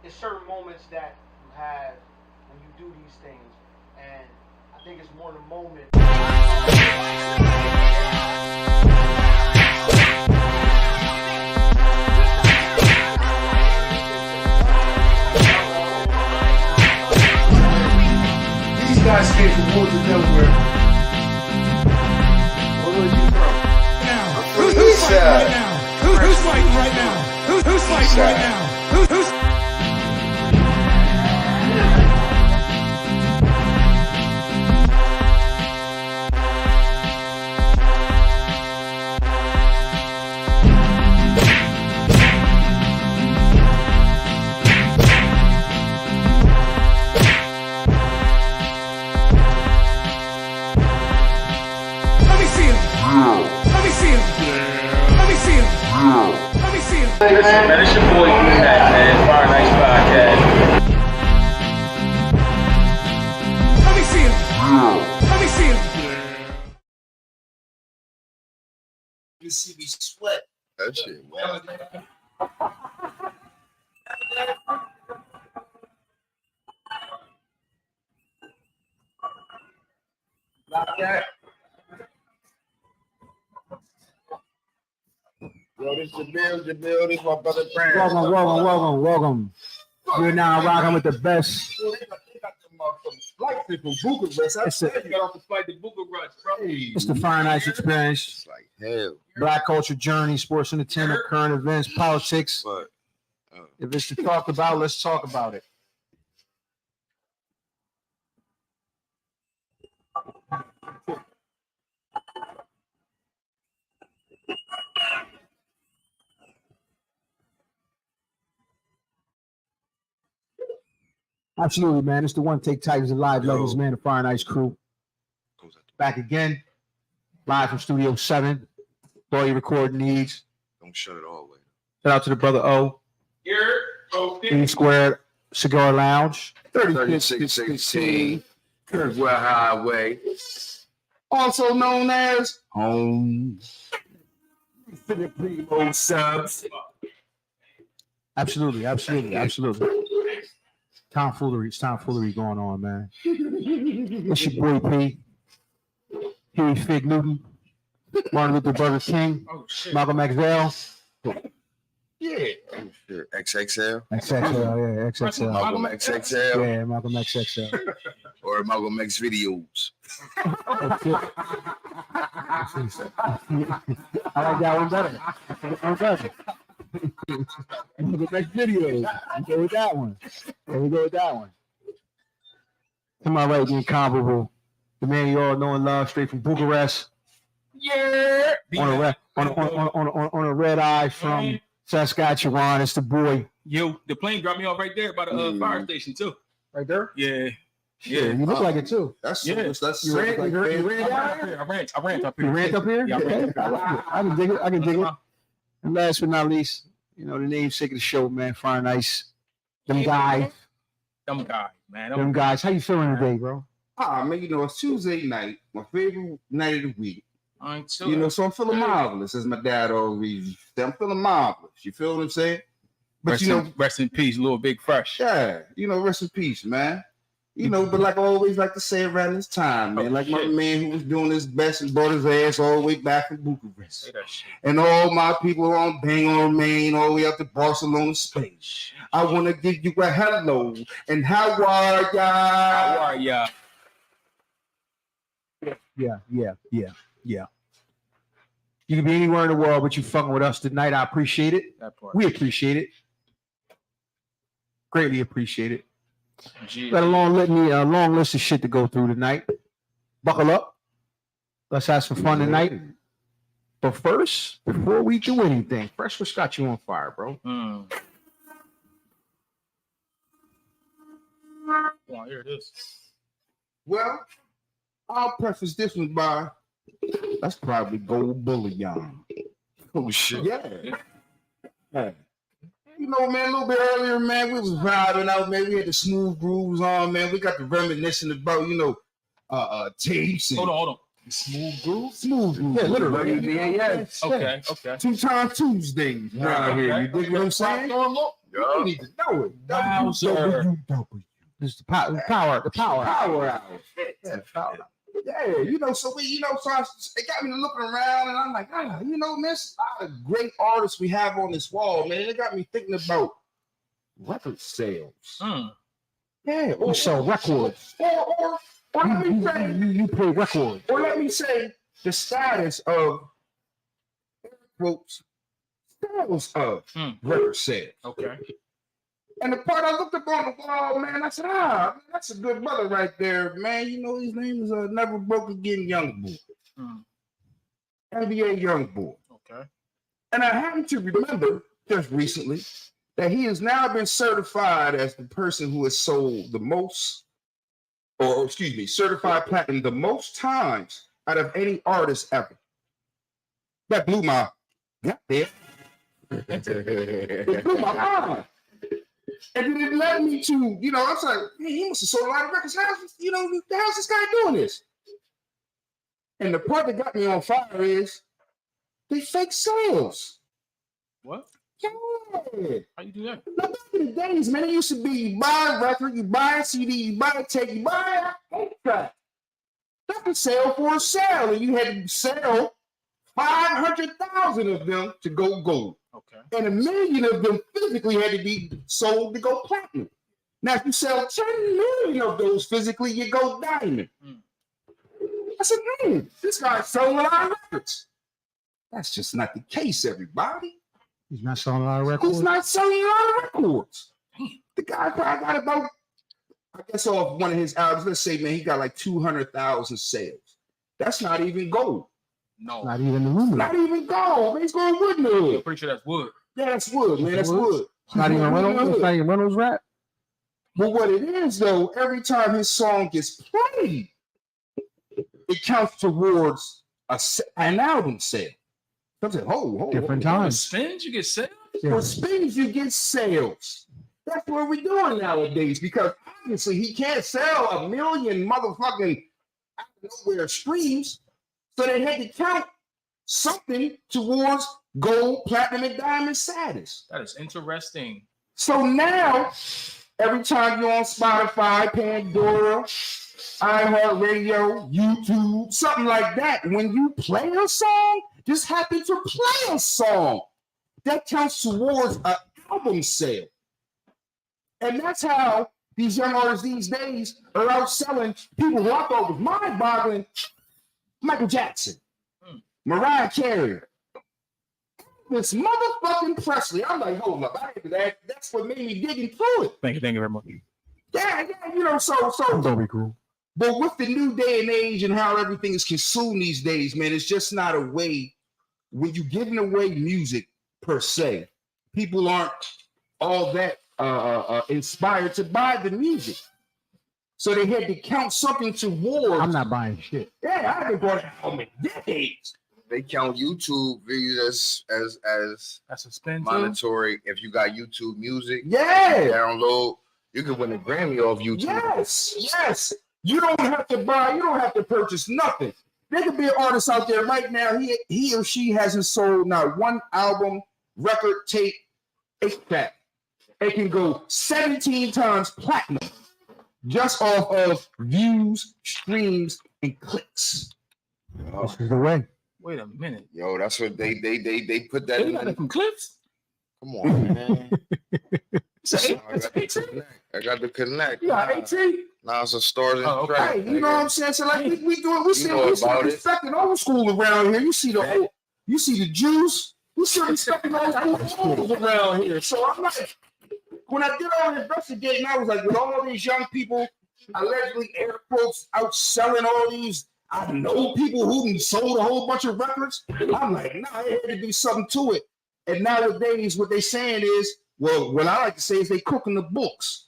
It's certain moments that you have when you do these things, and I think it's more the moment. These guys came from Woodland, Delaware. Where was you from? Who's fighting right now? Who's fighting right now? Who's fighting right now? Who's Listen, man, it's your boy Matt, man. Fire Nights Podcast. Let me see him. Let me see him. You see me sweat. That shit, man. Like that. Yo, this Jamil, this my brother Brand. Welcome. We're now rocking with the best. They got them motherfucking flights from Bucharest. I said you got off the flight to Bucharest, bro. It's the Fire Nights Experience. It's like hell. Black culture journey, sports entertainment, current events, politics. But If it's to talk about, let's talk about it. Absolutely, man. It's the One Take Titans and Live Legends, man. The Fire Nights crew. Back again. Live from Studio 7. For all your recording needs. don't shut it all away. Shout out to the brother O. E Squared Cigar Lounge. 3616 Kirkwell Highway. Also known as Home. Filipino subs. Absolutely. Tomfoolery going on, man. It's your boy P. Huey Fig Newton. Martin Luther Burger King. Malcolm XL. Yeah. XXL. XXL. Malcolm XXL. Yeah, Malcolm XXL. Or Malcolm X videos. I like that one better. Malcolm X videos. Go with that one. There we go with that one. To my right, the incomparable, the man you all know and love, straight from Bucharest. Yeah. On a red eye from Saskatchewan. It's the boy. Yo, the plane dropped me off right there by the fire station too. Right there? Yeah. Yeah, you look like it too. That's Yeah. that's You ran I ran up here. You ran up here? Yeah, I ran. I can dig it. And last but not least, you know, the namesake of the show, man, Fire Nights. Them guys. Them guys, man. Them guys. How you feeling today, bro? man, you know, it's Tuesday night, my favorite night of the week. So You know, so I'm feeling marvelous, as my dad always said. I'm feeling marvelous. You feel what I'm saying? But rest in peace, little Big Fresh. yeah, you know, rest in peace, man. You know, but like I always like to say around this time, man, like my man who was doing his best and brought his ass all the way back from Bucharest. Say that shit. And all my people on Bangor, Maine, all the way up to Barcelona, Spain. I want to give you a hello and how are ya? How are ya? Yeah. You can be anywhere in the world, but you fucking with us tonight. I appreciate it. That part. We appreciate it. Greatly appreciate it. Gee. Got a long list of shit to go through tonight. Buckle up. Let's have some fun tonight. But first, before we do anything, Fresh, what's got you on fire, bro? Come on, here it is. Well, I'll preface this one by that's probably gold bullion. Oh shit. Yeah. You know, man, a little bit earlier, man, we was vibing out, man. We had the smooth grooves on, man. We got the reminiscing about, tapes and Hold on. Smooth groove? smooth grooves. Yeah, literally. Yeah. Okay. 2 times Tuesdays around here. You dig what I'm saying? You need to know it. Wowzer. WW. This is the power. Power hour. Yeah, so it got me looking around and I'm like, man, there's a lot of great artists we have on this wall, man. It got me thinking about record sales. Yeah, You sell records. or let me say, You play records. or let me say the status of quotes sales of record sales. Okay. And the part I looked up on the wall, man, I said, man, that's a good brother right there, man. His name is Never Broke Again Young Boy. NBA Young Boy. Okay. And I happened to remember just recently that he has now been certified as the person who has sold the most, certified platinum the most times out of any artist ever. That blew my goddamn. It blew my mind. And then it led me to, I was like, man, he must have sold a lot of records. How's this guy doing this? And the part that got me on fire is they fake sales. What? Yeah. How you do that? Now, back in the days, man, it used to be you buy a record, you buy a CD, you buy a tape, you buy a track. That could sell for a sale, and you had to sell 500,000 of them to go gold. Okay. And 1 million of them physically had to be sold to go platinum. Now, if you sell 10 million of those physically, you go diamond. I said, this guy's selling a lot of records. That's just not the case, everybody. He's not selling a lot of records. He's not selling a lot of records. The guy probably got about, I guess, off one of his albums, let's say, man, he got like 200,000 sales. That's not even gold. No. Not even aluminum. Not even gold. Man, he's going wood in the hood. I'm pretty sure that's wood. Yeah, that's wood, man. That's wood. It's not even Reynolds. It's not even Reynolds rap. But what it is, though, every time his song gets played, it counts towards an album sale. So I'm saying, Different For times. spins, you get sales? For spins, you get sales. That's what we're doing nowadays because obviously he can't sell 1 million motherfucking out of nowhere streams. So they had to count something towards gold, platinum, and diamond status. That is interesting. So now, every time you're on Spotify, Pandora, iHeartRadio, YouTube, something like that, when you play a song, just happen to play a song, that counts towards an album sale. And that's how these young artists these days are outselling people who I thought was mind-boggling. Michael Jackson, Mariah Carey, this motherfucking Presley. I'm like, hold up, that's what made me dig into it. Thank you very much. Yeah, so. Don't be cool. But with the new day and age and how everything is consumed these days, man, it's just not a way. When you're giving away music per se, people aren't all that inspired to buy the music. So they had to count something towards. I'm not buying shit. Yeah, I've been bought album in decades. They count YouTube views as That's a spin too? monetary. If you got YouTube music, Yeah. download, you could win a Grammy off YouTube. Yes. You don't have to buy, you don't have to purchase nothing. There could be an artist out there right now, he or she hasn't sold not one album, record, tape, track. It can go 17 times platinum just off of views, streams, and clicks. Oh, This is the way. Wait a minute. yo, that's what they put that They in. got it from clips? Come on, man. It's I got the connect. You got 18? Now it's a stars and Oh, okay. stripes. Hey, you know what I'm saying? So like we do it, we see about it. respecting old school around here. You see the Jews, we see respecting old schools around here. So I'm like, when I did all the investigating, I was like, with all these young people allegedly air quotes outselling all these I know people who sold a whole bunch of records. I'm like, nah, it had to be something to it. And nowadays, what they saying is, well, what I like to say is they cooking the books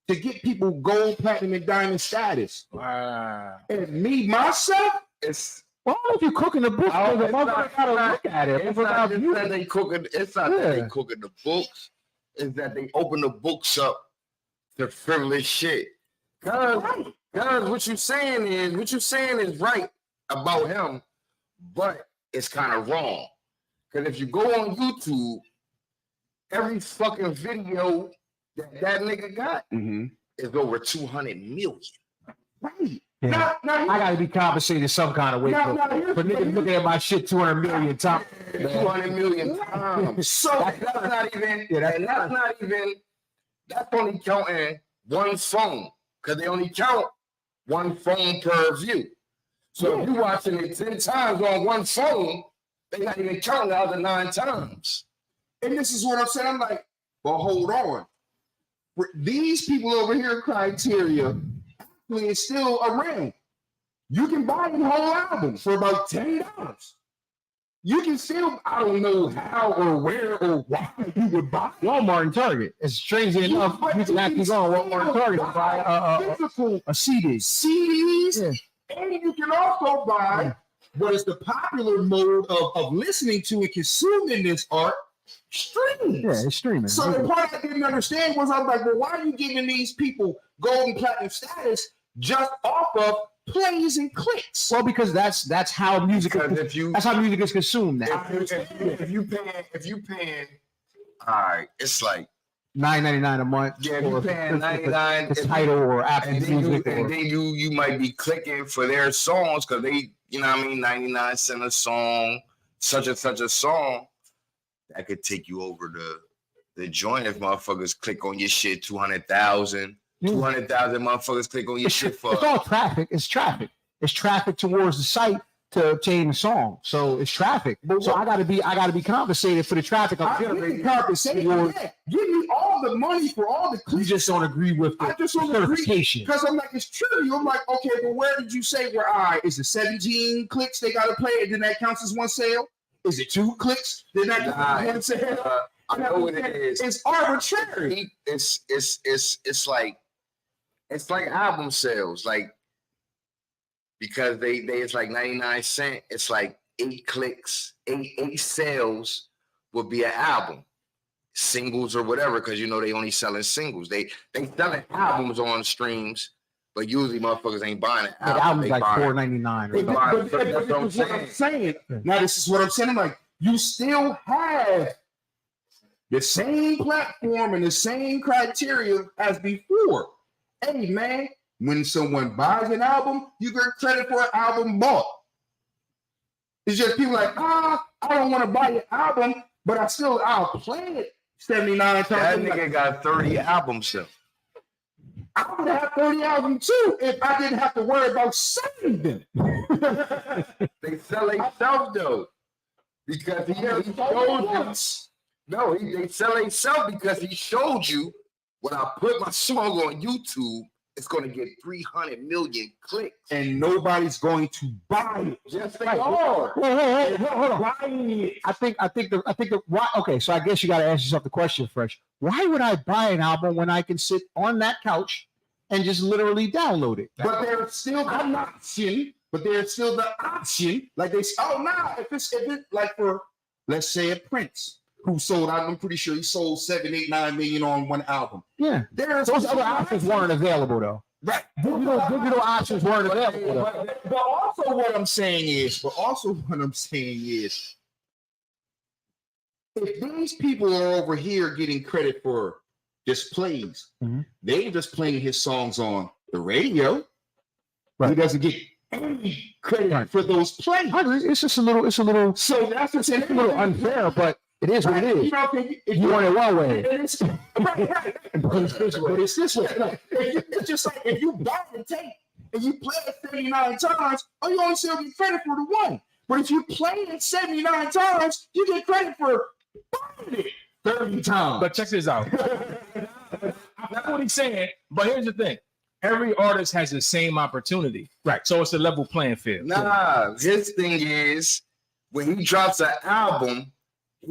to get people gold, platinum, and diamond status. Wow. And me, myself, It's Well, if you're cooking the book, Oh, the it's motherfucker not- gotta it's look at it. it's Motherfucker not gotta just view that it. they cooking. It's not that Yeah. they cooking the books. It's that they open the books up to frivolous shit. Cause what you saying is right about him, but it's kind of wrong. Cause if you go on YouTube, every fucking video that nigga got is over 200 million. right. Yeah. Now, I gotta be compensated some kind of way Now, for niggas looking at my shit 200 million times. 200 million times. so That's not even. Yeah, that's and that's not even. That's only counting one phone, because they only count one phone per view. So if you're watching it 10 times on one phone, they're not even counting the other 9 times. and this is what I'm saying. I'm like, well, hold on. These people over here, criteria, actually is still around. You can buy the whole album for about $10. You can still, I don't know how or where or why you would buy it. Walmart and Target. It's strangely enough, But you can actually go on Walmart and Target and buy physical a CD. CDs, Yeah. and you can also buy what is the popular mode of listening to and consuming this art, streams. Yeah, it's streaming. So the part I didn't understand was I was like, well, why are you giving these people gold and platinum status just off of plays and clicks? Well, because that's how music Because is, that's how music is consumed now. if you paying, all right, it's like $9.99 a month. yeah, if you paying 99, It's if Tidal or Apple and then Music. you might be clicking for their songs because they, you know what I mean, 99 cents a song, such and such a song. That could take you over the joint if motherfuckers click on your shit 200,000. 200,000 motherfuckers click on your shit for. It's all traffic. It's traffic. It's traffic towards the site to obtain the song. So it's traffic. So I gotta be compensated for the traffic I'm I get generating. the compensation. Yeah. Give me all the money for all the You clicks. just don't agree with the I just don't agree certification. because I'm like, it's trivial. I'm like, okay, well, where did you say where is it 17 clicks they gotta play and then that counts as one sale? Is it 2 clicks? Then that counts as one sale? I know what it is. It's arbitrary. It's like album sales, like because they it's like 99 cents. It's like 8 clicks, eight sales would be an album, singles or whatever, because you know they only selling singles. They selling albums on streams, but usually motherfuckers ain't buying an The album. album's They like buying- $4.99 or They something. buy- But that's what I'm this is what I'm saying. saying. Now, this is what I'm saying. I'm like, you still have the same platform and the same criteria as before. Hey, man, when someone buys an album, you get credit for an album bought. It's just people like, I don't want to buy your album, but I'll play it 79 times. That I'm like, nigga got 30 albums though. I would have 30 albums too if I didn't have to worry about selling them. They sell themselves though, because he showed you. No, they sell themselves because he showed you when I put my song on YouTube, it's going to get 300 million clicks. And nobody's going to buy it. Yes, they Right. are. Hold on. I think why. Okay, so I guess you got to ask yourself the question, Fresh. Why would I buy an album when I can sit on that couch and just literally download it? But there's still the option. Like they say, if it's like for, let's say, a Prince who sold out. I'm pretty sure he sold 7, 8, 9 million on one album. Yeah, There's those other options weren't available though. right. Digital options weren't available. Though. But also what I'm saying is, if these people are over here getting credit for just plays, they just playing his songs on the radio. Right. He doesn't get any credit for those plays. It's just a little. So that's what I'm saying. It's a little unfair, but it is what it is. You know, if You want it one way. right. But it's this way. Like, it's just like if you buy the tape and you play it 79 times, you only still get credit for the one. But if you play it 79 times, you get credit for buying it 30 times. But check this out. That's what he's saying. But here's the thing. every artist has the same opportunity. Right. So it's a level playing field. Nah, his thing is when he drops an album,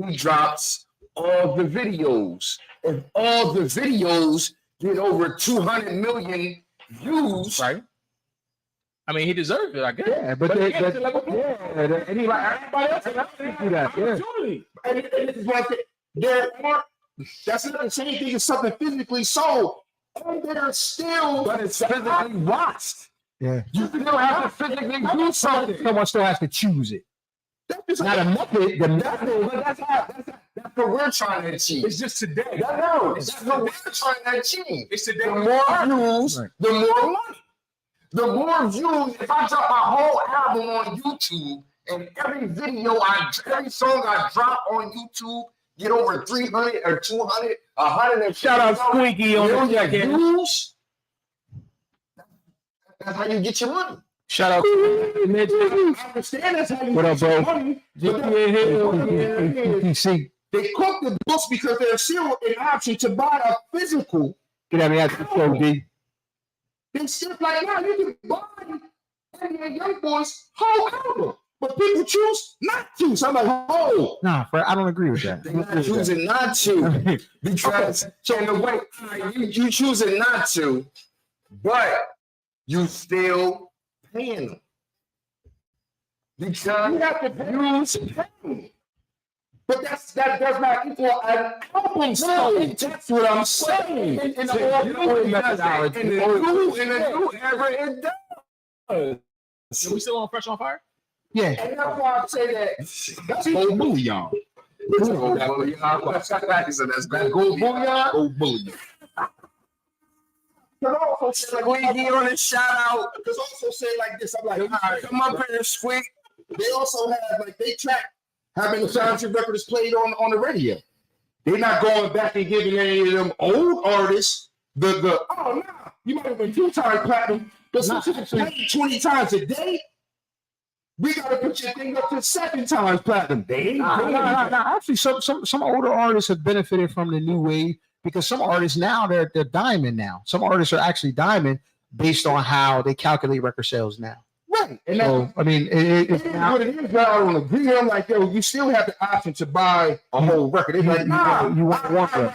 he drops all the videos. If all the videos get over 200 million views, Right. I mean, he deserved it, I guess. Yeah, but again, they, it's a level playing field. yeah, and he like everybody else do that. Yeah. Opportunity. And this is like there are. That's not the same thing as something physically sold, and they're still. but it's physically watched. Yeah. You still have to physically do something. Someone still has to choose it. That's Not a method. The method. But that's what we're trying to achieve. It's just today. No, that's what we're trying to achieve. It's today. The more views, Right. the more money. The more views, if I drop my whole album on YouTube and every song I drop on YouTube get over 300 or 200, 100 and Shout out Squeaky on the jacket. views, that's how you get your money. Shout out I understand that's how you What up, get your bro? money, but See, they cook the books because there's still an option to buy a physical. get at me at the show, D. They still like now you can buy NBA Young Boys whole album, but people choose not to. So I'm like, oh, Nah, Fred, I don't agree with that. They're not choosing not to because in a way you choosing not to, but you still paying them because you have to use pain. But that does not equal an album sold. That's what I'm saying. in the new era it does. So we still on Fresh on Fire? Yeah. And that's why I say that that's go bouillon. That's good. Go bouillon. Go bully. Because also say like Squeaky on the shout out. because also say like this. I'm like, all right, Come up here, Squeak. they also have like they track how many times your record is played on the radio. They're not going back and giving any of them old artists the oh no, you might have been 2 times platinum, but since you played 20 times a day, we gotta put your thing up to 7 times platinum. They ain't doing that. Actually, some older artists have benefited from the new wave because some artists now they're diamond now. Some artists are actually diamond based on how they calculate record sales now. Right. And So I mean, it's that's now, what it is. I don't agree. I'm like, yo, you still have the option to buy a whole record. They're like, nah, you want one way.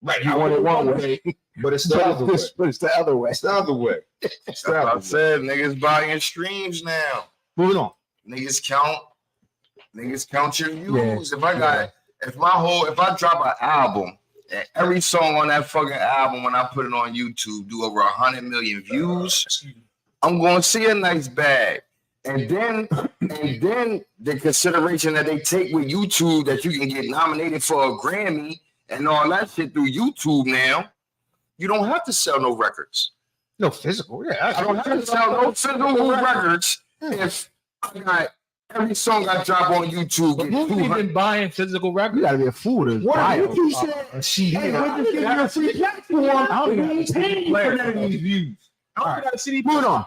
right. You want it one way, but it's the other way. but it's the other way. It's the other way. It's the I other way. said niggas buying streams now. Moving on. Niggas count your views. If I drop an album and every song on that fucking album when I put it on YouTube do over 100 million views, I'm gonna see a nice bag. And then the consideration that they take with YouTube that you can get nominated for a Grammy and all that shit through YouTube now, you don't have to sell no records. No physical. Yeah. I don't have to sell no physical records if I got every song I drop on YouTube. But get who's 200. even buying physical You records? gotta be a fool to What buy if you a said, CD. hey, we're just giving you a free platform. I don't We think ain't that's paying for none of these views. I don't got a CD. Moving on.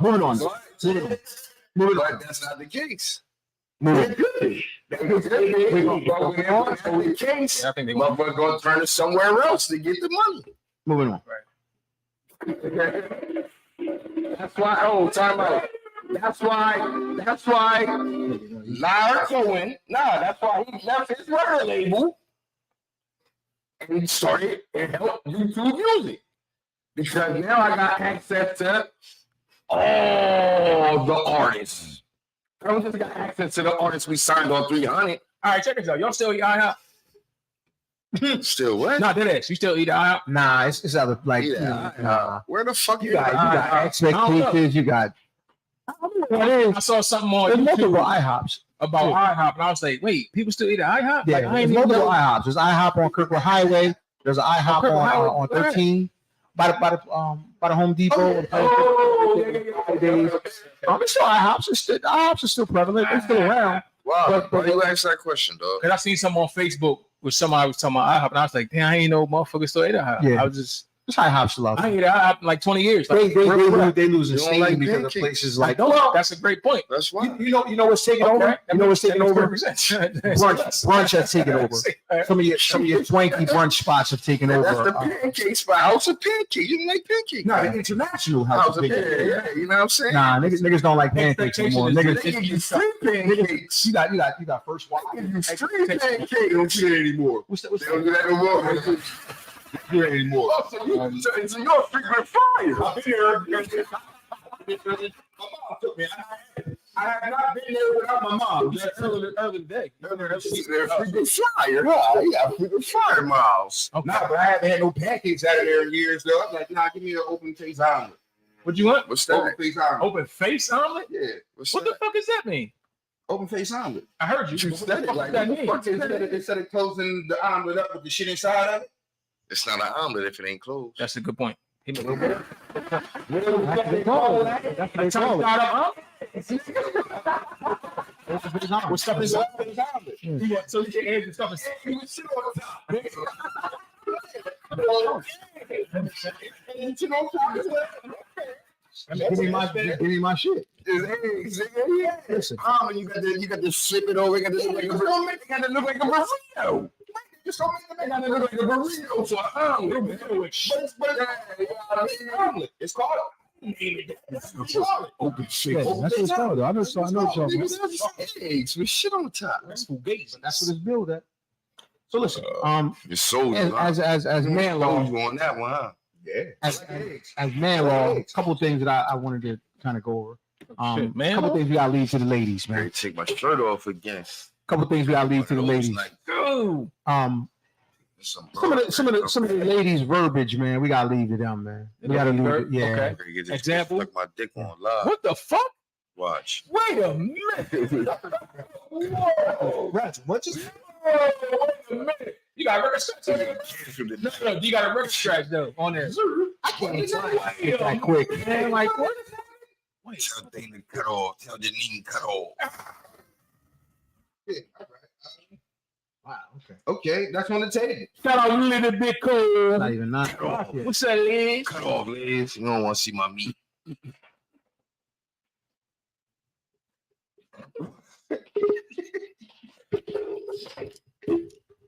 But that's not the case. It could be. But when that's not the case, Yeah, I think they want. motherfucker gonna turn it somewhere else to get the money. Moving on. That's why. Oh, time out. That's why. Larry Cohen. That's why he left his record label and he started and helped YouTube Music because now I got access to all the artists. I don't just got access to the artists we signed on 300. All right, check this out. Y'all still eat IHOP? Still what? Not that ass. You still eat IHOP? Nah, it's other like Where the fuck you got expectations. You got I saw something on there's multiple YouTube IHOPs. about IHOP, and I was like, wait, people still eat at IHOP? Yeah, Like, I there's ain't even multiple know. IHOPs. There's IHOP on Kirkwood Highway. There's an IHOP Kirkwood Highway, on where? 13 by the Home Depot. It's still IHOPs. IHOPs are still prevalent. They're still around. Wow. Why you ask that question, dog? Because I seen something on Facebook where somebody was talking about IHOP, and I was like, damn, I ain't know motherfuckers still ate at IHOP. Yeah. I was just, There's high hops still out I there. ain't eat IHOP in like 20 years. They Like, real crap. lose You don't esteem like because of pancakes? places like That's a great point. That's why. you know what's taking over? You know what's taking over? Brunch has taken over. Some of your swanky brunch spots have taken That's over. the pancake spot. House of pancakes. You don't like pancakes? No, the international House house of of pancakes. pancakes. Yeah, you know what I'm saying? Nah, niggas don't like pancakes anymore. Expectation Niggas, They give you free pancakes. you got first watch. They give you free pancakes. They don't do that anymore. What's They don't do that no more. They don't do that anymore. So you're a frequent flyer. I've been there. My mom took me. I have not been there without my mom. That's early today. They're a frequent flyer. Yeah, frequent flyer miles. Okay. Nah, but I haven't had no pancakes out of there in years, though. I'm like, nah, give me an open face omelet. What you want? What's Open that? face omelet. Open face omelet? Yeah. What the fuck does that mean? Open face omelet. I heard you. You What the said it fuck like does that mean? instead of closing the omelet up with the shit inside of it. It's not an omelet if it ain't closed. That's a good point. That's what they call it. That's what they call it. What stuff is open face omelet? So you can add the stuff and Shit on top. And shit on top as well. Give me my shit. It's eggs, nigga. Yeah. Listen. Omelet, you got to flip it over. You got to look like a burrito. Just don't make it gotta look like a burrito. So omelet. Omelet. It's called open face. Yeah, that's what it's called. Though. I know what y'all mean. Eggs with shit on the top. That's fugazi. That's what it's billed at. So listen, Your soul as man law, on that one, huh? Yeah. as man law, a couple of things that I wanted to kind of go over. Shit, man A couple law? of things we gotta leave to the ladies, Ready man. to take my shirt off again. Couple of things we gotta leave to the ladies. Like, Go. Some of the ladies' verbiage, man. We gotta leave to them, man. We gotta leave it. Yeah. Okay. Example? Suck my dick on live. What the fuck? Watch. Wait a minute. Whoa. What just? Wait a minute. You got a record scratch? No, you got a record scratch though on there. I can't get that quick. Man, like what? Tell Dana to cut off. Tell Janine to cut off. Wow. Okay. Okay, that's on the table. Shout out Little Bit Cool. Not even not. What's up, Liz? Cut off, Liz. You don't want to see my meat.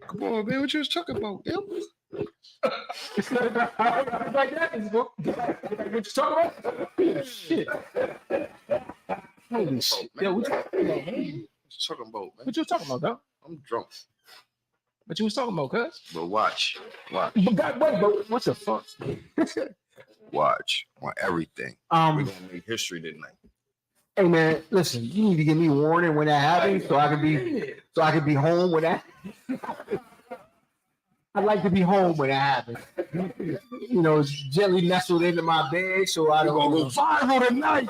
Come on, man. What you was talking about? Yo? Like that is what you talking about? Shit. Holy shit. Yo, what you talking about, man? What you talking about, man? What you talking about, dog? I'm drunk. What you was talking about, cuz? But watch. But God, wait, but what the fuck? Watch. On everything. We're going to make history tonight. Hey man, listen. You need to give me warning when that happens, so I can be home when that. I'd like to be home when that happens. You know, it's gently nestled into my bed, so I don't go viral tonight.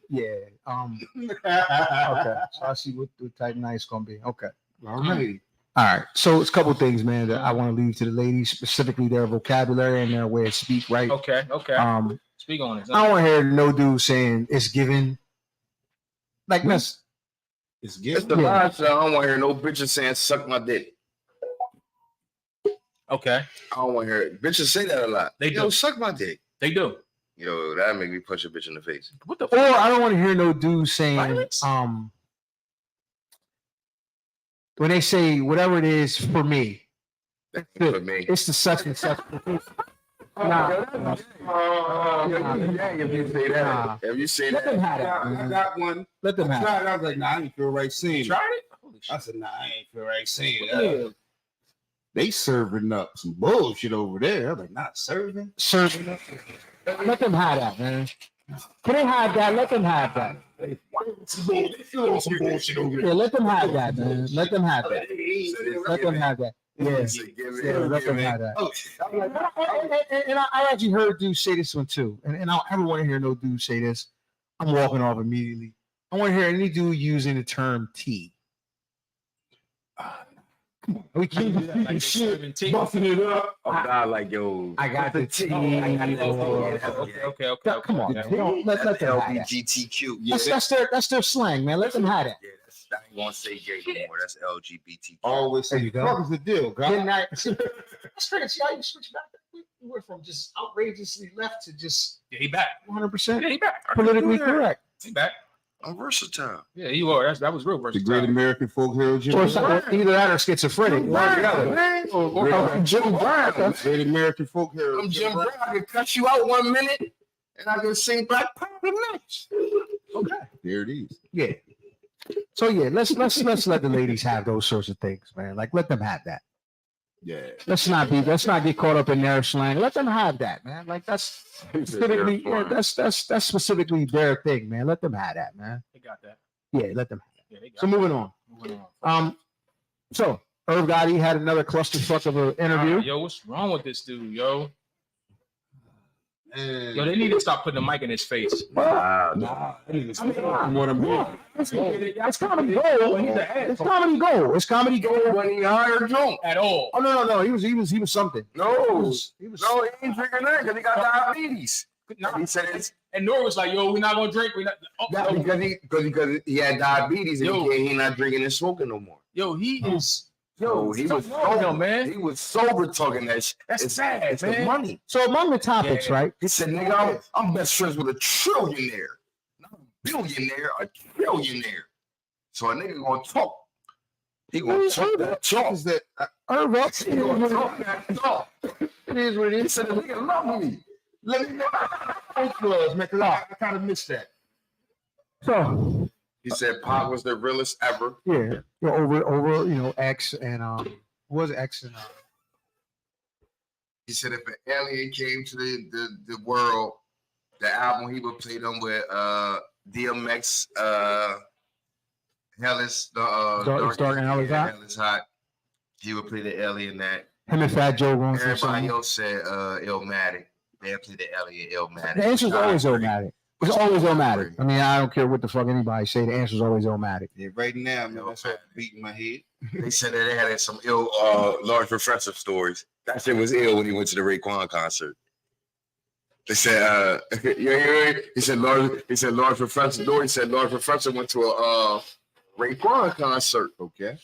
Yeah. Okay. So I see what type night it's gonna be. Okay. All right. All right. So it's a couple things, man, that I want to leave to the ladies, specifically their vocabulary and their way of speak. Right. Okay. Speak on it. I don't want to hear no dude saying it's given. Like that's It's It's good. the line, so I don't want to hear no bitches saying suck my dick. Okay. I don't want to hear it. Bitches say that a lot. They Yo, do. suck my dick. They do. Yo, that make me punch a bitch in the face. What the or I don't want to hear no dude saying Violence? when they say whatever it is for me. That's Good. for me. It's the such and such. If you say that, Nah. if you say Let them that, have it. I man. got one. Let them I have it. tried. I was like, nah, I ain't feel right seeing it. Tried it? Holy I shit. said, nah, I ain't feel right seeing Yeah. it. They serving up some bullshit over there. I'm like, not serving. Serving up. Let them have that, man. Can they have that? Let them have that. They feeling some bullshit over there. Yeah, let them have that, man. Let them have that. Let them have that. Yeah. Yeah, let them have that. Oh, I'm like, and I actually heard dudes say this one too. And I don't ever want to hear no dude say this. I'm walking off immediately. I want to hear any dude using the term T. We can't do that. Like Shit. busting it up. I'm not like, yo, I got the T. Okay. Come on, man. Don't let them have that. LGBTQ. Yeah, That's their slang, man. Let them have that. yeah, I ain't gonna say gay no more. That's LGBTQ. Always There say, you go. what is the deal, Good guy? night. See how you switch back? You went from just outrageously left to just Yeah, he back. 100% Yeah, he back. politically correct. He back. I'm versatile. Yeah, he was. That was real The versatile. great American folk hero, Jim Or Brown. either that or schizophrenic. Man. Jim Brown. Great American folk hero. I'm Jim Brown. I can cut you out 1 minute, and I can sing Black Power the next. Okay. There it is. Yeah. So yeah, let's let the ladies have those sorts of things, man. Like let them have that. Yeah. Let's not get caught up in their slang. Let them have that, man. Like that's specifically that's specifically their thing, man. Let them have that, man. They got that. Yeah, let them have Yeah, they that. got So moving on. Moving on. So Irv Gotti had another clusterfuck of an interview. Yo, what's wrong with this dude, yo? And Yo, they need to stop putting the mic in his face. nah. It's comedy gold. It's comedy gold. It's comedy gold. When he hired Joe. At all. Oh no. He was something. No, He was no, he ain't drinking that because he got diabetes. Nah. He said it's And Nora was like, yo, we're not gonna drink. We're not. Oh, that because he had diabetes and he not drinking and smoking no more. yo, he is. Yo, he was wrong, sober, man. He was sober talking that shit. That's It's sad, it's the man. money. So among the topics, Yeah. right? He said, nigga, I'm best friends with a trillionaire. Not a billionaire, a trillionaire. So a nigga gonna talk. He gonna talk that talk. Is that Irv up. He gonna talk that talk. It is what it He is. said, the nigga love me. Let me know man? Because I kind of missed that. So He said Pac was the realest ever. yeah, over X and what was it, X and He said if an alien came to the world, the album he would play them with DMX, Hell is Dark and Hell is Hot? Hell is Hot. He would play the alien that. him and Fat Joe going through Everybody something. else said Illmatic. They play the alien Illmatic. The answer's always Illmatic. It's always Illmatic. I mean, I don't care what the fuck anybody say. The answer's always Illmatic. Yeah, right now, man, that's all beating my head. They said that they had some ill large professor stories. That shit was ill when he went to the Raekwon concert. They said he said large professor. No, he said large professor went to a Raekwon concert. Okay.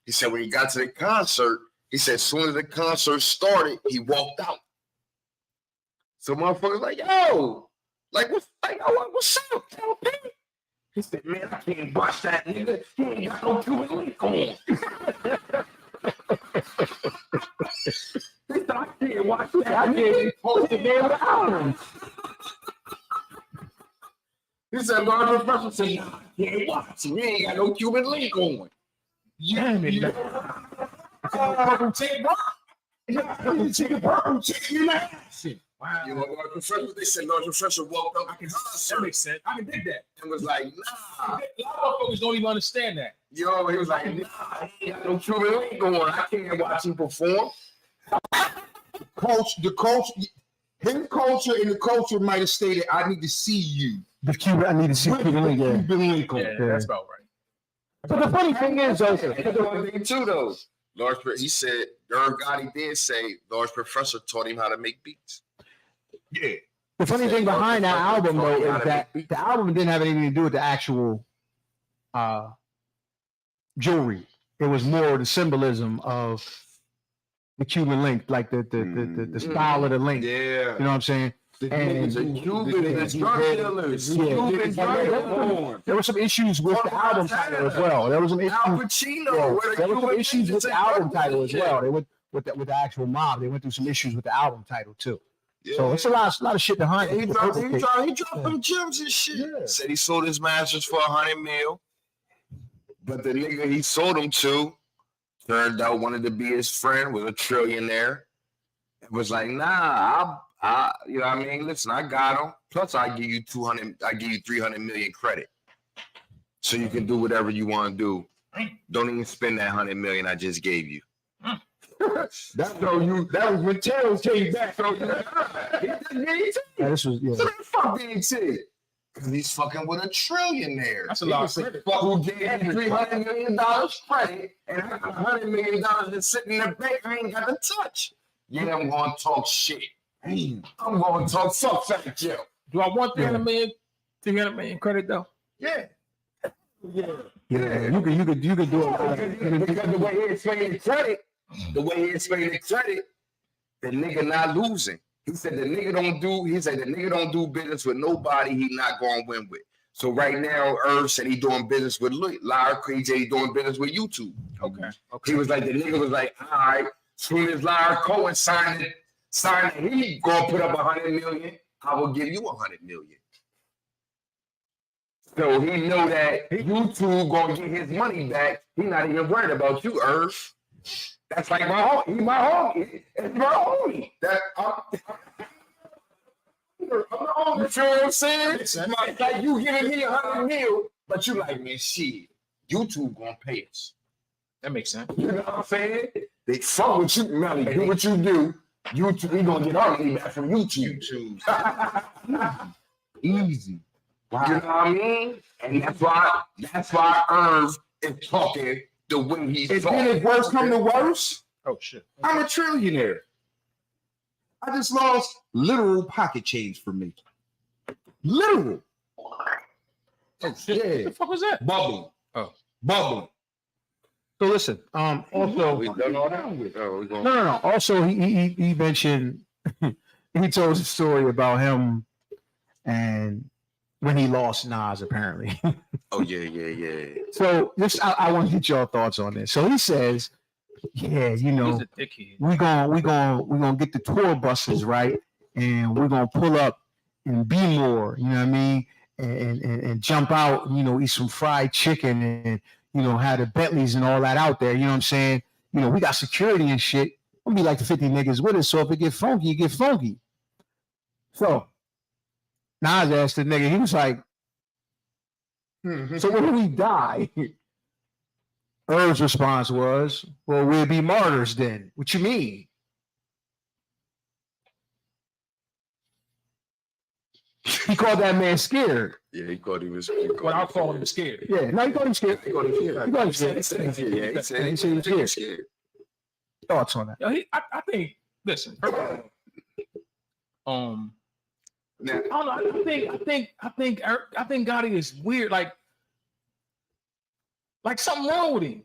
He said when he got to the concert, he said as soon as the concert started, he walked out. So motherfuckers like, yo, what's up? Tell me. He said, man, I can't watch that nigga. He ain't got no Cuban link on. He said, I can't watch that. I can't post the damn album. He said, Lord Professor said, nah, I can't watch it. He ain't got no Cuban link on. Damn it. Take a purple chicken in that shit. Wow. You know, Lord Professor, they said Lord Professor walked up That makes sense. I can dig that. and was like, A nah. lot of motherfuckers don't even understand that. Yo, he was like, nah, he ain't got no Cuban link on. I can't watch him perform. The culture, his culture and the culture might have stated, I need to see you. The Cuban, I need to see Cuban Link. Yeah. Cuban link on. Yeah, that's about right. But the funny thing is, That's the one thing too, though. He said, Irv Gotti did say Large Professor taught him how to make beats. Yeah. the funny thing behind that album though is that the album didn't have anything to do with the actual jewelry. It was more the symbolism of the Cuban link, like the style of the link. Yeah. You know what I'm saying? The And- niggas are Cuban It's and drug dealers. Yeah. Cuban drug dealers. There were some issues with the album title as well. There was some issues. Al Pacino. Yeah, where the there were some Cuban issues with niggas the and album drug title as dealers. well. They went with the actual mob. They went through some issues with the album title too. Yeah. So it's a lot of shit behind He it. dropped them gems and shit. Yeah. Said he sold his masters for $100 million. But the nigga he sold them to turned out wanted to be his friend, was a trillionaire. It was like, nah, I you know what I mean? Listen, I got him. Plus I give you 300 million credit. So you can do whatever you want to do. Don't even spend that 100 million I just gave you. That was when Tails came back. So he just gave Yeah, this was so that fuck BT. Because he's fucking with a trillionaire. That's a lot of He was credit. fuck who gave him $300 million credit, and I got $100 million that's sitting in the bank I ain't got to touch. Yeah, I'm going to talk shit. I'm going to talk Fat Joe. Do I want 300 million credit though? Yeah. yeah. You could do it. Because the way he explained the credit, the nigga not losing. He said the nigga don't do business with nobody he not gonna win with. So right now, Irv said he doing business with Lyra Crazy, he doing business with YouTube. Okay. He was like, the nigga was like, all right, soon as Lyra Cohen signed it, he gonna put up 100 million. I will give you 100 million. So he know that YouTube gonna get his money back. He not even worried about you, Irv. That's like my homie. He's my homie. It's my homie. I'm the homie. You feel what I'm saying? It's like you giving me 100 mil, but you like, man, shit, YouTube gonna pay us. That makes sense. You know what I'm saying? They fuck with you, Melly. Do what you do. YouTube, we gonna get our money back from YouTube. Easy. Wow. You know what I mean? And that's why Irv is talking the way he's talking. Then if worse come to worse, Oh shit. I'm a trillionaire. I just lost literal pocket change for me. Literal. Oh shit. Yeah. What the fuck was that? Bubble. Oh. Bubble. So listen, also, We done all that with. Oh, we gonna. no. Also, he mentioned, he told a story about him and when he lost Nas, apparently. Oh yeah. So this, I want to get your thoughts on this. So he says, yeah, you know, He's a dickhead. we're gonna get the tour buses, right? And we're gonna pull up and be more, you know what I mean? And jump out, you know, eat some fried chicken and, you know, have the Bentleys and all that out there, you know what I'm saying? You know, we got security and shit. We'll be like the 50 niggas with us. So if it get funky, it get funky. So Nas asked the nigga, he was like, so when we die, Irv's response was, well, we'll be martyrs then. What you mean? He called that man scared. Yeah, he called him. Well, I'll call him scared. Yeah, no, he called him scared. He called him scared. He called him scared. He said He said he was scared. Thoughts on that? Yo, I think. Listen. Now, I don't know. I think Gotti is weird. Like something wrong with him.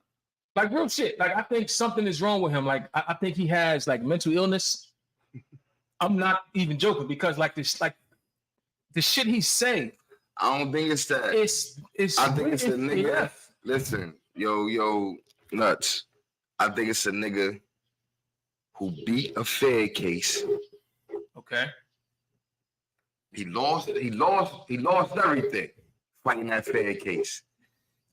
Like real shit. Like I think something is wrong with him. Like I think he has like mental illness. I'm not even joking because like the shit he's saying. I don't think it's that. It's. I think it's the nigga. Yeah. Listen, yo, nuts. I think it's a nigga who beat a Fed case. Okay. He lost everything fighting that Fed case.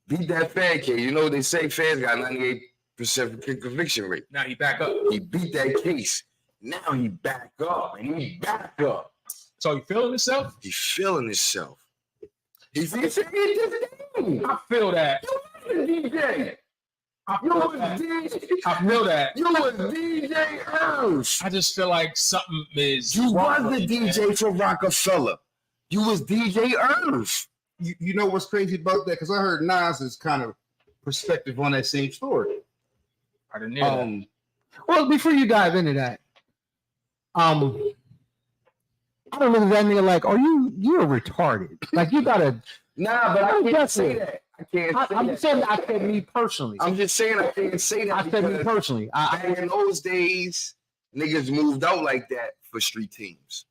Beat that Fed case. You know they say Fed's got 98% conviction rate. Now he back up. He beat that case. Now he back up and he back up. So he feeling himself? He's feeling himself. He's just I feel that. DJ. I feel that. You was DJ Irv. I just feel like something is. You wrong was the with him, man. DJ for Rockefeller. You was DJ Irv. You know what's crazy about that? Because I heard Nas's kind of perspective on that same story. I didn't hear that. Well, before you dive into that, I don't look at that nigga like, you're retarded. Like you gotta. Nah, but I can't That's say it. that. I can't say I'm that. saying I said me personally. I'm just saying I can't say that. I said me because personally. back in those days, niggas moved out like that for street teams.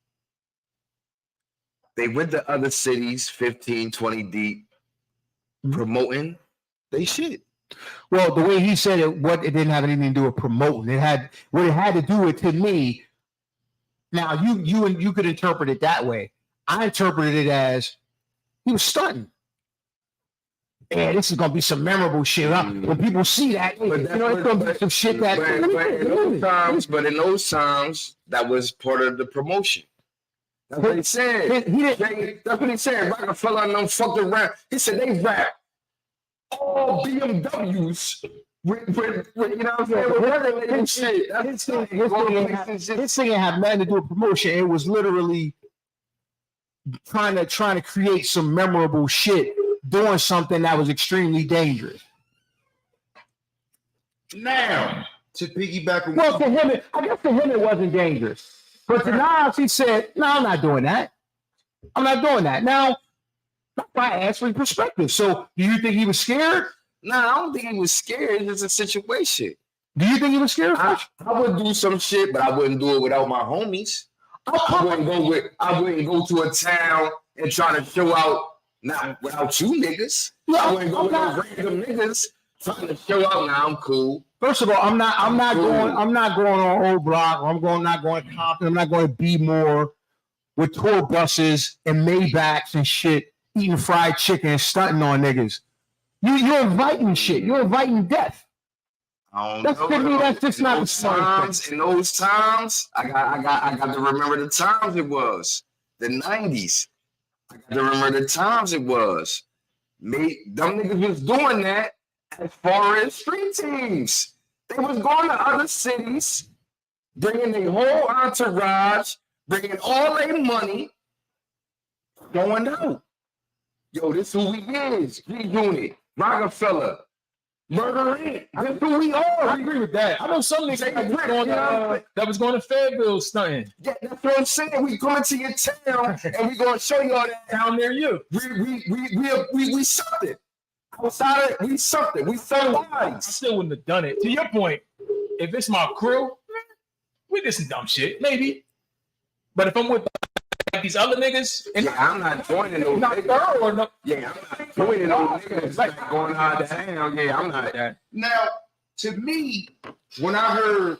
They went to other cities, 15, 20 deep, promoting they shit. Well, the way he said it, it didn't have anything to do with promoting. It had to do with, to me. Now you could interpret it that way. I interpreted it as he was stunting. Yeah, this is gonna be some memorable shit. When people see that, it's gonna be some shit that. But in those times, that was part of the promotion. That's what he said. That's what he said. Rockefeller and them fucked around. He said they rap all BMWs with you know what I'm saying? With regulated shit. His thing didn't have nothing to do with promotion. It was literally trying to create some memorable shit, doing something that was extremely dangerous. Now, to piggyback on Well, I guess to him it wasn't dangerous. But to Nas, he said, no, I'm not doing that. I'm not doing that. Now, I asked for perspective. So do you think he was scared? Nah, I don't think he was scared. It's a situation. Do you think he was scared? I would do some shit, but I wouldn't do it without my homies. I wouldn't go to a town and try to show out. Not without you niggas. I wouldn't go with those random niggas trying to show out. Now I'm cool. First of all, I'm not going on Old Block. Not going to Compton. I'm not going to be more with tour buses and Maybachs and shit, eating fried chicken and stunting on niggas. You're inviting shit. You're inviting death. That's to me. That's just not the times. In those times, I got to remember the times it was the 90s. I got to remember the times it was. Them niggas was doing that as far as street teams. They was going to other cities, bringing their whole entourage, bringing all their money, going out. Yo, this who we is. G-Unit, Rockefeller, Murder Inc. That's who we are. I agree with that. I know some niggas that was going to Fayetteville stunting. Yeah, that's what I'm saying. We going to your town and we gonna show y'all that down near you. We something. Outside of we something. We so I still wouldn't have done it. To your point, if it's my crew, we did some dumb shit, maybe. But if I'm with like these other niggas, and I'm not joining those niggas. I'm not joining those niggas like going out of town. Yeah, I'm not that. Now, to me, when I heard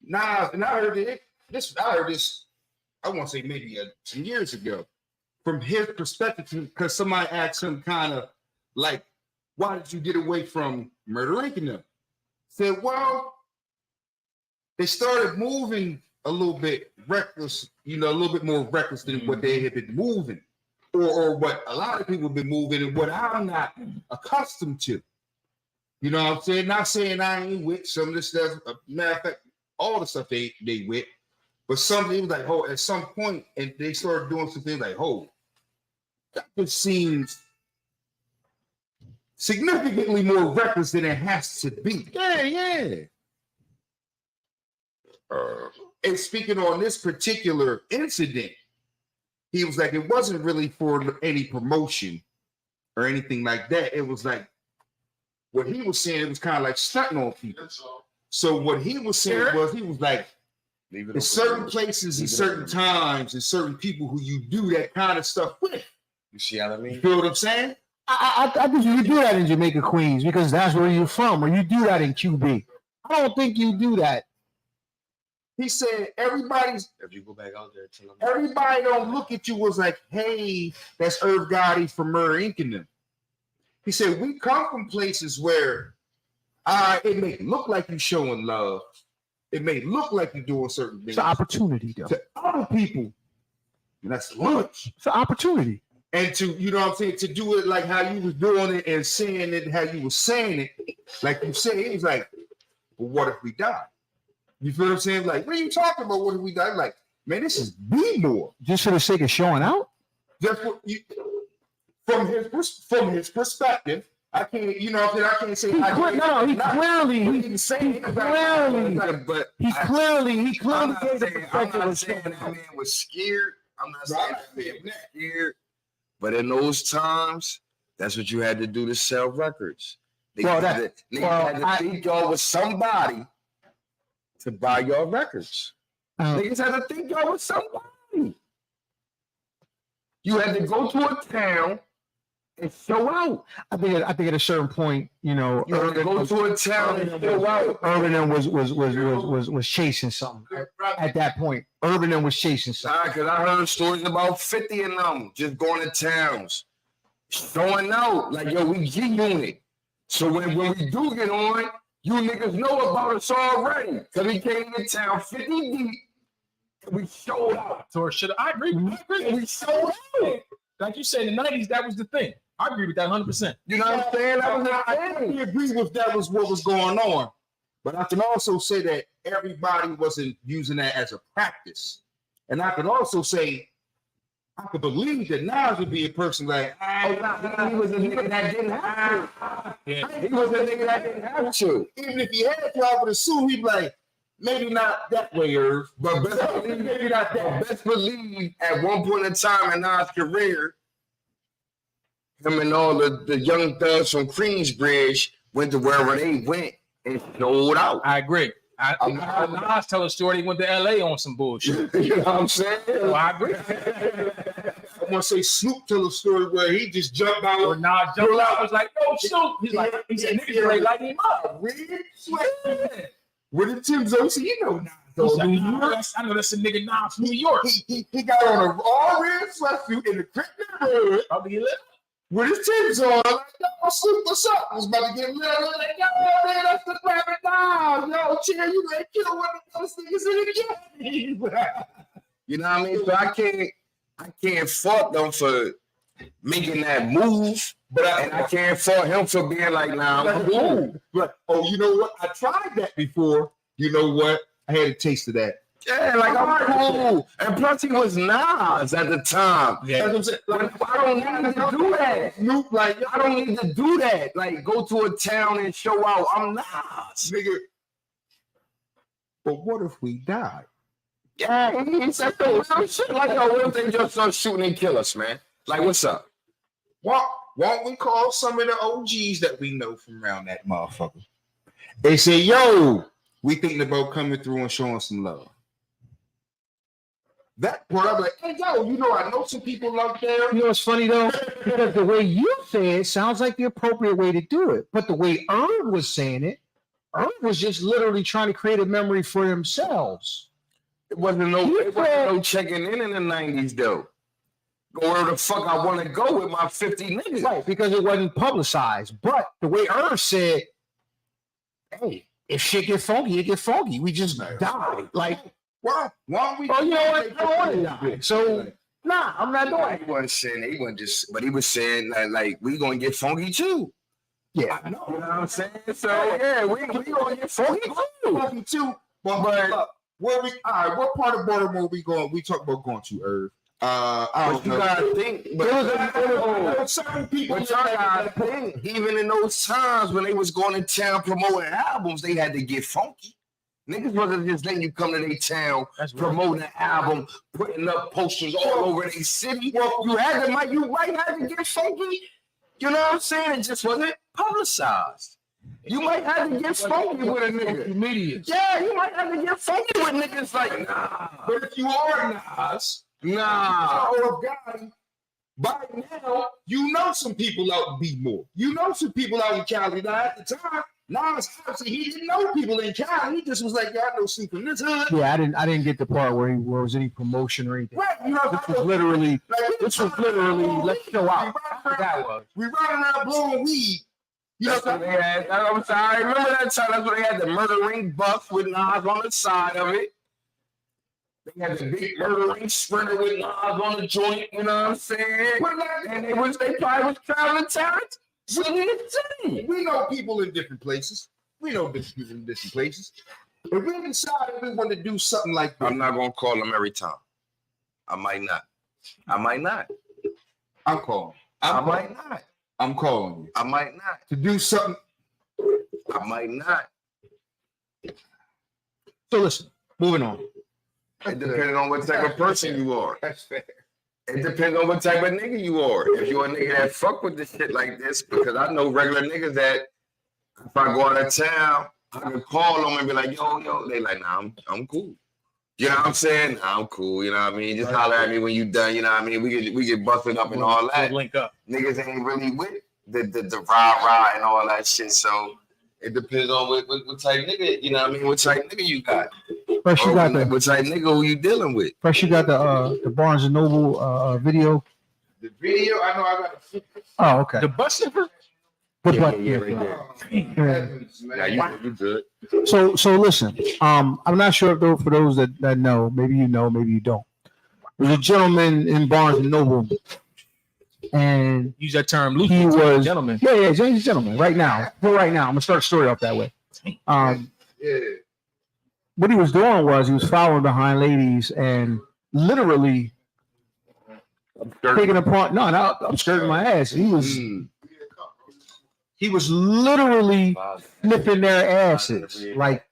Nas, and I heard this, I want to say maybe some years ago, from his perspective, because somebody asked him kind of like, why did you get away from Murder Inc. and them? Said, well, they started moving a little bit reckless, a little bit more reckless than what they had been moving, or what a lot of people have been moving, and what I'm not accustomed to. You know what I'm saying? Not saying I ain't with some of this stuff. Matter of fact, all the stuff they with, but something was like, oh, at some point, and they started doing some things like, oh, that just seems significantly more reckless than it has to be. Yeah. And speaking on this particular incident, he was like, it wasn't really for any promotion or anything like that. It was like, what he was saying, it was kind of like stunting on people. So what he was saying was, he was like, in certain places, in certain times, and certain people who you do that kind of stuff with. You see what I mean? You feel what I'm saying? I think you do that in Jamaica, Queens, because that's where you're from, or you do that in QB. I don't think you do that. He said, if you go back out there, everybody don't look at you as like, hey, that's Irv Gotti from Murder Inc. and them. He said, we come from places where it may look like you're showing love. It may look like you're doing certain things. It's an opportunity, though. To other people, and that's lunch. It's an opportunity. And to, you know what I'm saying, to do it like how you was doing it and saying it how you was saying it, like you said, it was like, well, what if we die? You feel what I'm saying? Like, what are you talking about? What if we die? Like, man, this is B-more. Just for the sake of showing out? Just what you, from his perspective, I can't, you know what I'm saying? I can't say he clearly gave the perspective. I'm not saying that man was scared. I'm not saying that man was scared. But in those times, that's what you had to do to sell records. They had to think y'all was somebody to buy your records. Niggas had to think y'all was somebody. You had to go to a town and show out. I think at a certain point, you had to go to a town and show out. Urban was chasing something at that point. Urban was chasing something. Because I heard stories about 50 of them just going to towns, showing out like, yo, we G-Unit. So when we do get on, you niggas know about us already. Because we came to town 50 deep and we showed out. So I agree. We showed out. Like you said, in the 90s, that was the thing. I agree with that 100%. You know what I'm saying? I agree with that was what was going on. But I can also say that everybody wasn't using that as a practice. And I can also say, I could believe that Nas would be a person like, he was a nigga that didn't have to. He was a nigga that didn't have to. Even if he had to, I would assume he'd be like, maybe not that way, Irv. But maybe not that. Best believe at one point in time in Nas' career, him and all the young thugs from Queensbridge went to wherever they went and showed out. I agree. I'm not- Nas tell a story. He went to LA on some bullshit. You know what I'm saying? So I agree. I'm gonna say Snoop tell a story where he just jumped out. Or Nas jumped out. Was like, "Yo, Snoop." He's like, he said, "Niggas ready light him up." Red sweat. With the Tim's on, so you know Nas. He's like, New "Nah, York. I know that's a nigga Nas from New York." He got on a all red sweatsuit in the Crip neighborhood Probably lit. with his Tim's on. I'm like, yo, Snoop, what's up? I was about to get lit. I was like, yo, man, that's the Rabbit Dog. Yo, chill, you gonna kill one of those niggas in the game. You know what I mean? So I can't fault them for making that move, but I can't fault him for being like, nah, I'm cool. But oh, you know what? I tried that before. You know what? I had a taste of that. Yeah, like I'm cool. And plus he was Nas at the time. Yeah. That's what I'm saying. Like, I don't need to do that. Snoop, like, I don't need to do that. Like go to a town and show out. I'm Nas. nigga. But what if we died? Yeah, he said the real shit. Like, yo, what if they just start shooting and kill us, man? Like, what's up? Won't we call some of the OGs that we know from around that motherfucker? They say, yo, we thinking about coming through and showing some love. That part, I'm like, hey, yo, you know, I know some people out there. You know what's funny though? Because the way you say it sounds like the appropriate way to do it. But the way Irv was saying it, Irv was just literally trying to create a memory for themselves. It wasn't no checking in the 90s, though. Go where the fuck I want to go with my 50 niggas. Right, because it wasn't publicized. But the way Irv said, hey, if shit get funky, it get funky. We just died. Like, Why don't we? oh, you know what? I don't want to die. So, nah, I'm not doing He wasn't saying he wasn't just, but he was saying like we gonna get funky too. Yeah. I know. You know what I'm saying? So yeah, we gonna get funky too. Fucking too. But where we? All right, what part of Baltimore we going? We talk about going to Irv. I But don't you know. gotta think, but There was certain people. But y'all gotta think, even in those times when they was going to town promoting albums, they had to get funky. Niggas wasn't just letting you come to their town, promoting an album, putting up posters all over their city. You might have to get funky. You know what I'm saying? It just wasn't publicized. You might have to get funky with a nigga. Media. Yeah, you might have to get funky with niggas like, nah. But if you are Nas, Nah. or a guy, by now you know some people out in B-more. You know some people out in Cali. Now at the time, Nas obviously he didn't know people in Cali. He just was like, y'all know some from this hood. Yeah, I didn't get the part where there was any promotion or anything. Right, you know, This was literally let's show out. That was. We running around blowing weed. You know, That's what they had. I'm sorry. I remember that time. That's when they had the Murder Ring buff with Nas on the side of it. They had the big Murder Ring sprinter with Nas on the joint. You know what I'm saying? And they probably was traveling talent. we know people in different places. We know different people in different places. If we decided we want to do something like that, I'm not gonna call them every time. I might not. I'm calling. I might not. I'm calling you I might not. to do something. I might not. So listen, moving on. It depends on what type of person you are. That's fair. It depends on what type of nigga you are. If you're a nigga that fuck with this shit like this, because I know regular niggas that if I go out of town, I can call them and be like, yo. They like, nah, I'm cool. You know what I'm saying? Nah, I'm cool. You know what I mean? Just holler at me when you done. You know what I mean? We get busted up and all that. Link up. Niggas ain't really with the rah and all that shit. So it depends on what type nigga, you know what I mean? What type nigga you got? First, you got the what type nigga who you dealing with? first you got the Barnes and Noble video. The video, I know I got to. Oh, okay. The bus sniffer? But Right there. Yeah. You good. So listen, I'm not sure if for those that know, maybe you know, maybe you don't. There's a gentleman in Barnes and Noble, and Use that term loosely. he was Gentleman. Yeah, he's a gentleman. Right now, I'm gonna start the story off that way. Yeah. What he was doing was he was following behind ladies and literally taking apart. No, I'm skirting my ass. He was literally sniffing their asses, like,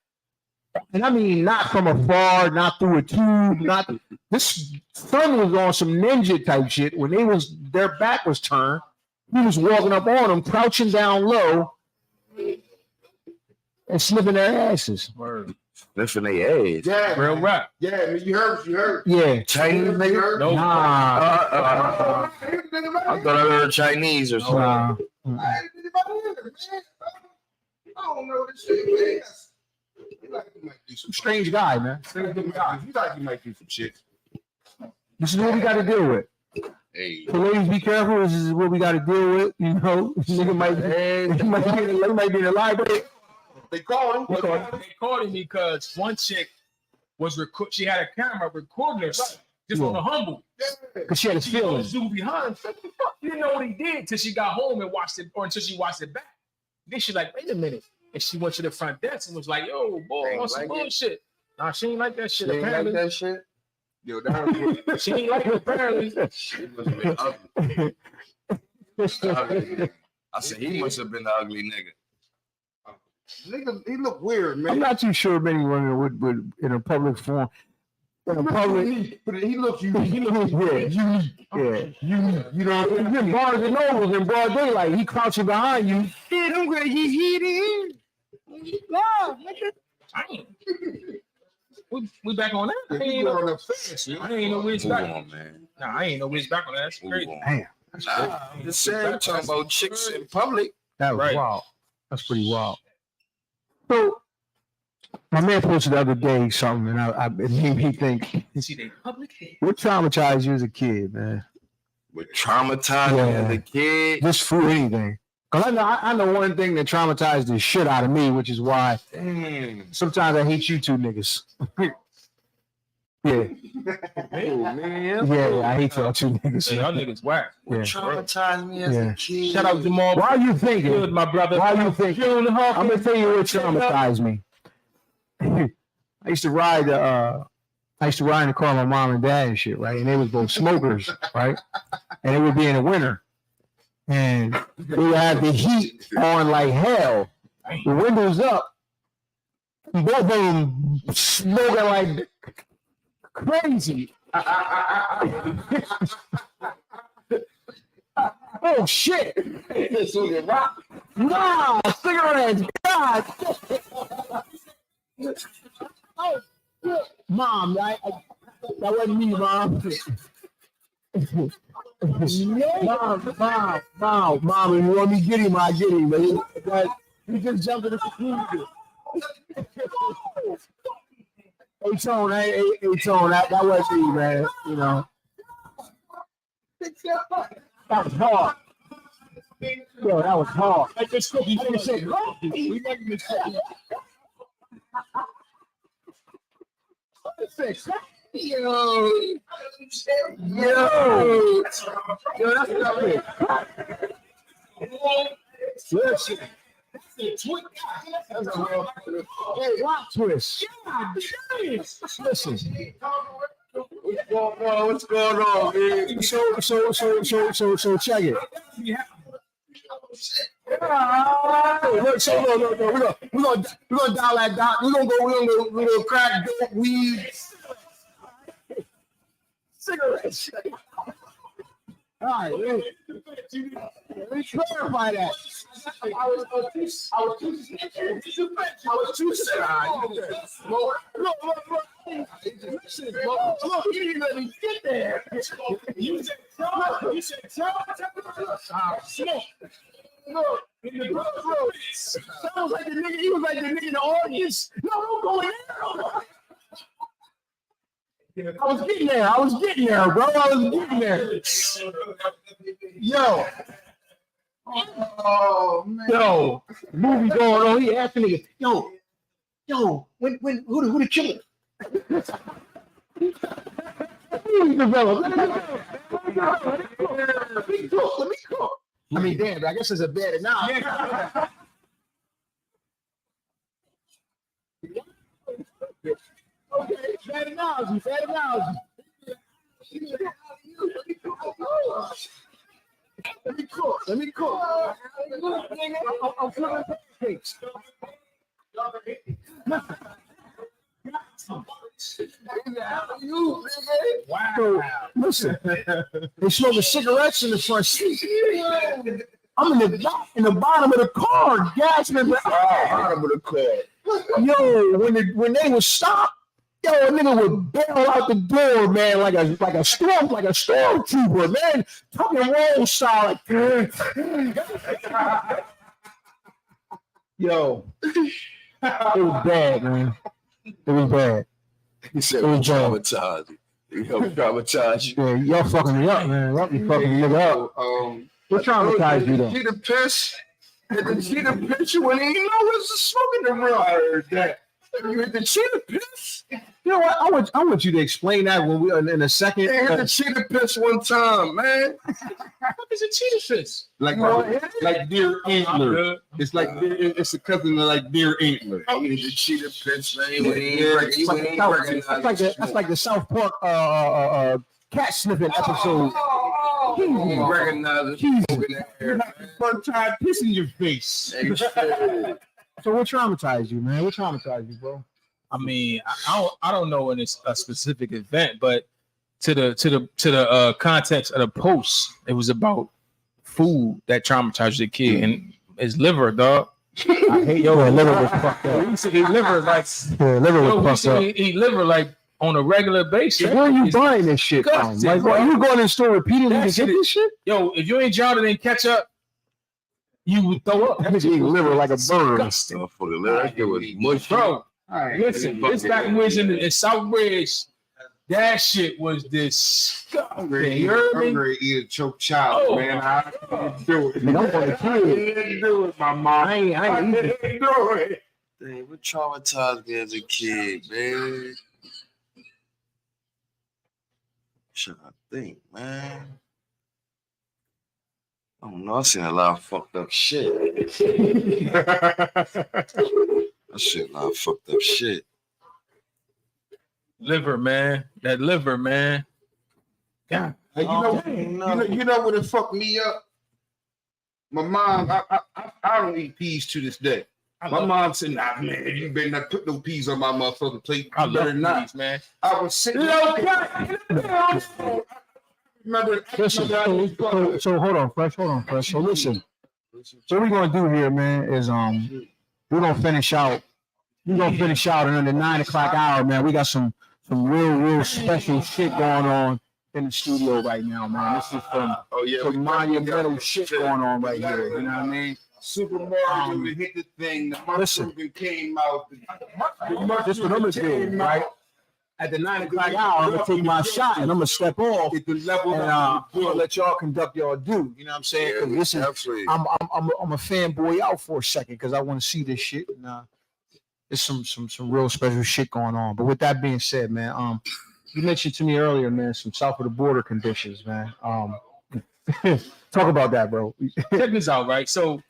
and I mean not from afar, not through a tube, not. This son was on some ninja type shit. When their back was turned, he was walking up on them, crouching down low, and sniffing their asses. Word. Sniffing their ass. Yeah, Real man. rap. Yeah, man, you heard. Yeah. Chinese You nigga? heard? No. Nah. I thought I heard Chinese or something. Nah. I don't know this shit, man. You like you might do some Strange guy, man. You like you might do some shit. This is what we got to deal with. Hey. So ladies, be careful. This is what we got to deal with. You know, nigga might be in the library. They call him. They called me because one chick was she had a camera recording herself just on the humble. Because she had his She goes feelings. zoom behind. What the fuck? You didn't know what he did till she got home and watched it, or until she watched it back. Then she like, wait a minute. And she went to the front desk and was like, yo, boy, Ain't on some like bullshit. Nah, she ain't like that shit, She ain't like apparently. that shit? Yo, that was She ain't like it, apparently. She must have been ugly. Ugly. I said he must have been the ugly nigga. nigga. He look weird, man. I'm not too sure if any women would in a public forum. In a public, But he look unique. he looks unique. Yeah, unique. You know, he's in bars and novels in broad daylight. He crouching behind you. Shit, I'm gonna get hit. We back on that? I He ain't know, growing up fast, man. I ain't know which Move back. on, man. Nah, I ain't know which back on that. That's Move crazy. on. Damn, Nah, I'm just saying, talking about chicks in public. that was Right. wild. That's pretty wild. So, my man posted the other day something, and I it made me think, See, they public head. what traumatized you as a kid, man? With traumatized Yeah. as a kid. Just for anything. Because I know one thing that traumatized the shit out of me, which is why Damn. sometimes I hate you two niggas. Yeah, Man. yeah, I hate y'all two So niggas. y'all niggas whack. Yeah. Traumatized me as Yeah. a kid. Shout out Jamal. Why are you thinking? Good, my brother. Why you thinking? Feeling the heart. I'm gonna tell you what traumatized me. I used to ride in the car with my mom and dad and shit, right? And they was both smokers, right? And it would be in the winter. And they would have the heat on like hell. The windows up. Both of them smoking like crazy. Oh shit! Nah, cigarettes. God. Oh, shit. Mom, that wasn't me, Mom. Mom, if you want me to get him, I get him. But he just jumped in the computer. Hey, Tone, that wasn't me, man. You know. That was hard. Yo, that was hard. I just said, we making this shit. Yo, that's what it is. Listen. Hey, rock twist. Listen. What's going on, man? So check it. So no. We're gonna dial that down. We're gonna crack dope, weed, cigarettes. All right, let me clarify that. I was too shy. Look, you didn't let me get there. You said smoke. Look, in the road. That was like the nigga. He was like the nigga in the audience. No, don't go in there. I was getting there, bro. I was getting there. Yo. Oh man. Yo, movie going on. He asking nigga, yo, when who the killer? Movie developed. Let me cook. I mean, damn, but I guess it's a bad analogy. Okay, bad analogy. Let me cook. I'm flipping pancakes. Wow. Listen, they smoking cigarettes in the front seat. I'm in the bottom of the car, gasping. Bottom of the car. Yo, when they would stop, yo, a nigga would bail out the door, man, like a stormtrooper, man, tuck and roll style, like. Yo, it was bad, man. It was bad. He said, It was bad. traumatized. He helped traumatize you. Yeah, y'all fucking me up, man. Y'all be fucking me up. What traumatized you though? Did the piss? Did the cheetah piss you when he didn't know it was a smoke in the room? I heard that. You hit the cheetah piss? You know what? I want you to explain that when we in a second. They hit the cheetah piss one time, man. What is a cheetah fish? Like deer antler. It's like it's a cousin of like deer antler. I mean, the cheetah piss, man. That's like the South Park cat sniffing episode. You recognize it. Jesus. In the air, man. First time piss in your face. Hey, shit. So what traumatized you, man? What traumatized you, bro? I mean, I don't know in a specific event, but to the context of the post, it was about food that traumatized the kid and his liver, dog. I hate your liver was fucked up. He used to eat liver like Liver was fucked up. eat liver like on a regular basis. Where are you buying this shit from? disgusting, Like, bro. are you going to the store repeatedly That to shit get this shit? Yo, if you ain't drowned in ketchup, you would throw up. That nigga eat liver like a bird. Disgusting. Motherfucker, that shit was mushy. Bro, All right. listen, this back when we was in Southbridge, that shit was disgusting. You heard I'm me? ready to eat a choke child, Oh. man. I can't do it. Nigga, I'm going to I kill you. can't do it, my mom. I ain't eating. can't do it. Dang, what traumatized me as a kid, man? Should I think, man? I don't know. I seen a lot of fucked up shit. I seen a lot of fucked up shit. Liver, man. That liver, man. God. And you know what it fucked me up? My mom, I don't eat peas to this day. My mom said, "Nah, man, you better not put no peas on my motherfucking plate. I You better love not." these, man. I was sitting. Remember, Listen, so hold on, Fresh. So listen. So what we're gonna do here, man, is we're gonna finish out. We're gonna finish out in the 9 o'clock hour, man. We got some real special shit going on in the studio right now, man. This is some monumental shit going on right here. You know what I mean? Super Mario hit the thing. The mushroom came out. This is what I'm gonna do, right? At the 9 o'clock hour, I'm gonna take my shot and I'm gonna step off At the level and I'm gonna let y'all conduct y'all do. You know what I'm saying? 'Cause this is Absolutely. I'm a fanboy out for a second because I want to see this shit. And there's some real special shit going on. But with that being said, man, you mentioned to me earlier, man, some south of the border conditions, man. Talk about that, bro. Check this out, right? So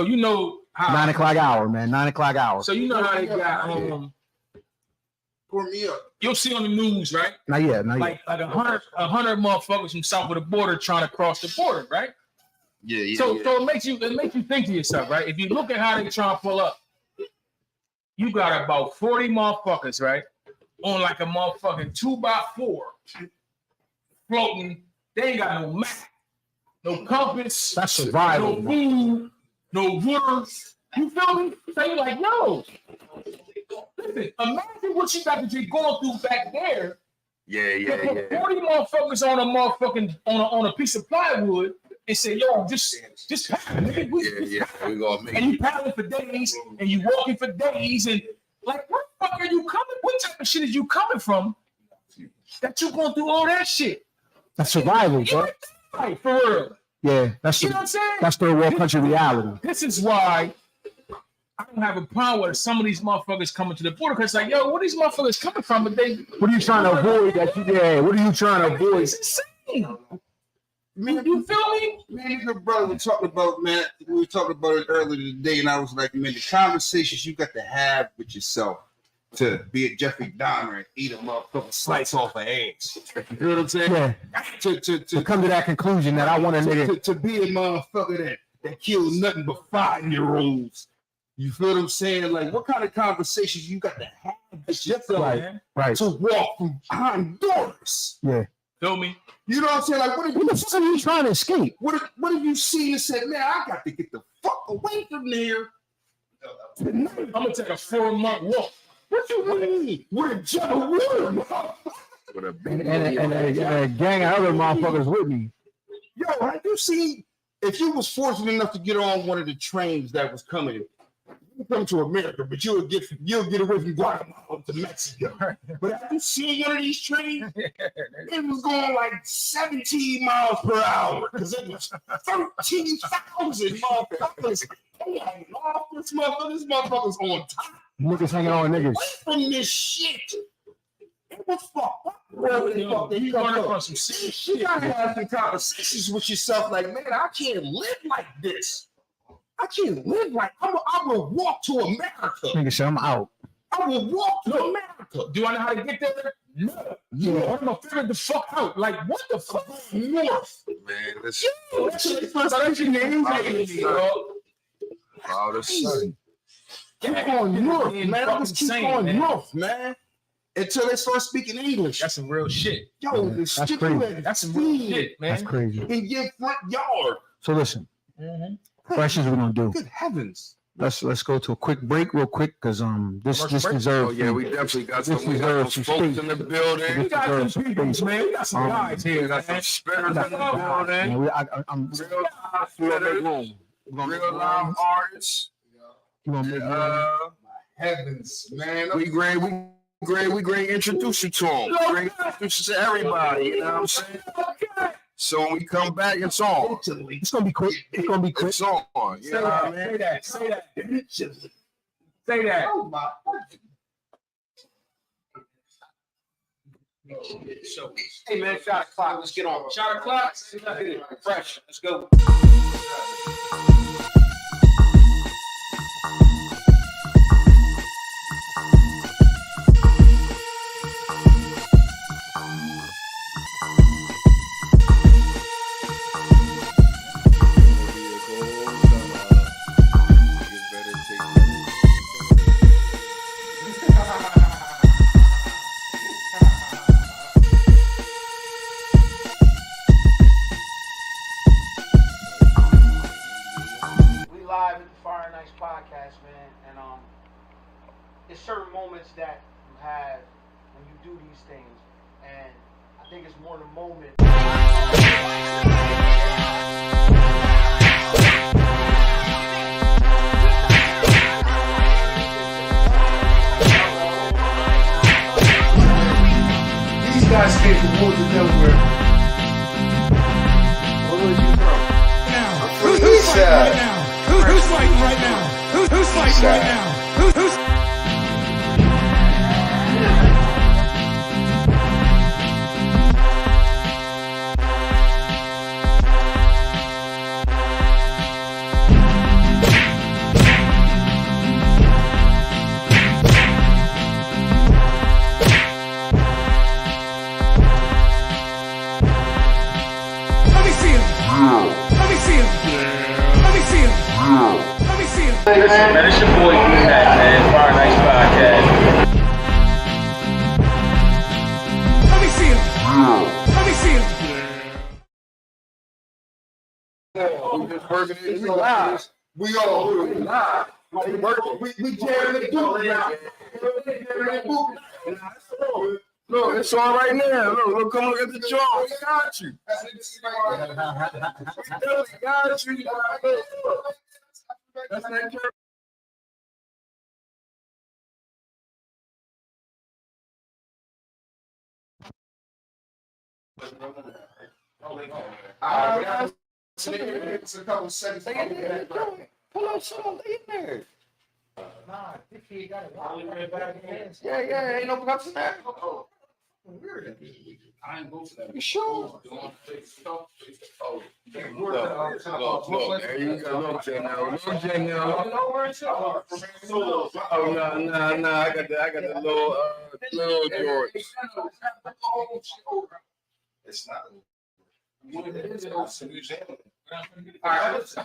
you know how 9 o'clock hour, man. 9 o'clock hour. So you know how they got pour me up. you'll see on the news, right? Not yet. Like 100 motherfuckers from south of the border trying to cross the border, right? Yeah. So it makes you think to yourself, right? If you look at how they trying to pull up, you got about 40 motherfuckers, right? On like a motherfucking 2x4 floating. They ain't got no map, no compass, That's survival. no food, no water. You feel me? So you're like, yo, listen, imagine what you got to be going through back there. Yeah. 40 motherfuckers on a motherfucking on a piece of plywood and say, yo, just paddle, nigga. Yeah. We gonna make And you paddling for days and you walking for days and like, where the fuck are you coming? What type of shit is you coming from that you going through all that shit? That's survival, bro. Right, for real. Yeah, that's You know what I'm saying? that's third world country reality. This is why I don't have a problem with some of these motherfuckers coming to the border because like, yo, where these motherfuckers coming from? But they What are you trying to avoid? What are you trying to avoid? it's insane. You feel me? Man, your brother was talking about, man. We were talking about it earlier today, and I was like, man, the conversations you got to have with yourself to be a Jeffrey Dahmer and eat a motherfucking slice off an ass. You know what I'm saying? Yeah. To Come to that conclusion that I want a nigga. to be a motherfucker that kills nothing but 5-year-olds. You feel what I'm saying? Like, what kind of conversations you got to have with yourself Man. Right. to walk from Honduras? Yeah. Feel me? You know what I'm saying? Like, what if What the fuck are you trying to escape? what if you see and said, man, I got to get the fuck away from here? tonight. I'm gonna take a 4-month walk. What you mean? With a jug of water, With a And, big and a gang of other motherfuckers with me. Yo, have you seen? If you was fortunate enough to get on one of the trains that was coming, you come to America, but you'll get away from Guatemala to Mexico. But have you seen one of these trains? It was going like 17 miles per hour because it was 13,000 motherfuckers. They hanging off this motherfucker. This motherfucker's on top. Niggas hanging on niggas. Away from this shit. It was fucked up. You going across some serious You shit. gotta have some conversations with yourself, like, man, I can't live like this. I can't live like I will walk to America. Nigga said, I'm out. I will walk to America. Do I know how to get there? No. Yeah. I'm gonna figure the fuck out. Like, what the fuck? North. man. Listen, That's the first thing you named. all of a sudden. Keep going north, man. I just keep Insane, going man. north, man. Until they start speaking English. That's some real shit. Yo, Yeah, the that's shit crazy. you had That's some real seen shit, man. That's crazy. in your front yard. So listen, Mhm. questions we're gonna do. Good heavens. Let's go to a quick break real quick because this Commercial break? deserves Oh yeah, we definitely got This some. We got deserves some some folks space. in the building. We got some people, man. We got some guys here, We got some man. spitters in the building. Man, I'm Real live we're gonna make spitters. room. We're gonna make Real live room. artists. We're gonna make room. Heavens, man. We great. Introduce you to them. Great introduce you to everybody. You know what I'm saying? So when we come back, it's on. It's gonna be quick. It's gonna be quick. It's on. You know what I mean? Say that. Say that. Say that. Oh my. Hey man, shot o'clock. Let's get on. Shot o'clock. Fresh. Let's go. We live at the Fire Nights podcast, man, and there's certain moments that you have when you do these things, and I think it's more the moment. These guys came from Woods of Delaware. Where was you from? Who's fighting right now? Who's fighting right now? Who's fighting right now? Who's Let me see him. Let me see him. Let me see him. Let me see him. Listen, man, it's your boy D-Mac, man. Fire Nights Podcast. Let me see him. Let me see him. We just working it. We live. We all live. We jamming the boot now. Look, it's on right now. Look, come look at the jaw. We got you. We definitely got you. That's that girl. It's a couple seconds. Pull up some. They in there. Nah, this kid got it. Yeah. Ain't no cups in there. I ain't go for that. You sure? Look, there you go. Look, J now. Look, J now. Oh no. I got the little George. It's not. All right, let's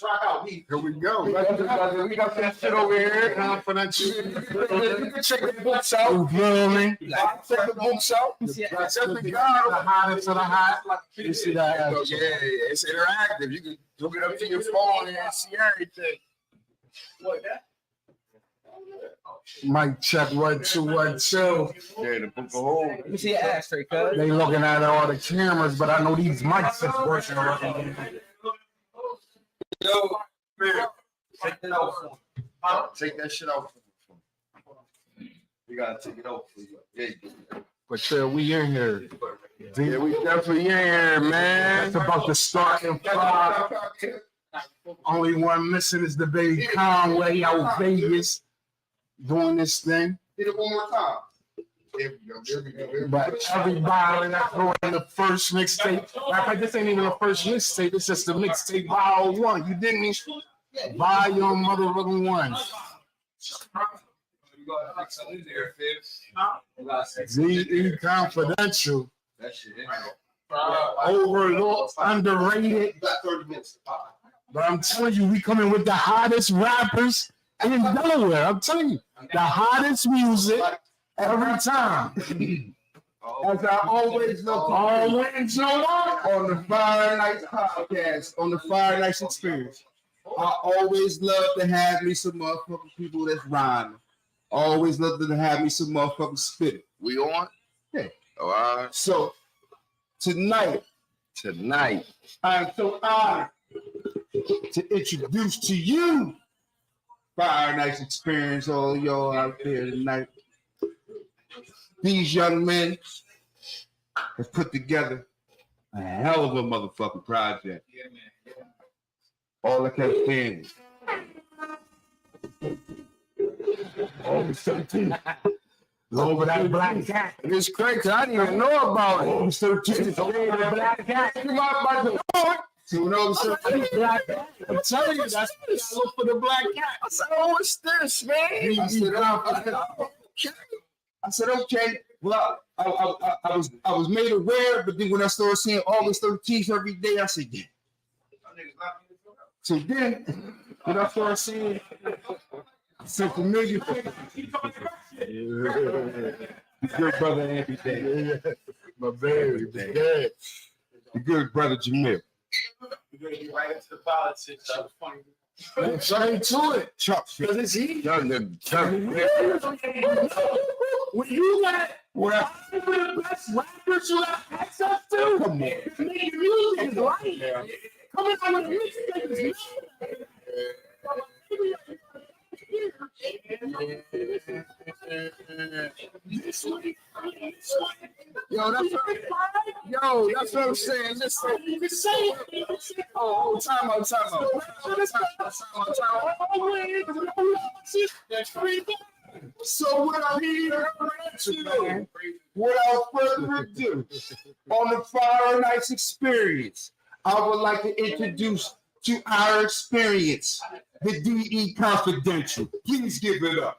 rock out. Here we go. We got that shit over here. Confident. You can check the books out. You feel me? Check the books out. Check the God. Hottest of the hot. You see that? Yeah, it's interactive. You can hook it up to your phone and see everything. Mic check 1 2 1 2. Yeah, the book of hold. Let me see your ass straight, cuz. They looking at all the cameras, but I know these mics is working right. Yo, man, take that off. Take that shit off. You gotta take it off. Yeah. But we in here. Yeah, we definitely in here, man. It's about to start in 5. Only one missing is the baby Conway out Vegas doing this thing. Hit it one more time. There we go. There we go. There we But go. everybody that's going the first mixtape. Matter of fact, this ain't even the first mixtape. It's just the mixtape Vol 1. You dig me? Volume motherfucking 1. ZE Confidential. That shit. Overlooked, underrated. You got 30 minutes. But I'm telling you, we coming with the hottest rappers in Delaware. I'm telling you, the hottest music every time. As I always look Always know what? on the Fire Nights podcast, on the Fire Nights experience, I always love to have me some motherfucking people that's rhyming. Always love to have me some motherfucking spitting. We on? Yeah. All right. So tonight, I'm so honored to introduce to you Fire Nights experience, all y'all out there tonight. These young men have put together a hell of a motherfucking project. All I kept saying is, Over that black cat. it's crazy. I didn't even know about it. 13. Black cat. You might about to know it. So, you know what I'm saying? Black cat. I'm telling you, that's I look for the black cat. I said, oh, what's this, man? I said, okay. Well, I was made aware, but then when I started seeing August 13th every day, I said, yeah. So then, when I started seeing some familiar good brother Andy Day, my baby, the good brother Jamil. We're gonna get right into the politics. That was funny. Straight to it, Chuck. Because it's he. When you got Well, one of the best rappers you have access to, come on. making music is right. Coming out with a mixtape That's what I'm saying. Listen. Oh, time out. So without further ado, on the Fire Nights experience, I would like to introduce to our experience the DE Confidential. Please give it up.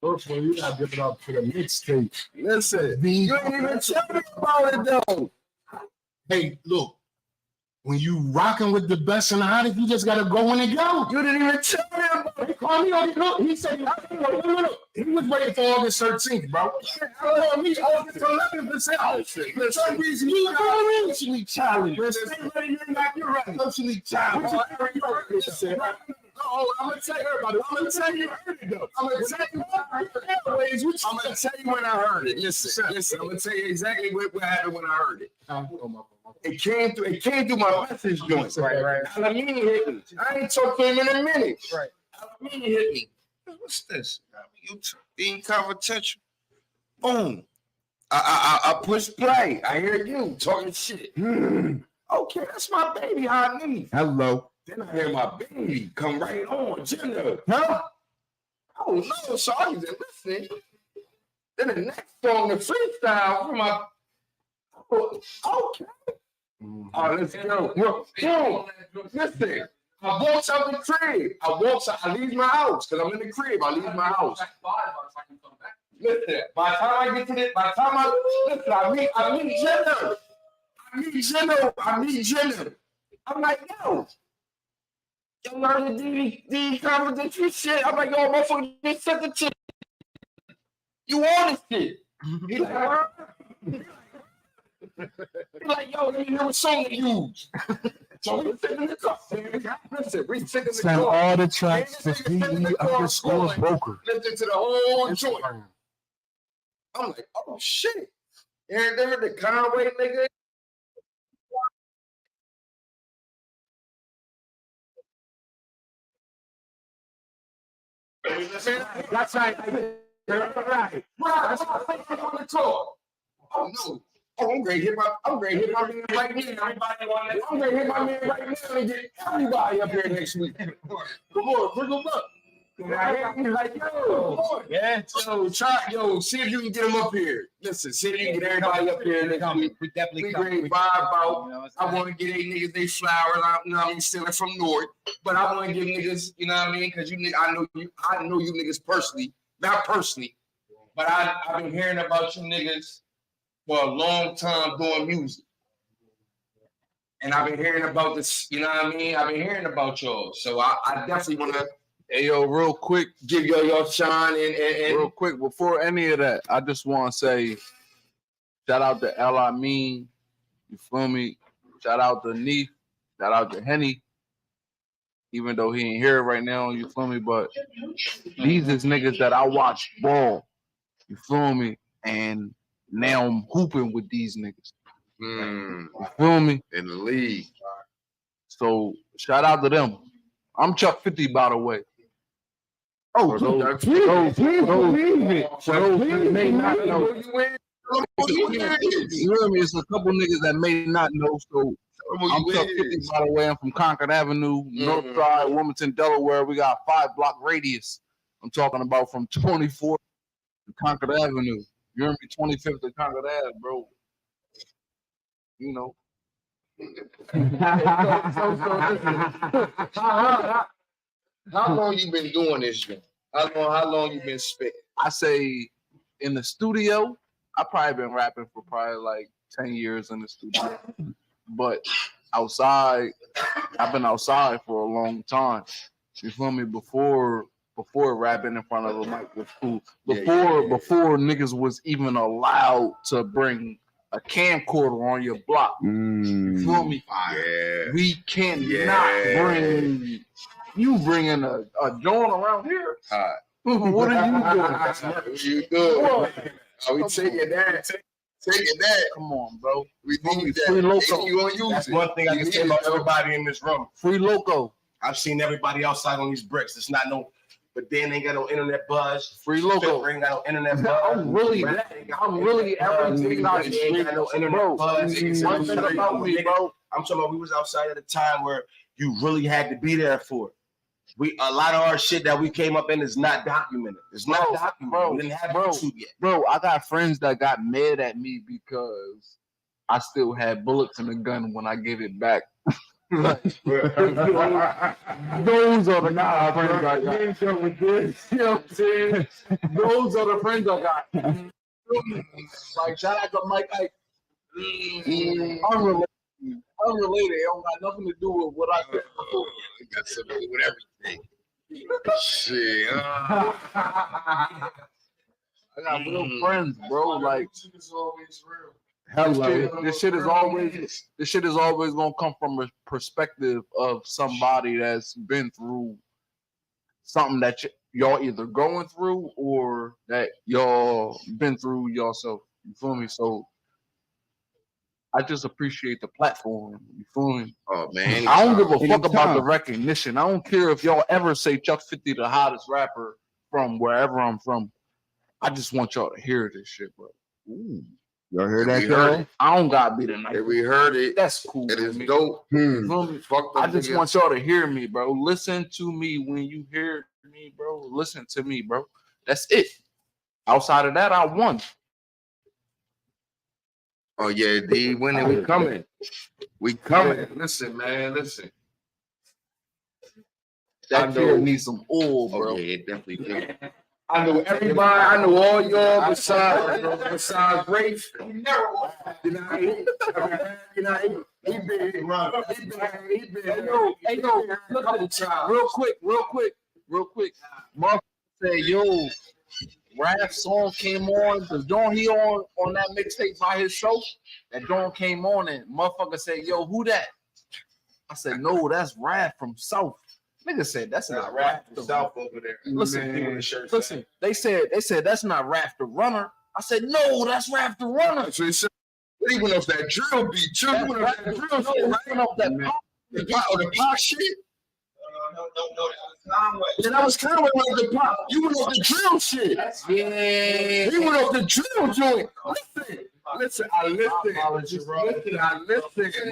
First of all, you gotta give it up for the mixtape. Listen, you ain't even tell me about it though. Hey, look, when you rocking with the best and the hottest, you just gotta go in and go. You didn't even tell me about it. He called me on the look. He said, no. He was waiting for August 13th, bro. I me August 11th. Oh, shit. For some reason, you are socially challenged. You're right. Socially challenged. Oh, I'm gonna tell you everybody. I'm gonna tell you though. I'm gonna tell you when I heard it. Listen. I'm gonna tell you exactly what happened when I heard it. It came through my message joint. Right. Alamini hit me. I ain't talked to him in a minute. Right. Alamini hit me. What's this? You being confidential. Boom. I push play. I hear you talking shit. Okay, that's my baby, honey. Hello. Then I hear my baby come right on, Jenna. Huh? Oh no, so I was listening. Then the next song, the freestyle from my okay. Oh, let's go. Yo, listen. I walks out the crib. I leave my house because I'm in the crib. I leave my house. Listen, by the time I get to this, I meet Jenna. I'm like, yo, learn the confidential shit. I'm like, yo, motherfucker, just set the shit. You on this shit. He like, Be like, yo, let me hear what song you use. So we sit in the car. Listen, we sit in the Send car. all the tracks to VE_broker. Listen to the whole joint. I'm like, oh shit. And then the Conway nigga. That's right. Right. That's on the tour. Oh no. Oh, I'm ready to hit my man right now. I'm ready to hit my man right now and get everybody up here next week. Come on, bring them up. Like, yo, Yeah. yo, see if you can get them up here. Listen, see if you can get everybody up here next week. We definitely We come. ready to vibe out. I want to get these niggas they flowers. You know what I mean, stealing from North, but I want to give niggas, you know what I mean, because I know you niggas personally, not personally, but I've been hearing about you niggas for a long time doing music, and I've been hearing about this. You know what I mean? I've been hearing about y'all, so I definitely want to. Hey, yo, real quick, Give y'all your shine and real quick, before any of that, I just want to say shout out to L.I. Mean, you feel me? Shout out to Neef, shout out to Henny, even though he ain't here right now, you feel me? But these is niggas that I watch ball, you feel me? And now I'm hooping with these niggas, you feel me? in the league. So shout out to them. I'm Chuck 50, by the way. Oh, For please believe it. for those that may not know. You You hear me? It's a couple niggas that may not know. So I'm Chuck 50, by the way. I'm from Concord Avenue, North Side, Wilmington, Delaware. We got 5-block radius. I'm talking about from 24th to Concord Avenue. You hear me? 25th to Concord Ave, bro. You know. How long you been doing this, John? How long you been spitting? I say in the studio, I probably been rapping for probably like 10 years in the studio. But outside, I've been outside for a long time. You feel me? Before rapping in front of the mic was cool. Before niggas was even allowed to bring a camcorder on your block. You feel me? Yeah. We cannot bring you bringing a joint around here. What are you doing? What you doing? Are we taking that? Taking that. Come on, bro. We need Free that. loco. You gonna use That's it. one thing I can say about everybody in this room. Free loco. I've seen everybody outside on these bricks. It's not no, but then they ain't got no internet buzz. Free loco. Ain't got no internet buzz. I'm really everything out Ain't got no internet buzz. One thing about me, bro. I'm talking about we was outside at a time where you really had to be there for it. A lot of our shit that we came up in is not documented. It's not documented. We didn't have YouTube yet. Bro, I got friends that got mad at me because I still had bullets in the gun when I gave it back. Those are the kind of friends I got. You know what I'm saying? Those are the friends I got. Like, shout out to Mike Ike. Unrelated. It don't got nothing to do with what I said. It got something to do with everything. Shit. I got real friends, bro. Like, this shit is always gonna come from a perspective of somebody that's been through something that y'all either going through or that y'all been through yourself. You feel me? So I just appreciate the platform. You feel me? Oh man. I don't give a fuck about the recognition. I don't care if y'all ever say Chuck 50 the hottest rapper from wherever I'm from. I just want y'all to hear this shit, bro. Ooh. Y'all hear that, We heard girl? I don't gotta be the night. We heard it. That's cool. It is with me. dope. You feel me? Fuck I them just niggas. want y'all to hear me, bro. Listen to me when you hear me, bro. Listen to me, bro. That's it. Outside of that, I won. Oh yeah, D winning. We coming. We coming. Listen, man. Listen. That I kid know. needs some oil, Oh bro. yeah, it definitely did. I know everybody. I know all y'all besides Rafe. You know, he been. Hey, yo, look at the child. Real quick. Mark said, yo, Raph song came on, the joint he on that mixtape by himself, that joint came on and motherfucker said, yo, who that? I said, no, that's Raph from South. Nigga said that's not Raph from South over there. Listen, they said that's not Raph the Runner. I said, no, that's Raph the Runner. So he said, he went off that drill beat too. He went off that drill shit, right? Went off that pop. The pop shit. No, Conway. And that was Conway went off the pop. You went off the drill shit. Yeah. He went off the drill joint. Listen, I listened. I definitely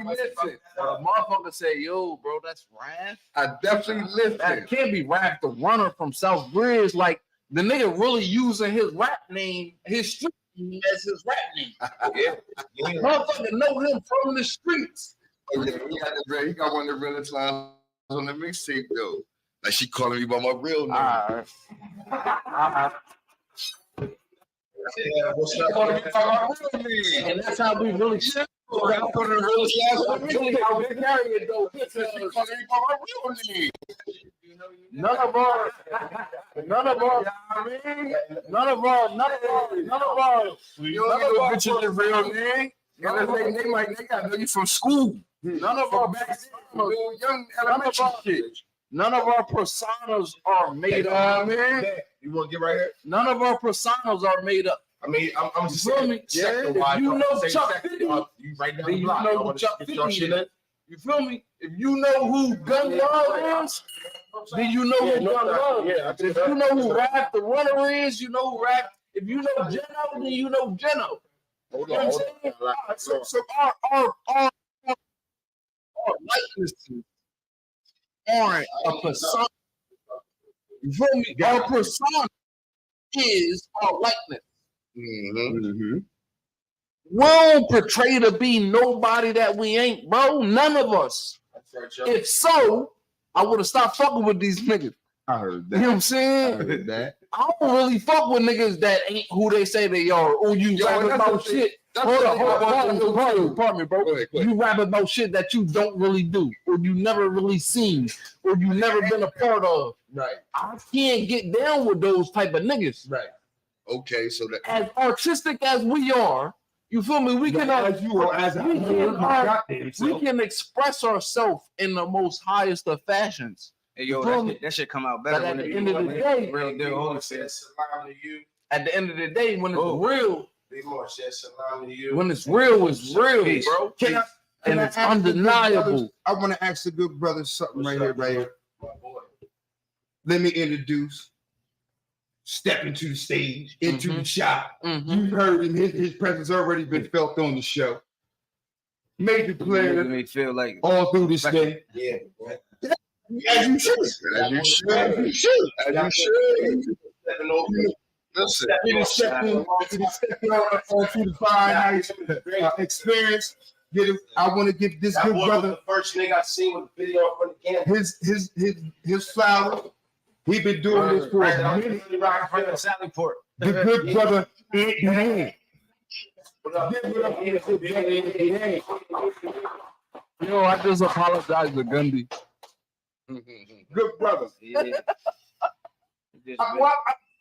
listened. The motherfucker said, yo, bro, that's Raph. I definitely listened. That can't be Raph the Runner from South Bridge. Like, the nigga really using his rap name, his street name as his rap name. Motherfucker know him from the streets. Oh, yeah, he got one of the realest lines on the mixtape though. Like she calling me by my real name. Yeah, what's up? Calling me by my real name. And that's how we really shit. That's one of the realest lines on the Really mixtape. how we carry it though. She calling me by my real name. None of our, you know bitches the real name. They gotta know you from school. None of our Young elementary shit. None of our personas are made up, man. You want to get right here? None of our personas are made up. I mean, I'm just You feel saying. me? Yeah, if you know Chuck 50, you right down then the you block. know who Chuck 50 is. You feel me? If you know who Gun Love is, then you know who Gun Love is. If you know who Raph the Runner is, you know who Raph. If you know Geno, then you know Geno. Hold You know what I'm saying? So our likenesses aren't a persona. You feel me? Our persona is our likeness. Mm-hmm. We don't portray to be nobody that we ain't, bro. None of us. If so, I would have stopped fucking with these niggas. I heard You know what I'm saying? that. I don't really fuck with niggas that ain't who they say they are. Oh, you rap about shit. Hold up, pardon me, bro. Go ahead. You rap about shit that you don't really do, or you never really seen, or you never been a part of. Right. I can't get down with those type of niggas. Right. Okay, so that As artistic as we are, you feel me? We can we can express ourselves in the most highest of fashions. Hey, yo, that shit come out better. But at the end of the day, real deal. Hold on, at the end of the day, when it's real, Be more shit. Salam to you. when it's real, bro. And it's undeniable. I want to ask the good brother something right here. Let me introduce. Step into the stage, into the shop. You heard him. His presence already been felt on the show. Major player me feel like all through this thing. Yeah. As you should. listen. It is stepping onto the fine nice experience. I want to give this good brother the first nigga I seen with the video from the camera. his flower. He been doing this for a minute. The good brother, Yo, I just apologize to Gundy. good brother. I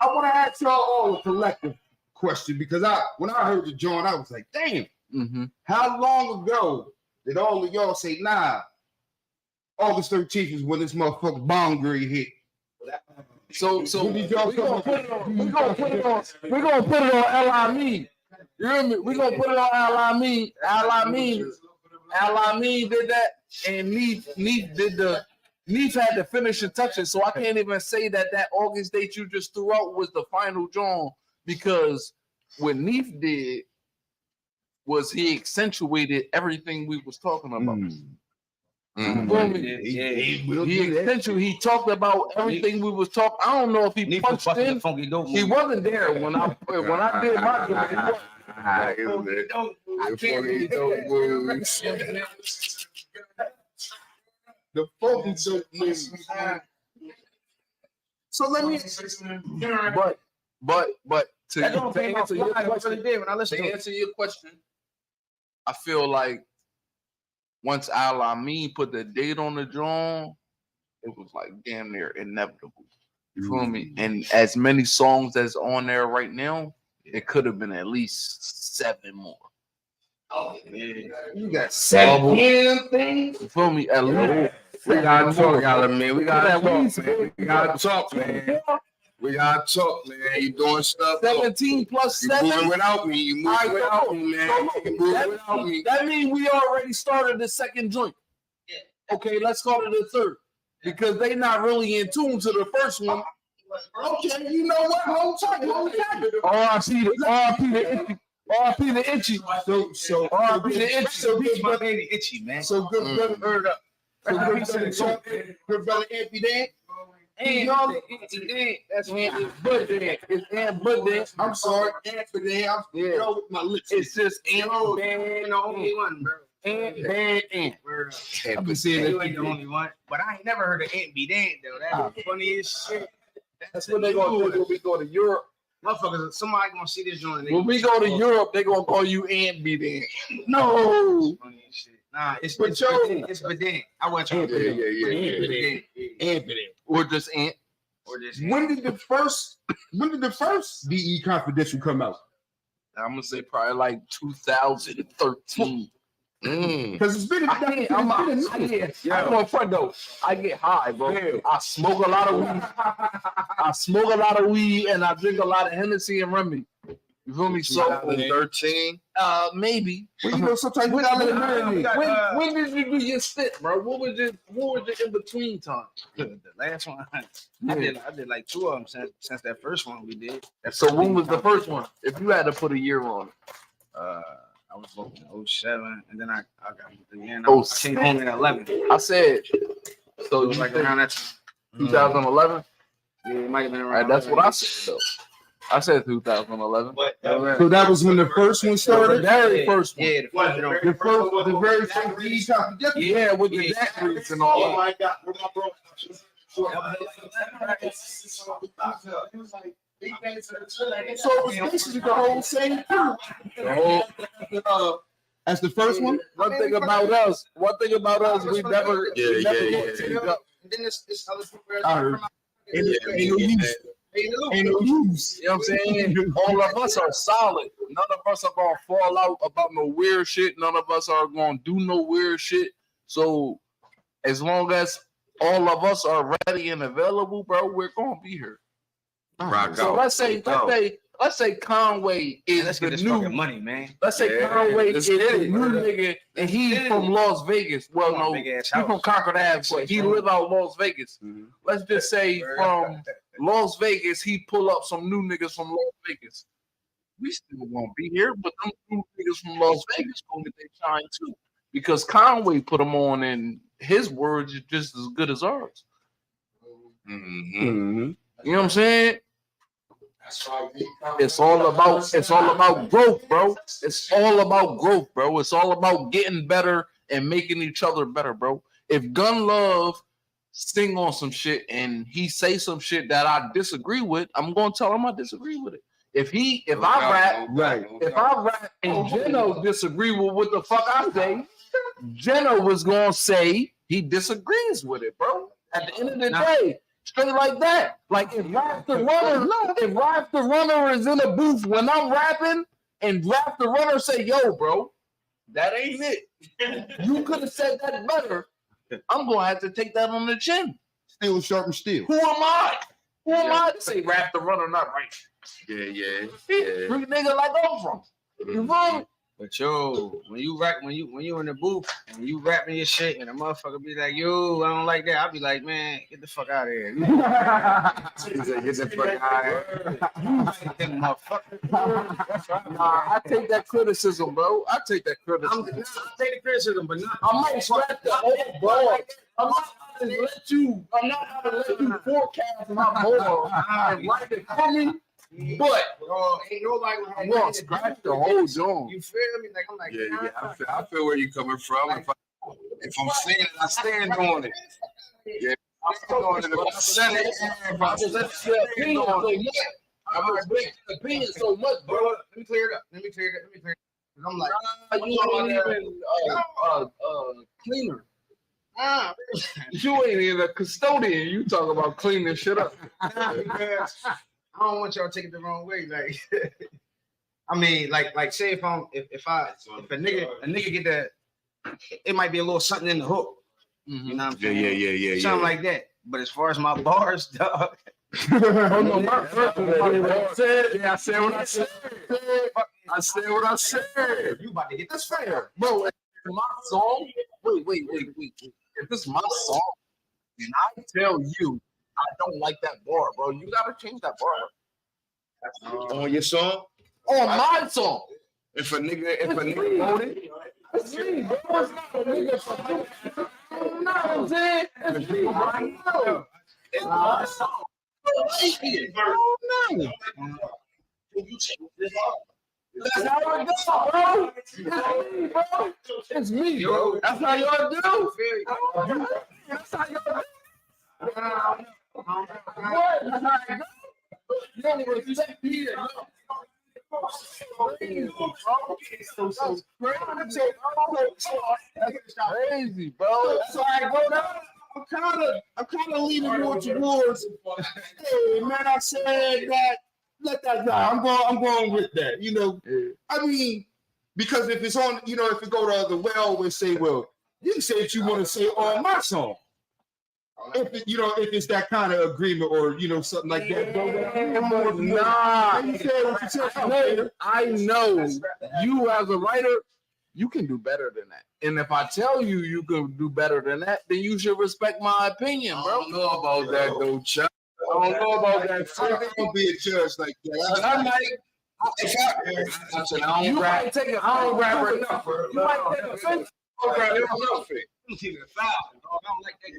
want to ask y'all all a collective question because when I heard the joint, I was like, damn. How long ago did all of y'all say, nah, August 13th is when this motherfucker Bongary hit? So we're gonna put it on LIME. You hear me? We're gonna put it on LIME. LIME did that, and Neef had to finish and touch it. So I can't even say that August date you just threw out was the final John, because what Neef did was he accentuated everything we was talking about. He talked about everything we was talking. I don't know if he punched in. He wasn't there when I did my job. I can't really The focus of moves. So let me. But to answer your question, I feel like once Al-Amin put the date on the drum, it was like damn near inevitable. You feel me? And as many songs that's on there right now, it could have been at least 7 more. Oh, man. You got 7 things. You feel me? At least. We gotta talk, y'all, man. We At gotta least, talk, man. We gotta talk, man. We gotta talk, man. You doing stuff. 17 plus You 7. moving without me. You moving Alright, without so me, man. look, You moving without me. That means we already started the second joint. Okay, let's call it a third. Because they not really in tune to the first one. Okay, you know what? Hold tight. R.I.P. the Itchy. R.I.P. the Itchy. So R.I.P. the Itchy. So good brother, Itchy, man. so good brother, heard up. So good brother Anthony Dan. And that's Aunt Bud Dan. It's Aunt Bud Dan. I'm sorry, Anthony. I'm yo with my lips. It's just Aunt Yo, Dan. the only one, bro. Aunt Dan Aunt. I've been seeing You that. ain't the only one. But I ain't never heard of Aunt be damned though. That's the funniest shit. That's what they gonna do when we go to Europe. Motherfuckers, somebody gonna see this joint. When we go to Europe, they gonna call you Aunt B Dan. No. Funniest shit. Nah, it's But yo- it's Badin. I want trying to Anthony. Or just Aunt. or this. When did the first BE Confidential come out? I'm gonna say probably like 2013. Because it's been a I'm on front though. I get high, bro. I smoke a lot of weed. And I drink a lot of Hennessy and Remy. You feel me? So 2013. maybe. Well, you know, sometimes you gotta let it marinate. When did you do your stint, bro? What was your in between time? The last one, I did like 2 of them since that first one we did. So when was the first one? If you had to put a year on it. I was looking 07, and then I got again. Oh, I came home in 11. I said, so It was like around that time. 2011. Yeah, it might have been All around. right, that's what I said though. I said 2011. So that was when the first one The started? very first one. Yeah, The very first BE Confidential? Yeah, with the daiquiris and all that. my God, where my bro? So it was basically the whole same crew. As the first one? One thing about us, we never Yeah. And then this other people. I heard. Ain't no use. Ain't no use. You know what I'm saying? All of us are solid. None of us are gonna fall out about no weird shit. None of us are gonna do no weird shit. So as long as all of us are ready and available, bro, we're gonna be here. Rock So out. let's say Conway is Let's the get this new. fucking money, man. Let's say Yeah, Conway let's is get the it, new bro. nigga, and he's from Las Vegas. Well, no, Big ass he's from house. Concord Ave, but he live out Las Vegas. Let's just say from Las Vegas, he pull up some new niggas from Las Vegas. We still won't be here, but them new niggas from Las Vegas gonna get their shine too, because Conway put them on, and his words is just as good as ours. Mm-hmm. You know what I'm saying? It's all about growth, bro. It's all about growth, bro. It's all about getting better and making each other better, bro. If Gun Love sing on some shit and he say some shit that I disagree with, I'm gonna tell him I disagree with it. If I rap and Jeno disagree with what the fuck I say, Jeno was gonna say he disagrees with it, bro. At the end of the day, straight like that. Like if Rap the Runner is in a booth when I'm rapping, and Rap the Runner say, "Yo, bro, that ain't it. You could have said that better." I'm gonna have to take that on the chin. Still sharp and steel. Who am I? Who am I to say Rap the Runner not right? Yeah. Street nigga like I'm from. You feel me? But yo, when you rap, when you in the booth and you rapping your shit, and a motherfucker be like, "Yo, I don't like that," I'll be like, "Man, get the fuck out of here." He said, "Get the fuck out of here." Nah, I take that criticism, bro. I take that criticism. I take the criticism, but not. I might scrap the whole ball. I'm not gonna let you forecast my ball and write it for me. But Ain't nobody I'm gonna scratch the whole joint. You feel me? Like I'm like, Yeah. I feel where you're coming from. If I'm saying it, I stand on it. Yeah. I'm stand on it. If I said it, if I said it, I'm gonna break the opinion so much, bro. let me clear it up. Let me clear it up. I'm like, You ain't even cleaner. You ain't even a custodian. You talk about cleaning shit up. Because I don't want y'all to take it the wrong way. Like, I mean, like, say if a nigga get that, it might be a little something in the hook. You know what I'm saying? Yeah. Something like that. But as far as my bars, dog. Oh no, my I said what I said. I said what I said. You about to get this Fair, bro. If my song. Wait. If this is my song, and I tell you I don't like that bar, bro, you gotta change that bar. On your song? On my song. If a nigga voted, It's me, bro. It's not a nigga for you. You know what I'm saying? It's me, bro. It's my song. That's how it goes, bro. It's me, bro. That's how y'all do. That's how y'all do. What? That's how it goes. You don't even respect me. Crazy, bro. That's all right, bro. I'm kind of leaning more towards. Hey, man, I said that. Let that die. I'm going with that. You know, I mean, because if it's on, you know, if you go to the well and say, well, you can say what you want to say on my song. If it, you know, if it's that kind of agreement or you know something like that. I know you as a writer, you can do better than that. And if I tell you you can do better than that, then you should respect my opinion, bro. I don't know about that though, Chuck. I don't know about that. I'm not gonna be a judge like that. I might take it. I don't rap enough. You might take offense. I don't like that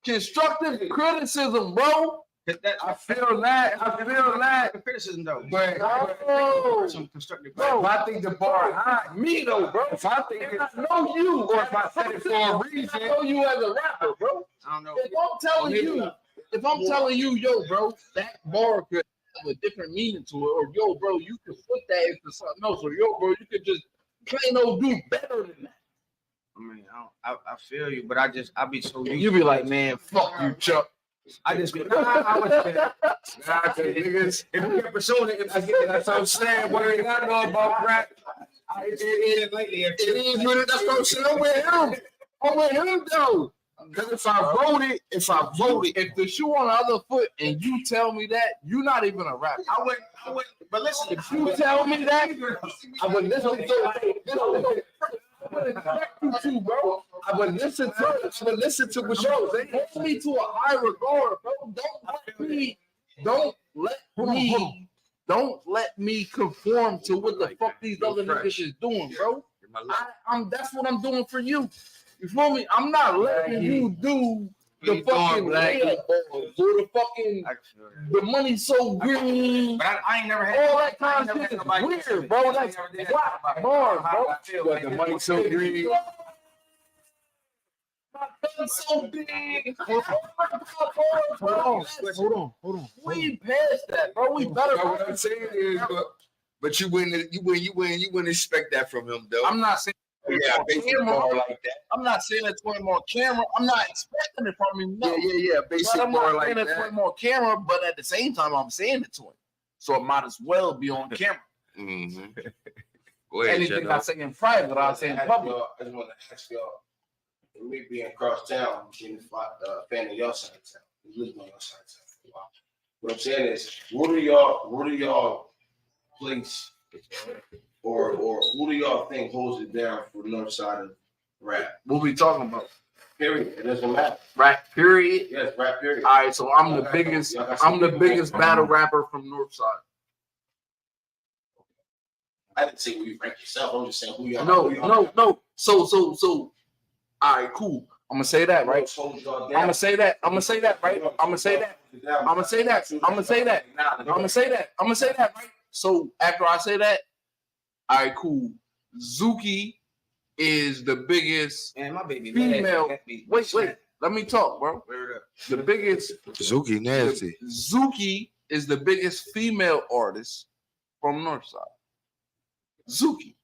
Constructive criticism, bro. I feel that. Criticism though. But Some constructive. bro, I think the bar high. Me though, bro. If I think I know you, or if I said it for a reason, I know you as a rapper, bro. I don't know. If I'm telling you, yo, bro, that bar could have a different meaning to it, or yo, bro, you could put that into something else, or yo, bro, you could just plain old do better than that. I mean, I feel you, but I be so used. You be like, man, fuck you, Chuck. I just be niggas. If you get pursuing it, I get it. That's what I'm saying. What I know about rap. It is lately. It is, man. That's what I'm saying. I'm with him though. Because if I voted, if the shoe on the other foot and you tell me that, you're not even a rapper. I wouldn't. But listen, If you tell me that, I would listen to it. I would expect you to, bro. I would listen to what you're saying. Hold me to a high regard, bro. Don't let me conform to what the fuck these other niggas is doing, bro. That's what I'm doing for you. You feel me? I'm not letting you do the fucking do the fucking the money's so green. But I ain't never had all that kind of shit is weird, bro. That's whack bars, bro. Like the money's so green. So big. Hold on. We passed that, bro. We better. What I'm saying is, but you wouldn't expect that from him, though. I'm not saying. Yeah, baseball like that. I'm not saying it to him on camera. I'm not expecting it from him. No. Yeah, baseball I'm not like saying it to that. him on camera, but at the same time, I'm saying it to him. So it might as well be on camera. Mm-hmm. Go ahead, Anything Jeff. I say in private, I say in public. I just want to ask y'all, me being across town, being a fan of your side of town, living on your side of town for a while. What I'm saying is, what do y'all place or who do y'all think holds it down for the north side of rap? What we talking about? Period. It doesn't matter. Rap, period. Yes, rap. Period. All right, so I'm the biggest battle rapper from Northside. I didn't say who you rank yourself. I'm just saying who y'all. No. So. All right, cool. I'm gonna say that, right? I'm gonna say that, right? So after I say that, all right, cool. Zuki is the biggest Man, my baby female. Wait. Let me talk, bro. The biggest Zuki nasty. Zuki is the biggest female artist from Northside. Zuki.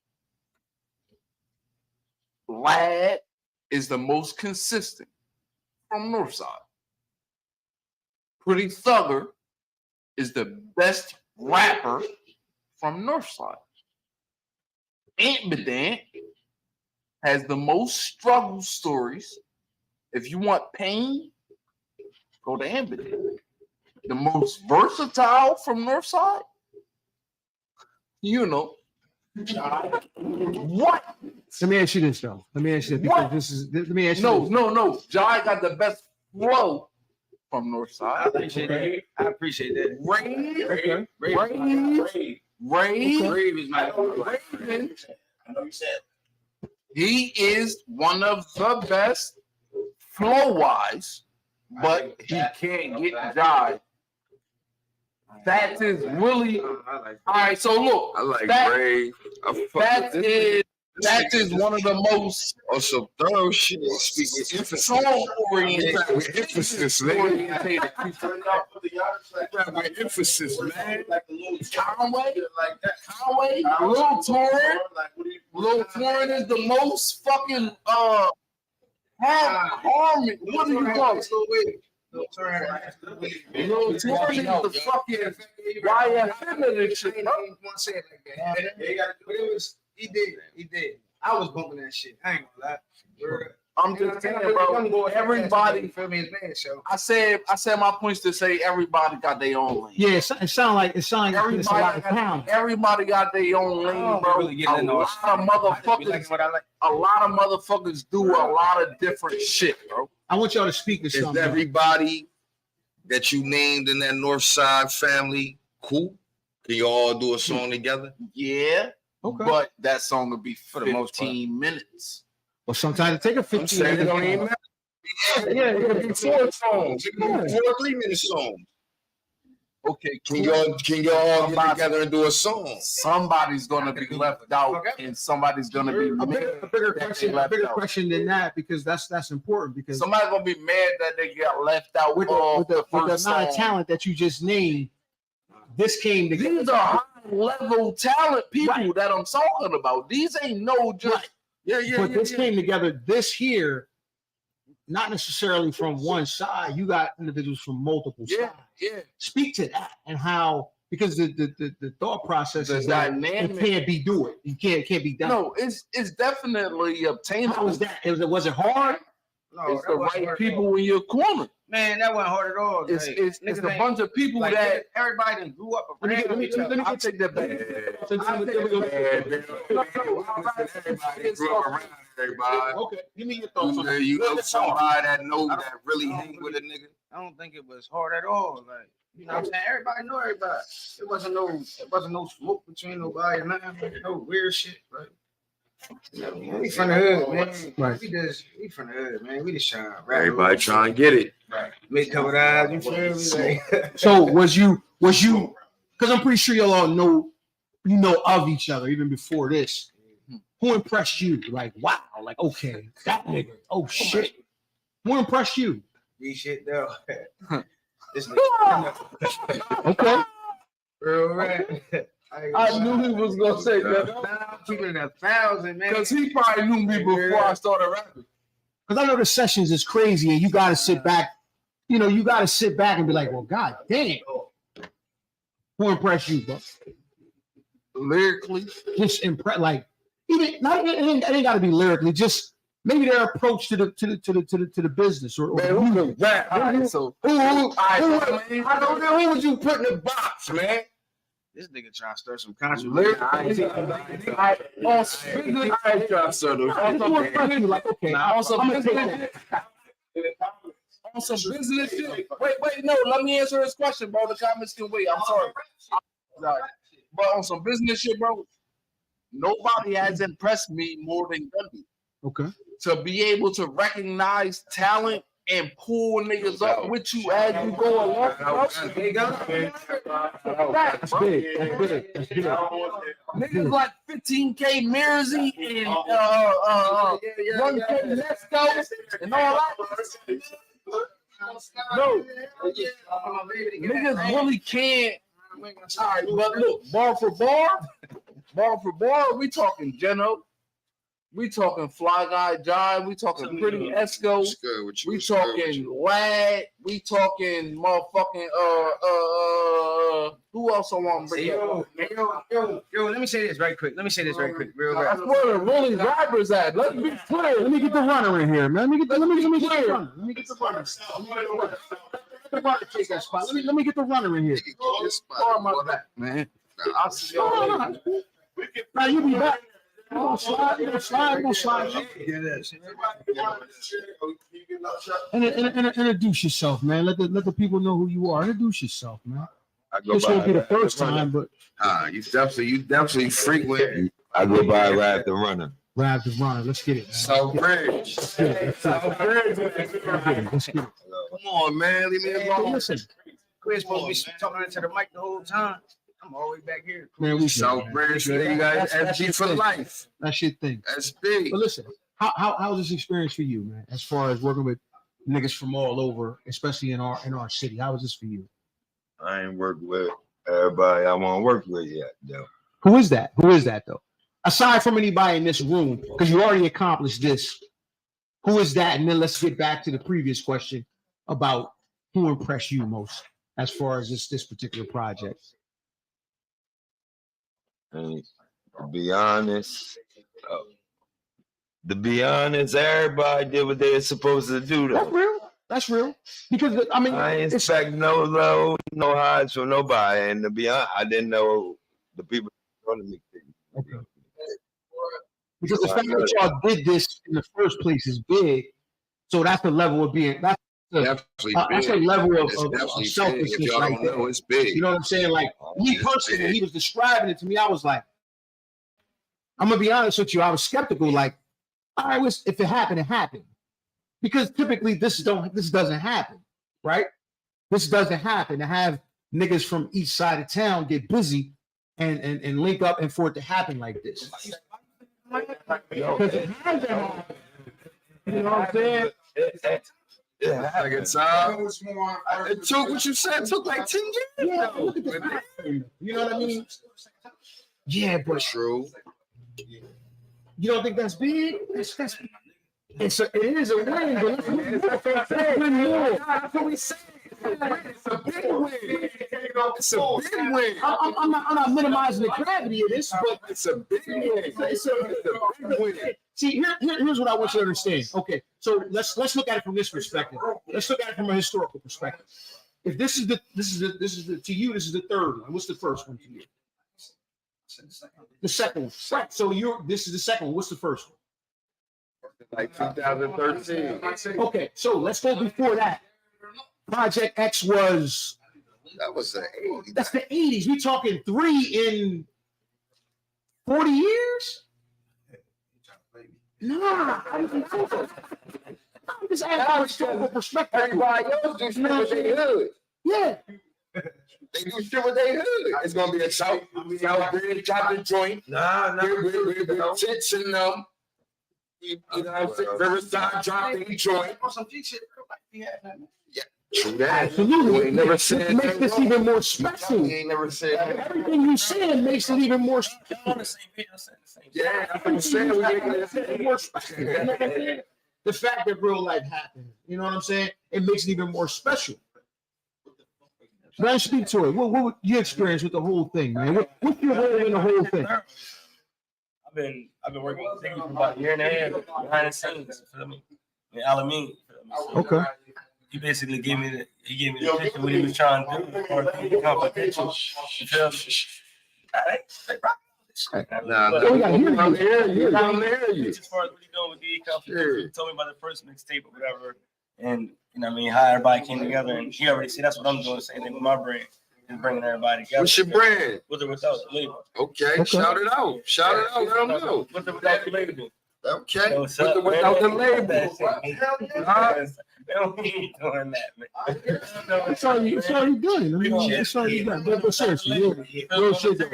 Lad is the most consistent from Northside. Pretty Thugger is the best rapper from Northside. Ant Bedant has the most struggle stories. If you want pain, go to Ant Bedant. The most versatile from Northside, you know. What? Let me ask you this though. Let me ask you this. What? Let me ask you. No. Jai got the best flow from Northside. I appreciate that. I appreciate that. Rave is my Raven. I know you said. He is one of the best flow-wise, but he can't get Jai. That is really all right. So look, I like that- Ray. That is one of the most Also, thorough shit. Speaking emphasis. song-oriented, With emphasis, man. oriented people. My emphasis, man. Like the little Conway, like that. Conway, Lil Torrent. Lil Torrent is the most fucking harmony. What do you call it? Lil Torrent is the fucking YFM of this shit. I didn't even want to say it like that. But it was, he did. I was bumping that shit. I ain't gonna lie. I'm just saying, bro. Everybody, feel me, his man show. I said my points to say everybody got their own lane. Yeah, it sound like it's a lot of talent. Everybody got their own lane, bro. really getting A lot of motherfuckers do a lot of different shit, bro. I want y'all to speak to Is something. everybody that you named in that North Side family cool? Can you all do a song together? Yeah, Okay. but that song would be For the most part. 15 minutes. Well, sometimes it take a 15 It don't even minutes. matter. Yeah, it could be 4 songs. It could be 4 3-minute songs. Okay, Can y'all get together and do a song? somebody's gonna be left out, and somebody's gonna be A mad. bigger that question, they left out. question than that, because that's important, because Somebody's gonna be mad that they got left out with of the first amount of song. talent that you just named, this came together. These are high level talent people that I'm talking about. These ain't no just But this came together this here, not necessarily from one side. You got individuals from multiple sides. yeah. Speak to that and how, because the thought process The is that dynamic. it can't be do it. You can't be done. No, it's definitely obtainable. How was that? Was it hard? No, It's the right people in your corner. Man, that wasn't hard at all. It's Like, it's niggas a ain't- bunch of people like, that everybody done grew up around each other. I'll take that back. Everybody grew up around everybody. Okay, give me your thoughts on that. You know somebody that knows that really hang with a nigga. I don't think it was hard at all. Like, you know what I'm saying? Everybody knew everybody. It wasn't no smoke between nobody and nothing. No weird shit. Like, you know, we from the hood, man. Right. We from the hood, man. We just trying to rap. Everybody trying to get it. Make couple of eyes, you feel me? Like, So was you, because I'm pretty sure y'all all know of each other even before this. Who impressed you? Like, wow, like, okay, that nigga, oh shit. Who impressed you? we shit though. This nigga. Okay. Real right. I knew he was gonna say that Now I'm keeping it 1,000, man. because he probably knew me before I started rapping. Because I know the sessions is crazy and you got to sit back, and be like, well, god damn. Who impressed you, bro? Lyrically, Just like, even not it ain't got to be lyrically, just maybe their approach to the business or Man, who the rap? all right, so I don't know who would you put in the box, man? This nigga trying to start some controversy. lyrically, on some business shit. Wait, no, let me answer this question, bro. The comments can wait. I'm sorry. But on some business shit, bro, nobody has impressed me more than Gundy. Okay. To be able to recognize talent and pull niggas up with you as you go along. Bro. That's big. That's big. Niggas like 15K Mirzi and 1K Let's Go and all that. No, niggas really can't. All right, but look, bar for bar, we talking Geno, we talking Fly Guy Jive, we talking Pretty Esco, we talking Lad, we talking motherfucking who else I want to bring up? Yo, let me say this right quick. Real quick. That's where the really rappers at. Let's be clear. Let me get the runner in here, man. Let me get the runner. Let me get the runner. Let me get the runner in here. On my back, man. I'll see y'all later. Now you be back. You gonna slide. Introduce yourself, man. Let the people know who you are. Introduce yourself, man. This won't be the first time, but you definitely frequent. I go by Rap the Runner. Rap the runner. Let's get it, man. Southbridge. Let's get it. Come on, man. Leave me alone. Listen, We're supposed to be talking into the mic the whole time. I'm all the way back here. man, we Southbridge, you guys, SB for life. That's your thing. SB. But listen, how's this experience for you, man? As far as working with niggas from all over, especially in our city, how was this for you? I ain't worked with everybody I want to work with yet, though. Who is that though? Aside from anybody in this room, because you already accomplished this, who is that? And then let's get back to the previous question about who impressed you most as far as this particular project. And to be honest, everybody did what they were supposed to do, though. That's real. Because I mean, I ain't expect no low, no highs from nobody. And to be honest, I didn't know the people going to me. Okay. Because the fact that y'all did this in the first place is big. So that's the level of being. That's a level of selfishness. If y'all don't know, it's big. You know what I'm saying? Like me personally, when he was describing it to me, I was like, I'm gonna be honest with you. I was skeptical. Like, all right, if it happened, it happened. Because typically this doesn't happen, right? This doesn't happen to have niggas from each side of town get busy and link up and for it to happen like this. Because it hasn't happened. You know what I'm saying? Like it's it took what you said. It took like 10 years. Yeah, look at the fact. You know what I mean? Yeah, but true. You don't think that's big? It is a win, but that's win more. That's what we say. It's a big win. It's a big win. I'm not minimizing the gravity of this, but it's a big win. It's a big win. See, here's what I want you to understand. Okay, so let's look at it from this perspective. Let's look at it from a historical perspective. If this is the to you, this is the third one. What's the first one to you? The second one. Right. So this is the second one. What's the first one? Like 2013. Okay, so let's go before that. Project X was. That was the 80s. That's the 80s. We talking 3 in 40 years? Nah, I'm just asking from a historical perspective. Everybody else do shit with their hood. Yeah. They do shit with their hood. It's gonna be a South Bridge chopping joint. Nah. With tits in them. You know what I'm saying? Riverside dropping joint. Yeah. True that. Absolutely. You ain't never said it makes this even more special. You ain't never said that. Everything you said makes it even more special. On the same page. Yeah, that's what you said. We making it more special. You know what I'm saying? The fact that real life happened, you know what I'm saying? It makes it even more special. Man, speak to it. What your experience with the whole thing, man? What's your role in the whole thing? I've been working with Ziggy for about a year and a half behind the scenes. You feel me? In Alameda. Okay. He basically gave me the picture of what he was trying to do as far as the competition. You feel me? I'm hearing you. As far as what he's doing with the competition, he told me about the first mixtape or whatever, and you know what I mean, how everybody came together, and he already said that's what I'm doing, same thing with my brand, and bringing everybody together. What's your brand? With or without the label. Okay, shout it out. Shout it out. Let them know. With or without the label. Okay. Yo, what's up, Without the man? label. They don't need doing that, man. That's all you doing. I mean, that's all you doing. But seriously, real shit though.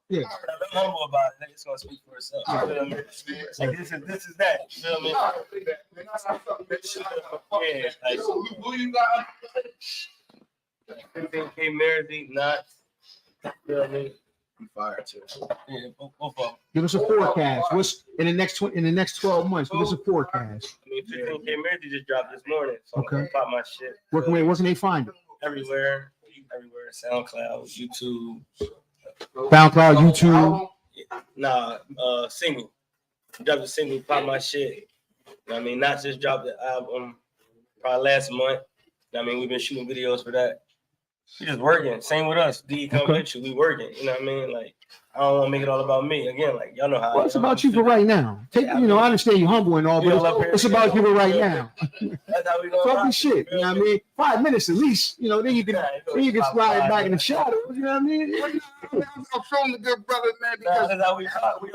Yeah. I'm humble about it. It's gonna speak for itself. You feel me? Like this is that. You feel me? Yeah. Like, Who you got? 15K Marathon, not. You feel me? Fire too. Yeah, both of them. Give us a forecast. What's in the next 12 months? Give us a forecast. I mean, 15K Marathon just dropped this morning, so I'm gonna pop my shit. Where can they find it? Everywhere. SoundCloud, YouTube. SoundCloud, YouTube. Nah, single. Dropped a single, pop my shit. You know what I mean, not just dropped the album probably last month. You know what I mean, we've been shooting videos for that. We just working. Same with us. DE Convention, we working. You know what I mean? Like, I don't want to make it all about me. Again, like, y'all know how. Well, it's about you for right now. I understand you're humble and all, but it's about you for right now. That's how we going. Fuck the shit. You know what I mean? 5 minutes at least. You know, then you can slide back in the shadows. You know what I mean? I'm showing the good brother, man, because that's how we talk. I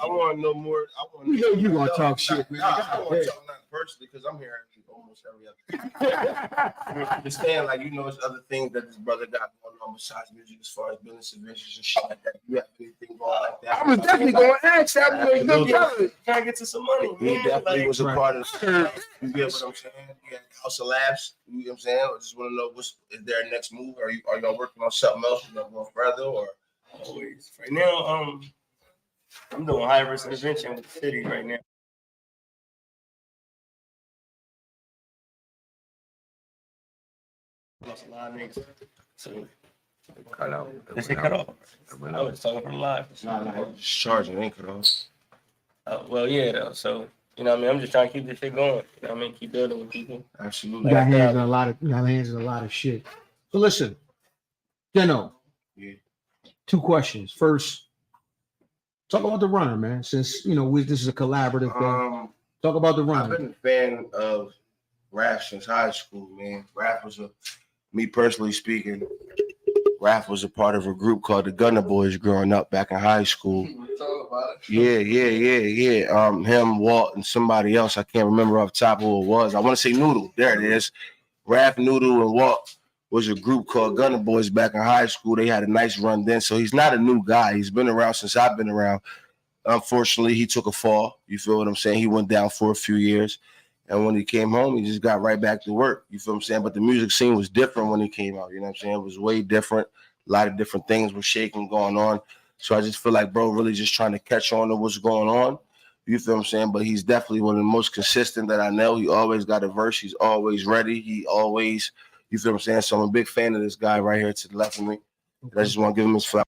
want to know more. We know you gonna talk shit, man. I want to talk not personally because I'm here almost every other. I understand, like, you know, there's other things that this brother got going on besides music as far as business adventures and shit like that. You have anything going like that? I was definitely going to ask that. Good brother. Trying to get to some money. He Man. definitely Like, was a part of the you get what I'm saying? You got House of Labs, you know what I'm saying? I just want to know is there a next move? Are y'all working on something else? You know, going further or always. Right now, I'm doing high risk intervention with the city right now. Lost a lot of niggas. So cut out? This shit cut off. I was talking from live. Just charging, ain't cut off. Well, yeah, though. So, you know what I mean? I'm just trying to keep this shit going. You know what I mean? Keep building with people. Absolutely. You got hands in a lot of shit. So listen, Deno. Yeah. 2 questions. First, talk about the runner, man. Since this is a collaborative thing. Talk about the runner. I've been a fan of rap since high school, man. Me personally speaking, Raph was a part of a group called the Gunner Boys growing up back in high school. Yeah. Him, Walt, and somebody else. I can't remember off the top who it was. I want to say Noodle. There it is. Raph, Noodle, and Walt was a group called Gunner Boys back in high school. They had a nice run then. So he's not a new guy. He's been around since I've been around. Unfortunately, he took a fall. You feel what I'm saying? He went down for a few years. And when he came home, he just got right back to work. You feel what I'm saying? But the music scene was different when he came out. You know what I'm saying? It was way different. A lot of different things were shaking going on. So I just feel like bro really just trying to catch on to what's going on. You feel what I'm saying? But he's definitely one of the most consistent that I know. He always got a verse. He's always ready. He always, you feel what I'm saying? So I'm a big fan of this guy right here to the left of me. I just want to give him his flowers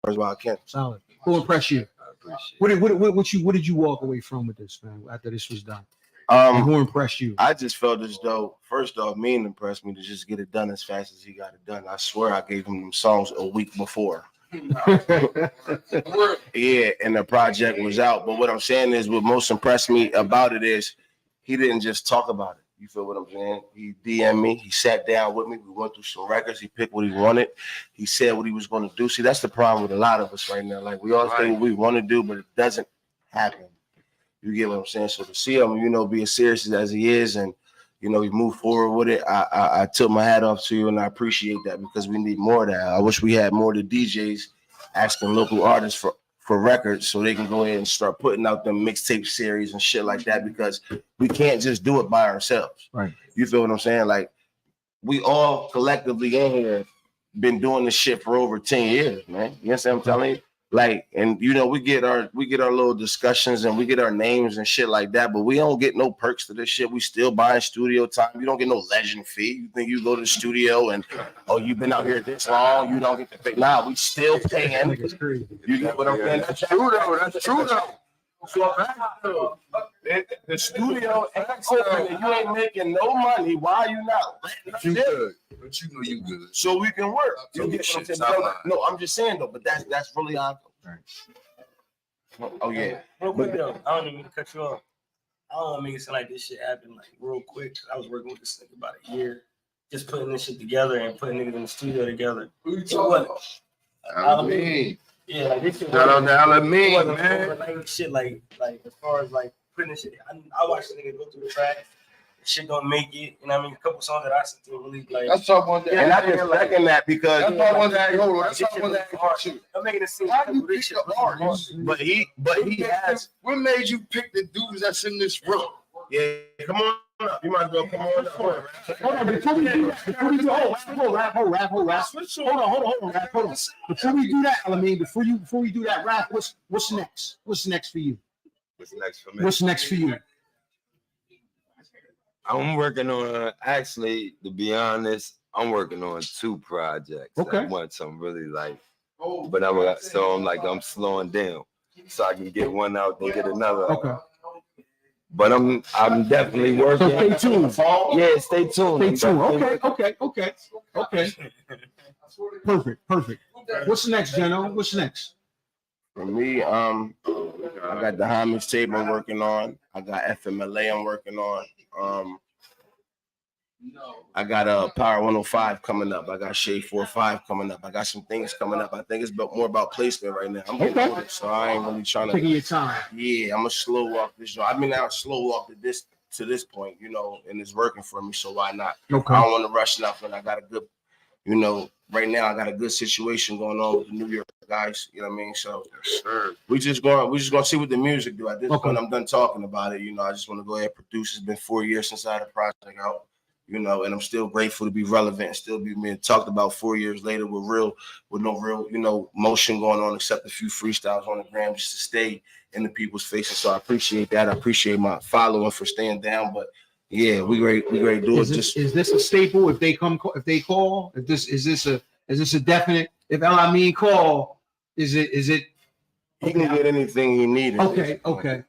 while I can. Solid. Who impressed you? What did you walk away from with this, man, after this was done? Who impressed you? I just felt as though, first off, Mean impressed me to just get it done as fast as he got it done. I swear I gave him them songs a week before. Yeah, and the project was out. But what I'm saying is, what most impressed me about it is he didn't just talk about it. You feel what I'm saying? He DM'd me. He sat down with me. We went through some records. He picked what he wanted. He said what he was going to do. See, that's the problem with a lot of us right now. Like, we all say what we want to do, but it doesn't happen. You get what I'm saying? So to see him, be as serious as he is, and he moved forward with it. I took my hat off to you, and I appreciate that because we need more of that. I wish we had more of the DJs asking local artists for records so they can go ahead and start putting out them mixtape series and shit like that, because we can't just do it by ourselves. Right. You feel what I'm saying? Like, we all collectively in here been doing this shit for over 10 years, man. You understand what I'm telling you? Like, and we get our little discussions and we get our names and shit like that, but we don't get no perks to this shit. We still buying studio time. You don't get no legend fee. You think you go to the studio and you've been out here this long, you don't get the pay. Nah, we still paying. You get what I'm saying? That's true though. So the studio ain't open and you ain't making no money. Why are you not? You good, but you know you good. So we can work. You get what I'm saying? No, I'm just saying though, but that's really how. Oh yeah. Real quick though, I don't even mean to cut you off. I don't want to make it sound like this shit happened like real quick. I was working with this nigga about a year, just putting this shit together and putting niggas in the studio together. Who you talking about? Yeah, like this shit. Shout out to Alameen, It wasn't man. overnight shit like as far as like putting shit. I watched the nigga go through the track. Shit gonna make it. You know what I mean? A couple songs that I sent to really like. That's all I wanted to And I ask. just second that because That's all I wanted to ask. Hold on. That's all I wanted to ask you. I'm making it seem Why you this pick shit. the artists? but he has What made you pick the dudes that's in this room? yeah, come on up. You might as well come on up. Hold on, before we do that, rap. Hold on, rap. Before we do that, before we do that, rap, what's next? What's next for you? What's next for me? What's next for you? I'm working on, actually, to be honest, I'm working on 2 projects Okay. at once. I'm really like, but I'm slowing down so I can get one out, then get another. Okay. But I'm definitely working. So stay tuned. Yeah, stay tuned. Stay tuned. Okay. Perfect. What's next, Jeno? What's next? For me, I got the homage tape I'm working on. I got FMLA I'm working on. I got Power 105 coming up. I got Shade 45 coming up. I got some things coming up. I think it's more about placement right now. I'm getting older, so I ain't really trying to. Taking your time. Yeah, I'm gonna slow walk this. I've been out slow walk to this point, and it's working for me. So why not? Okay. I don't want to rush nothing. I got a good, right now I got a good situation going on with the New York guys. You know what I mean? So we just gonna see what the music do. At this point, I'm done talking about it. I just want to go ahead and produce. It's been 4 years since I had a project out. And I'm still grateful to be relevant and still be being talked about 4 years later with no real, motion going on except a few freestyles on the gram just to stay in the people's faces. So I appreciate that. I appreciate my following for staying down. But yeah, we great to do it. Is this a staple if they call? Is this a definite? If Alameen call, is it? He can get anything he needed. Okay.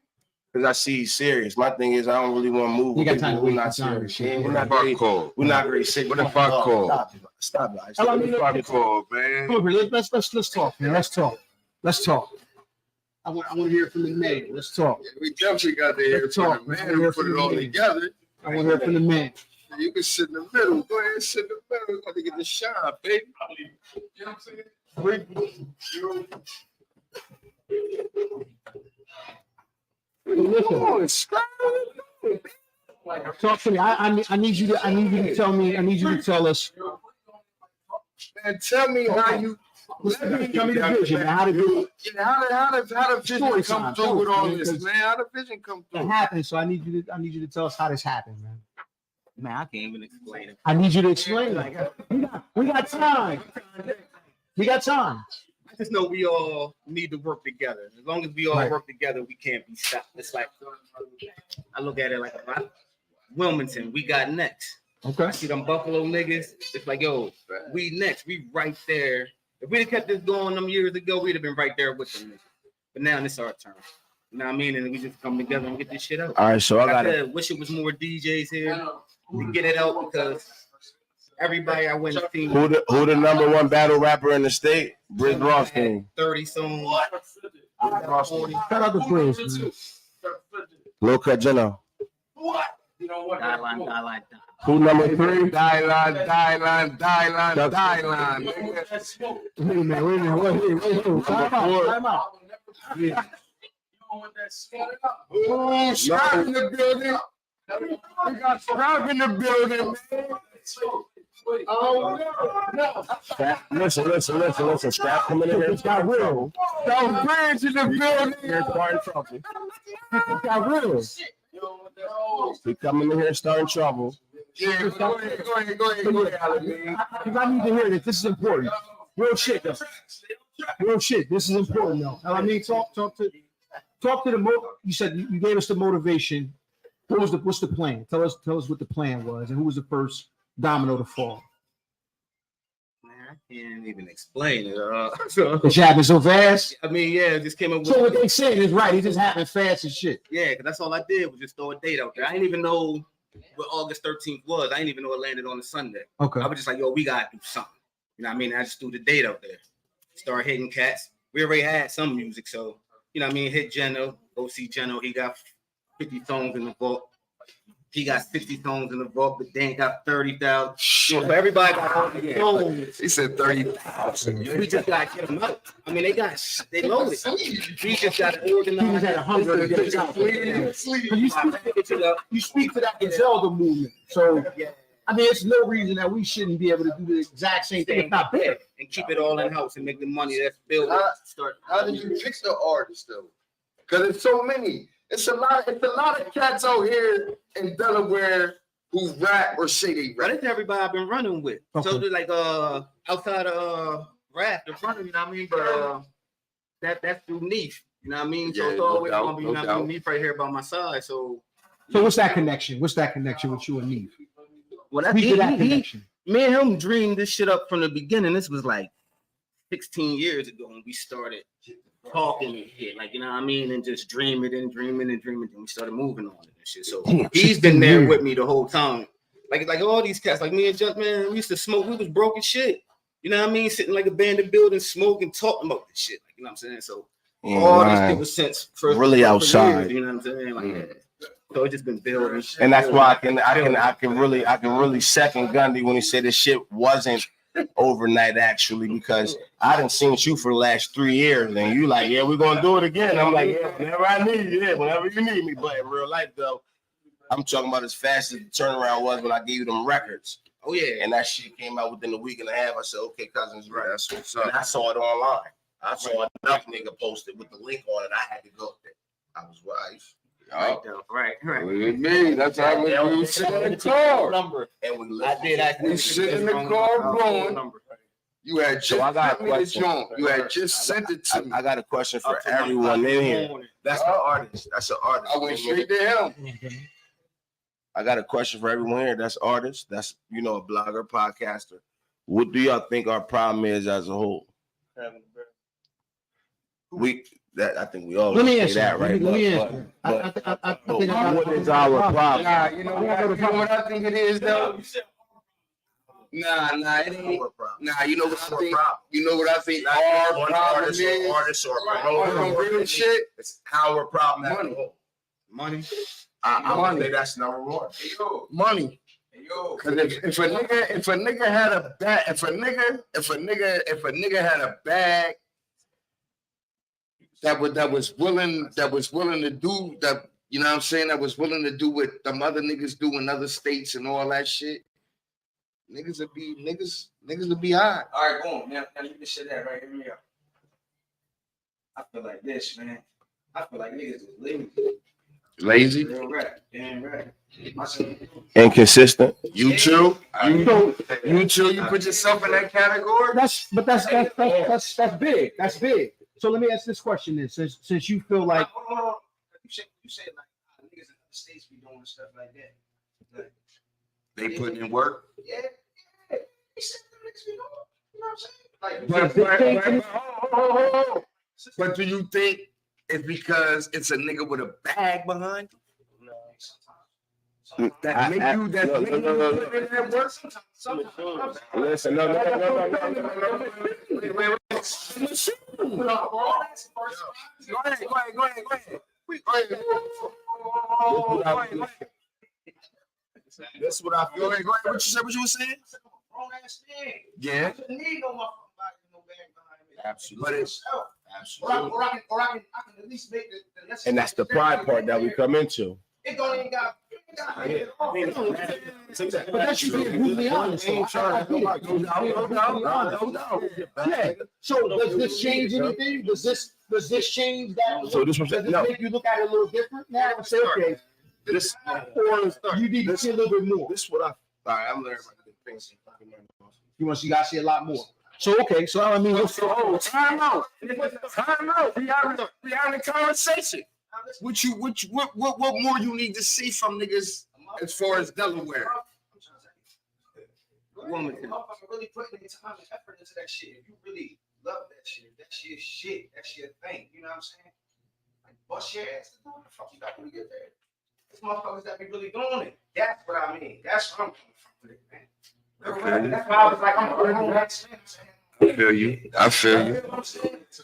Because I see he's serious. My thing is, I don't really want to move. You got time to we're wait not for time. serious. We're not great. We're not great. What if I call? Stop it. What if I call, man? Come over, let's talk, man. Let's talk. I want to hear from the man. Let's talk. We definitely got to hear from the man who put it all together. I want to hear from the man. You can sit in the middle. Go ahead and sit in the middle. Got to get the shine, baby. You know what I'm saying? Talk to me. I need you to tell me. I need you to tell us. Man, tell me how you. Tell me the vision. How to do it. How the vision come through with all this, man? How the vision come It through? happened. So I need you to tell us how this happened, man. Man, I can't even explain it. I need you to explain it. We got time. We got time. I just know we all need to work together. As long as we all Right. work together, we can't be stopped. It's like I look at it like Wilmington, we got next. Okay. I see them Buffalo niggas. It's like, yo, we next. We right there. If we'd have kept this going them years ago, we'd have been right there with them niggas. But now it's our turn. You know what I mean? And we just come together and get this shit out. All right, so I Like got I it. said, wish it was more DJs here to get it out because everybody I went and seen. Who the number one battle rapper in the state? Briz Rothstein. 30 songs. Shout out to Briz, man. Lil Cut Jeno. Guideline. Who number 3? Die line. Wait a minute. Time out. Yeah. Oh, Scribe in the building. We got Scribe in the building, man. Oh, no. Listen. Stop coming in here. It's got real. South Branch in the building. Here's starting trouble. It's got real. He coming in here starting trouble. Yeah, go ahead, Alameen. Because I need to hear that. This is important. Real shit, though. Real shit. This is important, though. I mean, talk to the you said you gave us the motivation. What's the plan? Tell us what the plan was and who was the first domino to fall. Man, I can't even explain it. It happened so fast. I mean, yeah, it just came up with. So what they saying is right. It just happened fast as shit. Yeah, because that's all I did was just throw a date out there. I didn't even know what August 13th was. I didn't even know it landed on a Sunday. Okay. I was just like, yo, we gotta do something. You know what I mean? I just threw the date out there. Start hitting cats. We already had some music, so you know what I mean? Hit Jeno, go see Jeno. He got 50 songs in the vault. he got 60 songs in the vault, but Dan got 30,000. So everybody got all the songs. He said 30,000. We just got to get them out. I mean, they loaded. We just got to organize. He had 100. You speak to that Griselda movement. So, I mean, it's no reason that we shouldn't be able to do the exact same thing, if not better. And keep it all in house and make the money that's built. How did you fix the artists though? Because there's so many. It's a lot of cats out here in Delaware who rap or say they rap. That's everybody I've been running with. Okay. So they're like outside of rap, they're running, you know what I mean? But that's through Neef, you know what I mean? So it's always gonna be, you know what I mean, Neef right here by my side. So what's that connection? What's that connection with you and Neef? Well, that's connection. Me and him dreamed this shit up from the beginning. This was like 16 years ago when we started talking and shit, like, you know what I mean, and just dreaming and we started moving on it and shit. So he's been there with me the whole time. Like all these cats, like me and Just, man, we used to smoke. We was broke as shit. You know what I mean? Sitting like abandoned building, smoking, talking about this shit. Like, you know what I'm saying? So all this shit was since really outside. Years, you know what I'm saying? Like, so it's just been building. And that's why I can really second Gundy when he said this shit wasn't overnight actually, because I done seen you for the last 3 years and you like, yeah, we're gonna do it again. I'm like, yeah, whenever I need you, whenever you need me. But in real life though, I'm talking about as fast as the turnaround was when I gave you them records. Oh yeah. And that shit came out within a week and a half. I said, okay, Cousin's right. That's what's up. And I saw it online. I saw enough nigga posted with the link on it. I had to go there. I was wise. Right. Look at me. That's how we was sitting in the car. And we sit in the car blowing. You had just sent me the joint. You had just sent it to me. I got a question for everyone in here. That's an artist. That's an artist. I went straight to him. I got a question for everyone here. That's artists. That's, a blogger, podcaster. What do y'all think our problem is as a whole? I think we all let me say answer that, right? Let me answer. I think what is our problem? Nah, you know what I think it is though? Nah, it ain't. Nah, you know what I think? You know what I think? Our problem is artists or real shit. It's our problem. Money. I'm gonna say that's number one. Money. Because if a nigga had a bag, if a nigga had a bag that was willing to do that, you know what I'm saying, that was willing to do what them other niggas do in other states and all that shit, niggas would be all right. All right, boom. Now you can shit that right here. I feel like this, man. I feel like niggas is Lazy. Real rap. Damn right. Inconsistent. You too. You put yourself in that category. That's big. That's big. So let me ask this question then, since you feel like you say like niggas in other states be doing stuff like that. Like, they putting in work. Yeah. He said the niggas be doing. You know what I'm saying? Like, But do you think it's because it's a nigga with a bag behind him? No, that make you put in that work? Listen, no. That's what I feel. Go ahead. What you were saying? Yeah. Absolutely. Absolutely. Or I can at least make the And that's the pride part that we come into. It don't even got. But that's you being brutally honest. No doubt. Yeah. So does this change anything? Does this change that? So this was does it make you look at it a little different now and say, okay, this or you need to see a little bit more? This is what all right, I'm learning things. You gotta see a lot more. So okay, so I mean, time out. We having a conversation. What more you need to see from niggas as far as Delaware? Woman, really putting the time and effort into that shit. If you really love that shit, if that shit is shit, that shit thing. You know what I'm saying? Like bust your ass to do what the fuck you got to get there. It's motherfuckers that be really doing it. That's what I mean. That's where I'm coming from with it, man. That's why I was like, I'm going to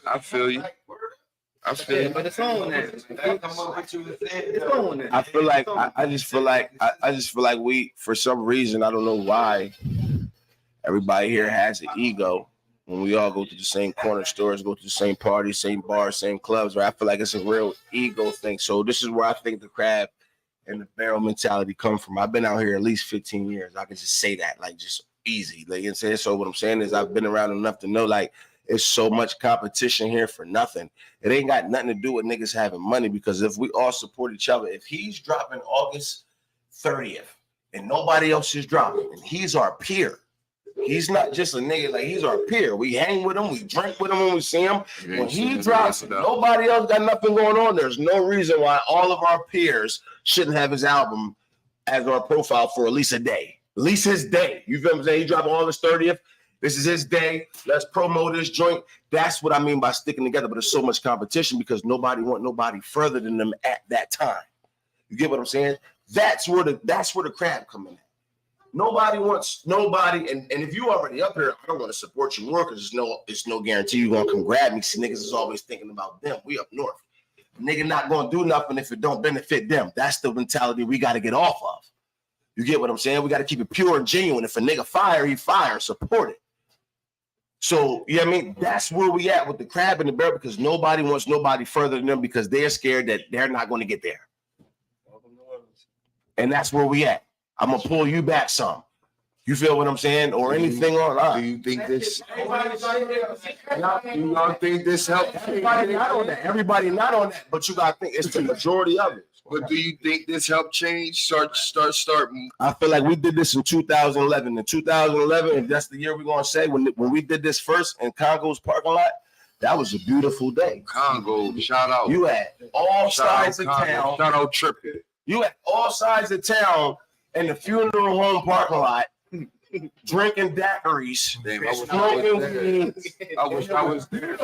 I feel you. I feel Yeah, but it's on there. It's on there. I feel like I just feel like I just feel like we, for some reason, I don't know why, everybody here has an ego when we all go to the same corner stores, go to the same parties, same bars, same clubs. Right? I feel like it's a real ego thing. So this is where I think the crab and the barrel mentality come from. I've been out here at least 15 years. I can just say that, like, just easy. Like, you know what I'm saying? So what I'm saying is I've been around enough to know, like, it's so much competition here for nothing. It ain't got nothing to do with niggas having money, because if we all support each other, if he's dropping August 30th and nobody else is dropping, and he's our peer, he's not just a nigga, like, he's our peer. We hang with him, we drink with him when we see him. When he drops, nobody else got nothing going on. There's no reason why all of our peers shouldn't have his album as our profile for at least a day. At least his day. You feel what I'm saying? He dropped August 30th. This is his day. Let's promote this joint. That's what I mean by sticking together. But there's so much competition because nobody want nobody further than them at that time. You get what I'm saying? That's where the crab come in. Nobody wants nobody. And if you already up here, I don't want to support you more because it's no guarantee you're gonna come grab me. See, niggas is always thinking about them. We up north. Nigga not gonna do nothing if it don't benefit them. That's the mentality we got to get off of. You get what I'm saying? We got to keep it pure and genuine. If a nigga fire, he fire. Support it. So, you know what I mean? That's where we at with the crab and the bear, because nobody wants nobody further than them because they're scared that they're not going to get there. And that's where we at. I'm going to pull you back some. You feel what I'm saying? Or anything online. Do you think this? You don't think this helped? Everybody not on that. Everybody not on that. But you got to think it's the majority of it. But do you think this helped change? Start. I feel like we did this in 2011. In 2011, if that's the year we're gonna say, when we did this first in Congo's parking lot, that was a beautiful day. Congo, shout out. You had all sides of town. Shout out Trippy. You had all sides of town in the funeral home parking lot, drinking daiquiris. I wish I was there.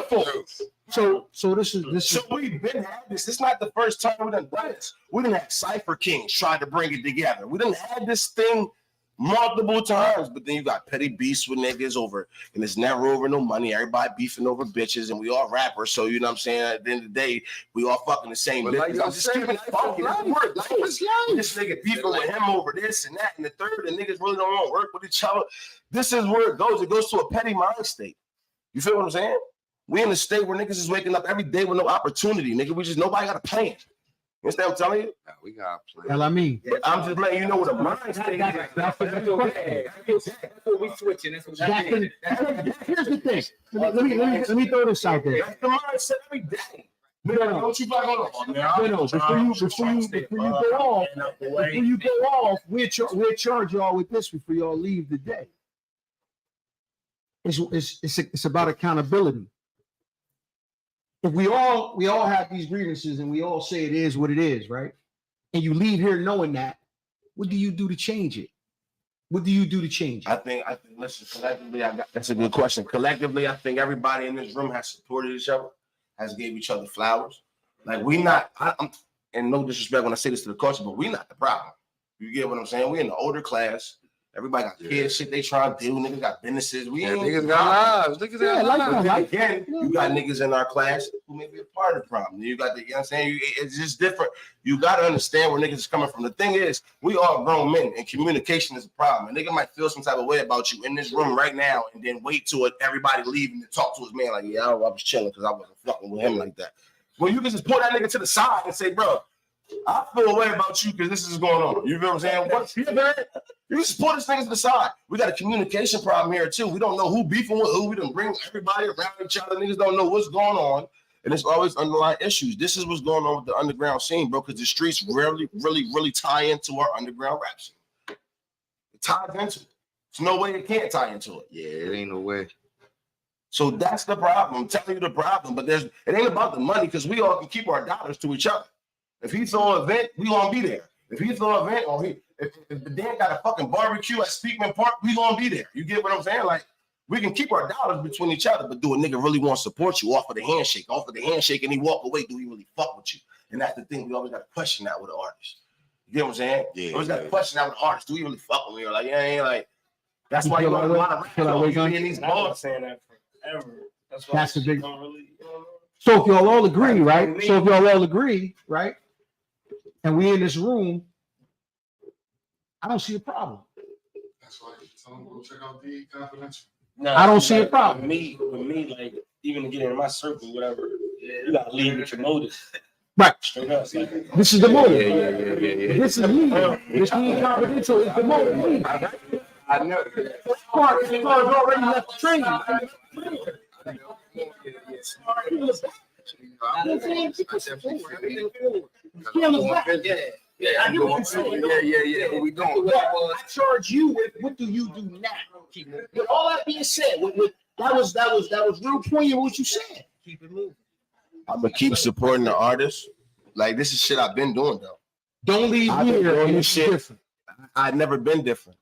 So this is So we've been had this. It's not the first time we done this. We done had Cypher Kings try to bring it together. We done had this thing multiple times, but then you got petty beefs with niggas over, and it's never over no money. Everybody beefing over bitches, and we all rappers. So you know what I'm saying? At the end of the day, we all fucking the same But bitches. like I'm y'all just said, keeping it funky. Life is life. This nigga beefing with him over this and that and the third, and niggas really don't want to work with each other. This is where it goes. It goes to a petty mind state. You feel what I'm saying? We in a state where niggas is waking up every day with no opportunity, nigga. Nobody got a plan. You understand what I'm telling you? Yeah, we got a plan. hell I mean. But I'm just letting you know what a mind state is. That's what we switching. That's what Here's the thing. Let me throw this out there. That's the mindset every day. No. Don't you back on No, before you go off, we'll charge y'all with this before y'all leave the day. It's about accountability. If we all have these grievances and we all say it is what it is, right? And you leave here knowing that, what do you do to change it? What do you do to change it? I think listen, collectively, that's a good question. Collectively, I think everybody in this room has supported each other, has gave each other flowers. Like I'm and no disrespect when I say this to the culture, but we not the problem. You get what I'm saying? We in the older class. Everybody got kids, shit they trying to do. Niggas got businesses. Niggas got lives. Niggas got lives. Again, you got niggas in our class who may be a part of the problem. You got you know what I'm saying? It's just different. You got to understand where niggas is coming from. The thing is, we all grown men, and communication is a problem. A nigga might feel some type of way about you in this room right now, and then wait till everybody leave and talk to his man like, yeah, I was chilling because I wasn't fucking with him like that. Well, you can just pull that nigga to the side and say, bro, I feel a way about you because this is going on. You feel what I'm saying? You just pull this nigga to the side. We got a communication problem here too. We don't know who beefing with who. We done bring everybody around each other. Niggas don't know what's going on. And it's always underlying issues. This is what's going on with the underground scene, bro, because the streets really tie into our underground rap scene. It ties into it. There's no way it can't tie into it. Yeah, it ain't no way. So that's the problem. I'm telling you the problem. But it ain't about the money because we all can keep our dollars to each other. If he throw an event, we gonna be there. If he throw an event, or if the Dan got a fucking barbecue at Speakman Park, we gonna be there. You get what I'm saying? Like, we can keep our dollars between each other, but do a nigga really want to support you off of the handshake, and he walk away, do he really fuck with you? And that's the thing, we always gotta question that with an artist. You get what I'm saying? Yeah. We always gotta question that with an artist. Do he really fuck with me? Or like, yeah, ain't like, that's why you want a lot of rappers in these bars. Saying that forever. That's the big. So if y'all all agree, right? So if y'all all agree, right? And we in this room, I don't see a problem. That's why someone go check out the confidential. Nah, I don't see a like, problem. With me, like even to get in my circle, whatever, you gotta lead with your motive. Right. Straight up. Like, This is the motive. Yeah. This is me. This being confidential is the motive. I know. Part already left the train. Yeah. What we doing? I charge you with what do you do now? With all that being said, that was real poignant what you said. Keep it moving. I'm gonna keep supporting the artists. Like this is shit I've been doing though. Don't leave I've been here doing and this it's shit. different. I've never been different.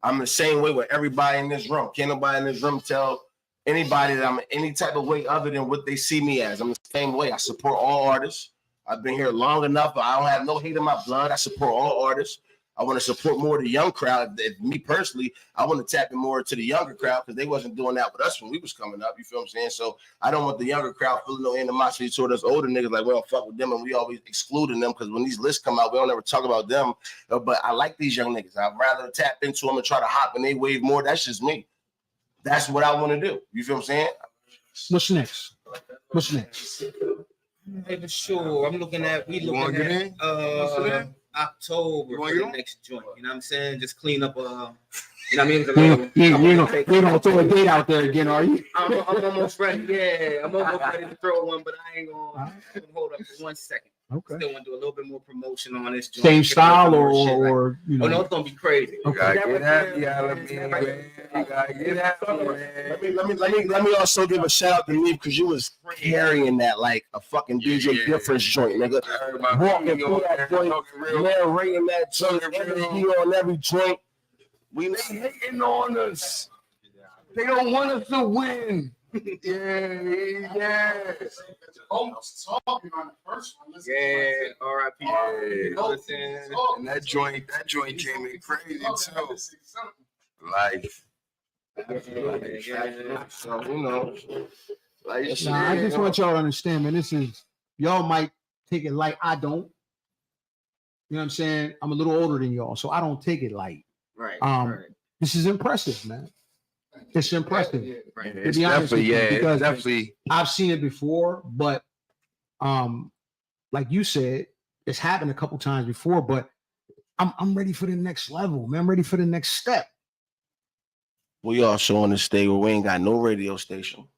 I'm the same way with everybody in this room. Can't nobody in this room tell anybody that I'm any type of way other than what they see me as. I'm the same way. I support all artists. I've been here long enough, but I don't have no hate in my blood. I support all artists. I want to support more of the young crowd. Me personally, I want to tap in more to the younger crowd because they wasn't doing that with us when we was coming up. You feel what I'm saying? So I don't want the younger crowd feeling no animosity toward us older niggas like we don't fuck with them and we always excluding them because when these lists come out, we don't ever talk about them. But I like these young niggas. I'd rather tap into them and try to hop in they wave more. That's just me. That's what I want to do. You feel what I'm saying? What's next? What's next? Hey, for sure. I'm looking at wanna get in? October for the next joint. You know what I'm saying? Just clean up. You know what I mean? You don't throw a date out there again, are you? I'm almost ready. Yeah, I'm almost ready to throw one, but I ain't gonna hold up for 1 second. Okay. Still want to do a little bit more promotion on this joint. Same style or you know? Oh no, it's gonna be crazy. Okay. Gotta get happy, gotta get happy, man. Let me also give a shout out to me because you was carrying that like a fucking DJ difference joint, nigga. Walking through that joint, narrating that joint, energy on every joint. They hating on us. They don't want us to win. Yeah. Almost talking on the first one. Yeah, R.I.P. Yeah. You know what I'm saying? And that joint came in crazy too. Like, So, you know, like shit. Nah, I just want y'all to understand, man. This is y'all might take it light. I don't. You know what I'm saying? I'm a little older than y'all, so I don't take it light. Right. This is impressive, man. It's impressive. Right. To it's be honest with definitely, you, yeah, because it's definitely. I've seen it before, but like you said, it's happened a couple times before, but I'm ready for the next level, man. I'm ready for the next step. We also on the state where we ain't got no radio station.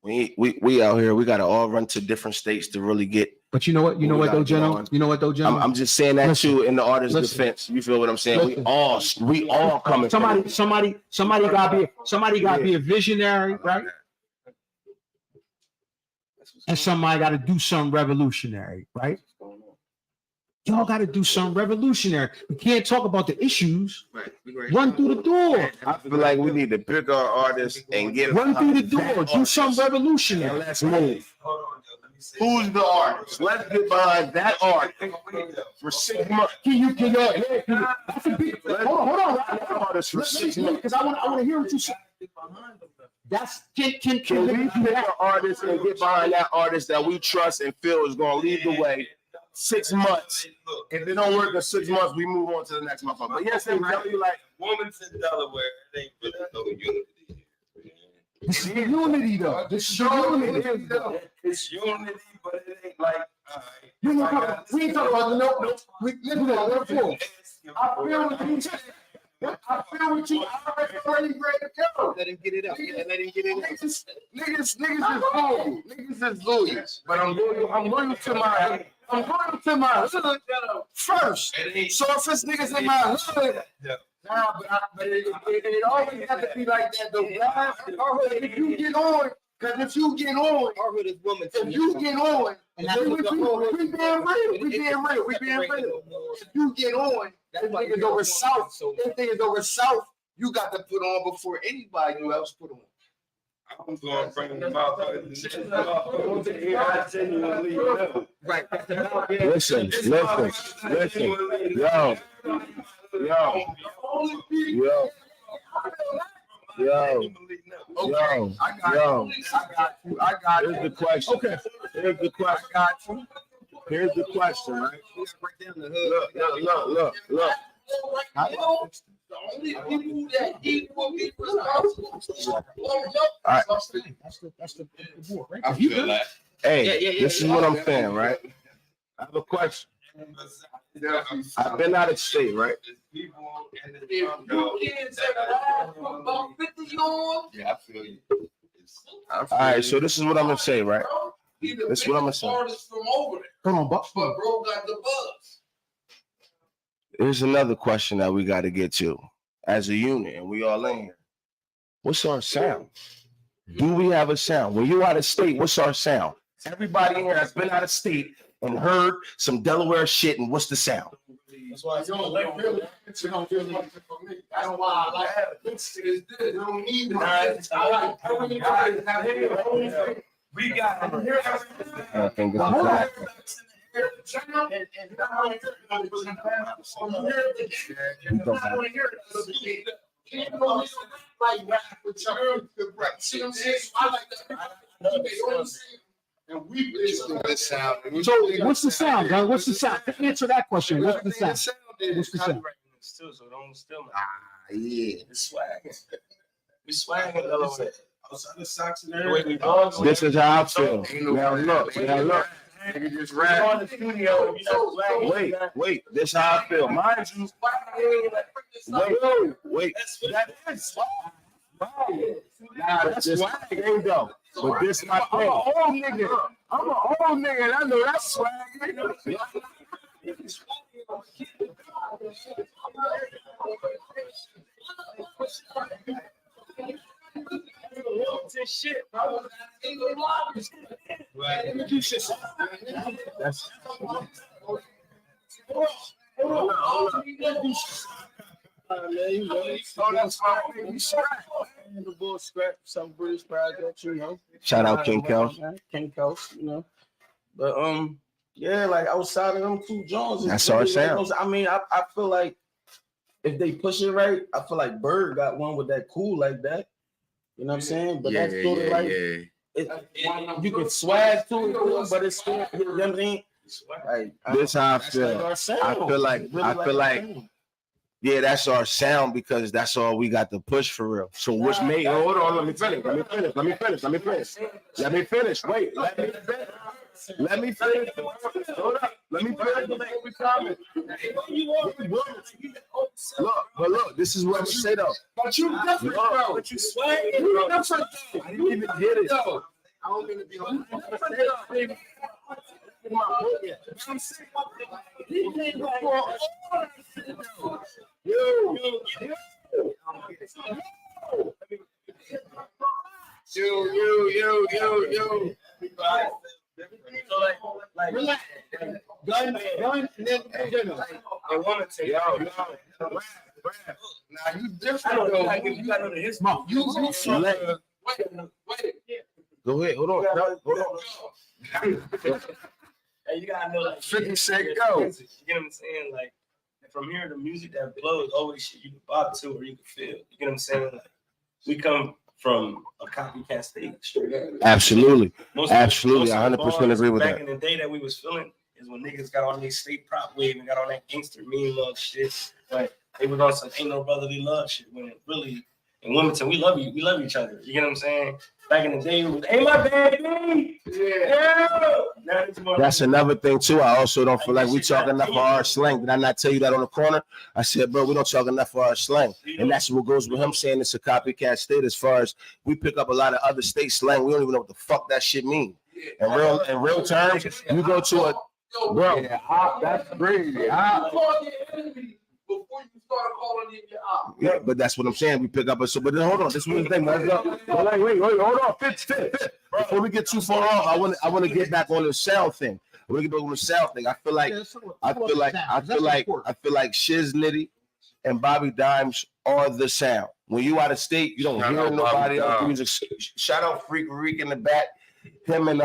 We out here, we gotta all run to different states to really get. But you know what? You know what though, General? You know what though, General? I'm just saying that Listen, too in the artist's listen. defense. You feel what I'm saying? Listen. We all coming. Somebody gotta be a visionary, right? And somebody gotta do something revolutionary, right? Y'all gotta do something revolutionary. We can't talk about the issues. Right. Run through the door. I feel like we need to pick our artists and get Run through the door. Do something revolutionary. And let's move. Who's the artist? Let's get behind that artist for 6 months. Hold on. Artist for 6 months. Because I want to hear what you say. That's can we pick an artist and get behind that artist that we trust and feel is going to lead the way? 6 months. If it don't work in 6 months, we move on to the next motherfucker. But yes, I'm telling you, like, Woman's in Delaware, it ain't really no unity. this is unity though. This is unity. It's unity, but it ain't like. We ain't talking about the no. We live on one floor. I feel what you. I already ready to go. Let him get it up. Let him get it up. Niggas is loyal. Niggas is loyal. But I'm loyal to my hood first. So if it's niggas in my hood, nah, but it always have to be like that though. If you get on, because if you get on, Our hood is woman. if you get on, And we being real. If you get on, them niggas over south, you got to put on before anybody else put on. I'm going to bring them out. I genuinely know. Right. listen. Yo, I got you. Here's the question. Okay. Here's the question. I got you. Here's the question, right? Look. The only people that he will be responsible for. All right. That's the board, right? I feel that. Hey, this is what I'm saying, right? I have a question. I've been out of state, right? If you can't say that for about 50 on, Yeah, I feel you. All right, so this is what I'm gonna say, right? This is what I'm gonna say. artists from over there, Hold on, Buck. but bro got the buzz. Here's another question that we got to get to as a unit, and we all in here. What's our sound? Do we have a sound? When you out of state, what's our sound? Everybody in here has been out of state and heard some Delaware shit, and what's the sound? That's why I don't like Philly. It's don't feel like it for me. That's why I like it. This is good. You don't need it. I like every guy have here. We got I think this is See what I'm saying? I like that. And we This sound. So what's the sound, Gun? What's the sound? Answer that question. What's the sound? What's the sound? Too, so don't steal me. yeah. It's swag. We swag in Delaware. outside the socks and The way we vlog. This is how I feel. Now look. Nigga just rap in the studio. Wait. This is how I feel. Mind you. Wait. That's what that is. Nah, that's swag, ain't though. But this is my thing. I'm an old nigga, and I know that's swag. Shit. That's that's fine. You scrap. The bull scrap some British project, you know. shout out King Kels. King Kels, you know. But yeah, like outside of them two Jones, That's our sound. I mean, I feel like if they push it right, I feel like Bird got one with that cool like that. You know what I'm saying? But that's sort of like you can swag to it, but it's still, you know what I mean? Like, This how I feel. I feel like yeah, that's our sound because that's all we got to push for real. So which made hold on, let me finish. Wait, let me finish. Hold up. Let me finish. Look, this is what I'm saying though. But you different, bro. But you swag. You different. I didn't even get it. I don't mean to be on. Yo. So like Relax. Gun, and then I want to take Now you different though. you got to know his Mo, Go ahead. Hold on. Hey, you gotta know like 50 Cent you go. know what I'm saying? Like from here, the music that blows always shit you can bop to or you can feel. You get what I'm saying? Like we come from a copycat state straight up. Absolutely. Most Absolutely. of I the 100% bars agree with back that. in the day that we was feeling is when niggas got on their state prop wave and got on that gangster mean love shit. Like they was on some ain't no brotherly love shit when it really in Wilmington we love each other. You get what I'm saying? Back in the day, it was, hey, my baby. Yeah. Now it's more That's like, another thing too. I also don't feel like we talk enough of our slang. Did I not tell you that on the corner? I said, bro, we don't talk enough of our slang. And that's what goes with him saying it's a copycat state as far as we pick up a lot of other state slang. We don't even know what the fuck that shit means. In real terms, you go to a bro. That's crazy. Before you start calling him your op. Yeah, but that's what I'm saying. We pick up a so. But then hold on. This is the thing. Wait, hold on. Fit. Before we get too far off, I want to get back on the sound thing. I want to get back on the sound thing. I feel like Shiz Nitty and Bobby Dimes are the sound. When you out of state, you don't hear nobody else music. Shout out Freak in the back. Him and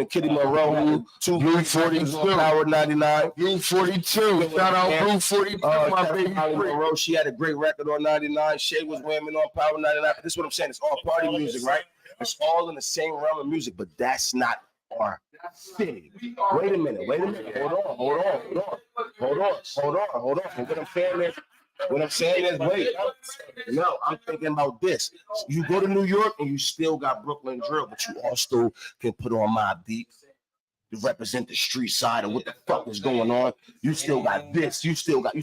Kitty Monroe, two Blue 42 on Power 99. Blue 42. Shout out Blue 42, my baby. Monroe, she had a great record on 99. Shay was women on Power 99. This is what I'm saying. It's all party music, right? It's all in the same realm of music, but that's not our thing. Wait a minute. Hold on. What I'm saying is, wait. No, I'm thinking about this. You go to New York and you still got Brooklyn drill, but you also can put on Mobb Deep to represent the street side of what the fuck is going on. You still got this. You still got